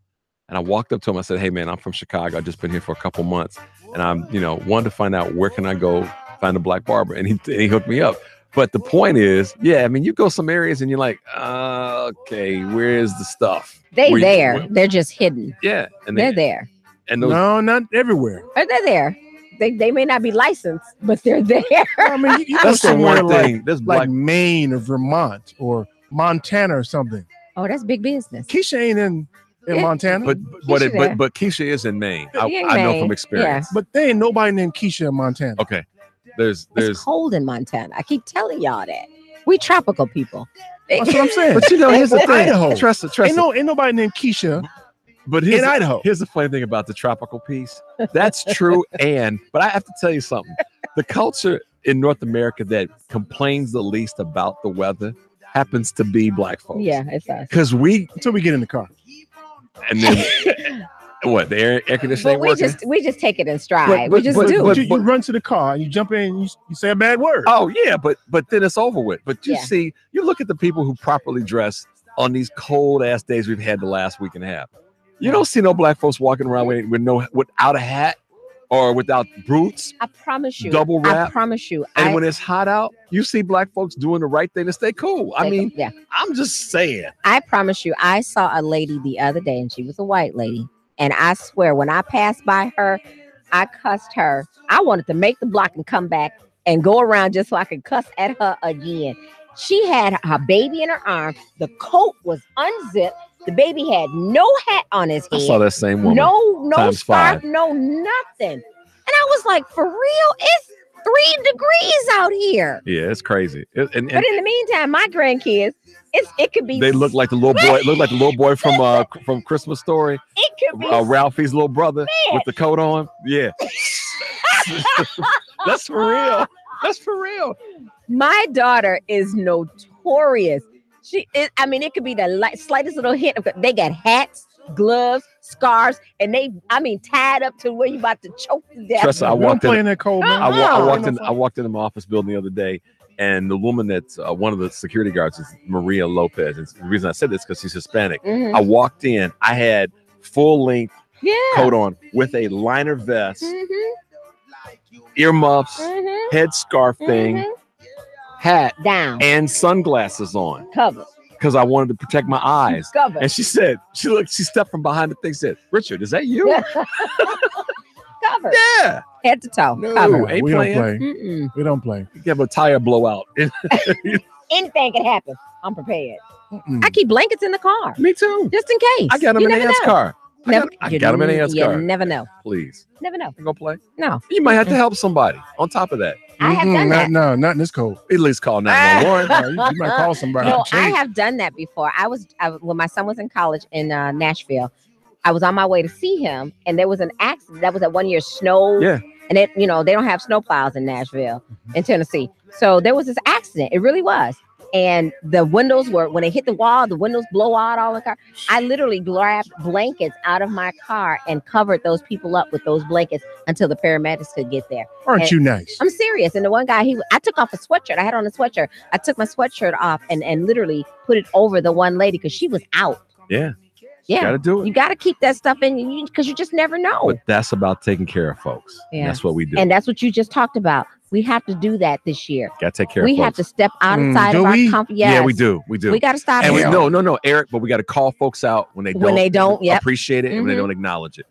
and I walked up to him. I said, hey man, I'm from Chicago. I've just been here for a couple months, and I'm wanted to find out where can I go find a black barber, and he hooked me up. But the point is, yeah, I mean, you go some areas and you're like, okay, where's the stuff? They're just hidden. Yeah, and They're there. And those, no, not everywhere. Or they're there. They may not be licensed, but they're there. I mean, you go That's the somewhere one thing. There's like black- Maine or Vermont or Montana or something. Oh, that's big business. Keisha ain't in Montana. but Keisha is in Maine. I know from experience. But there ain't nobody named Keisha in Montana. Okay, there's It's cold in Montana. I keep telling y'all that. We tropical people. That's what I'm saying. But here's the thing. Idaho. Trust it. Ain't nobody named Keisha. But in Idaho. Here's the funny thing about the tropical piece. That's true. But I have to tell you something. The culture in North America that complains the least about the weather happens to be black folks. Yeah, it's us. Because until we get in the car. And then what? The air conditioning But ain't working? we just take it in stride. We just do. But you run to the car and you jump in and you say a bad word. Oh yeah, but then it's over with. But you Yeah. see, you look at the people who properly dress on these cold ass days we've had the last week and a half. You don't see no black folks walking around without a hat or without boots. I promise you. Double wrap. I promise you. And when it's hot out, you see black folks doing the right thing to stay cool. I mean, yeah. I'm just saying. I promise you, I saw a lady the other day, and she was a white lady. And I swear, when I passed by her, I cussed her. I wanted to make the block and come back and go around just so I could cuss at her again. She had her baby in her arm. The coat was unzipped. The baby had no hat on his head. I saw that same woman. No times scarf, 5. no nothing. And I was like, for real? It's 3 degrees out here. Yeah, it's crazy. And But in the meantime, my grandkids, it could be. they look like the little boy. Look like the little boy from Christmas Story. It could be. Ralphie's little brother with the coat on. Yeah, that's for real. That's for real. My daughter is notorious. It could be the slightest little hint of. They got hats, gloves, scarves, and tied up to where you about to choke to death. Trust me, I walked in. that cold, man. I walked into my office building the other day, and the woman that's one of the security guards is Maria Lopez. And the reason I said this because she's Hispanic. Mhm. I walked in. I had full length Yeah. coat on with a liner vest, Mm-hmm. earmuffs, head scarf thing, hat down, and sunglasses on. Covered. Because I wanted to protect my eyes. Covered. And she stepped from behind the thing, said, Richard, is that you? Covered. covered. Yeah. Head to toe. No, covered. ain't we playing. don't play. Mm-mm. We don't play. You have a tire blowout. Anything can happen. I'm prepared. Mm-mm. I keep blankets in the car. Me too. Just in case. I got them You in never Ant's know. car. I got them in Ant's You car. never know. Please. Never know. You gonna play? No. You might have to help somebody on top of that. I have done that. No, not in this cold. At least call 911. You might call somebody. No, I have done that before. When my son was in college in Nashville, I was on my way to see him, and there was an accident. That was that 1 year snow. Yeah. And they don't have snow plows in Nashville, in Tennessee. So there was this accident. It really was. And the windows when they hit the wall, the windows blow out all the car. I literally grabbed blankets out of my car and covered those people up with those blankets until the paramedics could get there. Aren't you nice? I'm serious. And the one guy, I took off a sweatshirt. I had on a sweatshirt. I took my sweatshirt off and literally put it over the one lady because she was out. Yeah. Yeah. Gotta do it. You got to keep that stuff in because you just never know. But that's about taking care of folks. Yeah. That's what we do. And that's what you just talked about. We have to do that this year. Gotta take care We of folks. have to step outside of our comfort. Yes. Yeah, we do. We do. We got to stop. And it. no, Eric, but we got to call folks out when they don't yep. appreciate it and when they Mhm. don't acknowledge it.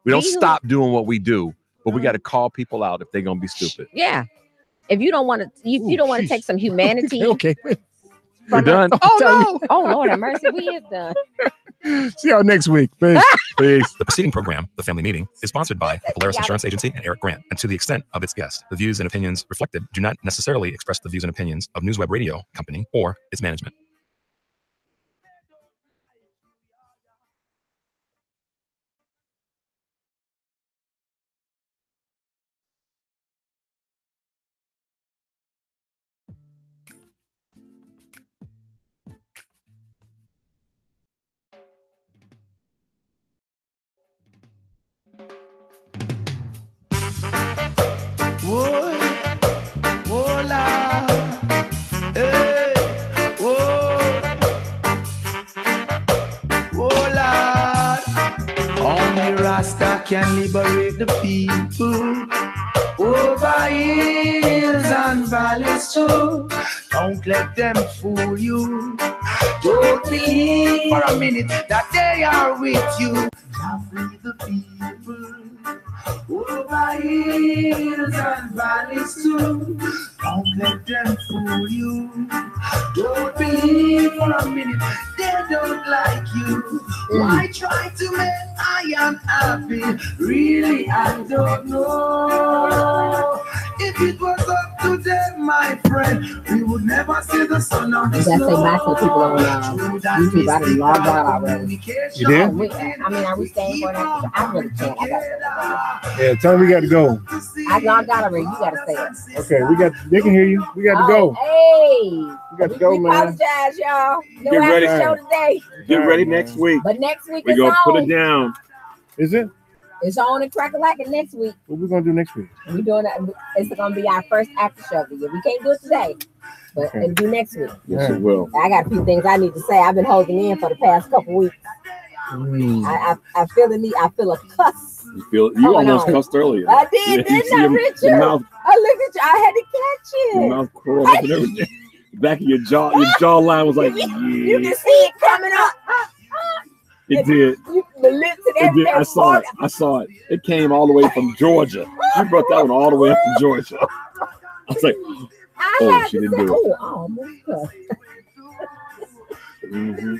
We don't stop doing what we do, but we got to call people out if they're gonna be stupid. Yeah. If you don't want to, you don't want to take some humanity. Okay. We're done. Oh no! Oh Lord have mercy, we is done. See y'all next week. Peace. Peace. The preceding program, The Family Meeting, is sponsored by Polaris Insurance Agency and Eric Grant, and to the extent of its guests, the views and opinions reflected do not necessarily express the views and opinions of NewsWeb Radio Company or its management. Whoa, whoa, la, hey, whoa, whoa, la. Only Rasta can liberate the people over hills and valleys too. Don't let them fool you. Don't believe for a minute that they are with you. Now free the people over hills and valleys too. Don't let them fool you. Don't believe for a minute they don't like you. Why try to make I am happy? Really, I don't know. If it was up to them, my friend, we would never see the sun on the That's snow. a massive people on YouTube. I didn't log out already. You did? Are we staying for that? I really can't. I got Yeah, tell me we got to go. I logged out already. You got to say it. Okay, they can hear you. We got to go. Hey, We got to go, we man. apologize, y'all. No Get ready. after show today. Get ready next week. But next week We're it's going to put on. it down. Is it? It's on and crack-a-lackin' next week. What we going to do next week? We're doing it. It's going to be our first after show of the year. We can't do it today, but Okay. it'll be next week. Yes, it will. I got a few things I need to say. I've been holding in for the past couple weeks. I feel the need. I feel a cuss. You Coming almost on. cussed earlier. I did, didn't I, Richard? Your mouth, I looked at you. I had to catch your it. mouth curled up and everything. The back of your jawline was like, You yeah. can see it coming up. It did. The lips and It did. everything. I saw it. I saw it. It came all the way from Georgia. You brought that one all the way up from Georgia. I was like, oh, she didn't do it. Oh, my God. Mhm.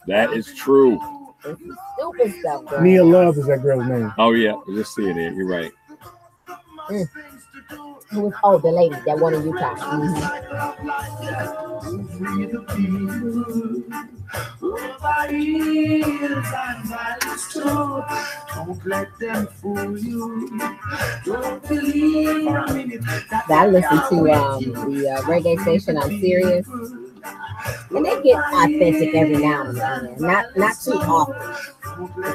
That is true. Stupid stuff, bro. Nia Love is that girl's name. Oh yeah, I just see it there. You're right. Who was, oh, the lady that won in Utah. Don't let them fool you. Don't believe for a minute that I listened to the reggae station on Sirius, and they get authentic every now and then. Not too often.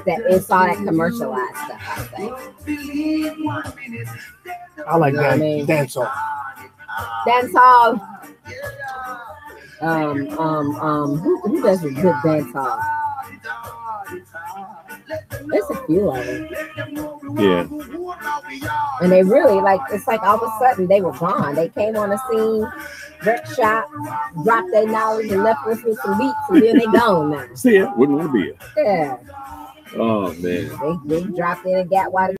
It's all that commercialized stuff, I think. I like You know what I that mean? dance off. Dance hall. Who does a good dance hall? There's a few of them. Yeah. And they really it's like all of a sudden they were gone. They came on the scene, wrecked shop, dropped their knowledge and left us with some beats, and then they gone now. See it. Wouldn't want to be it. Yeah. Oh man. They dropped in and got wide.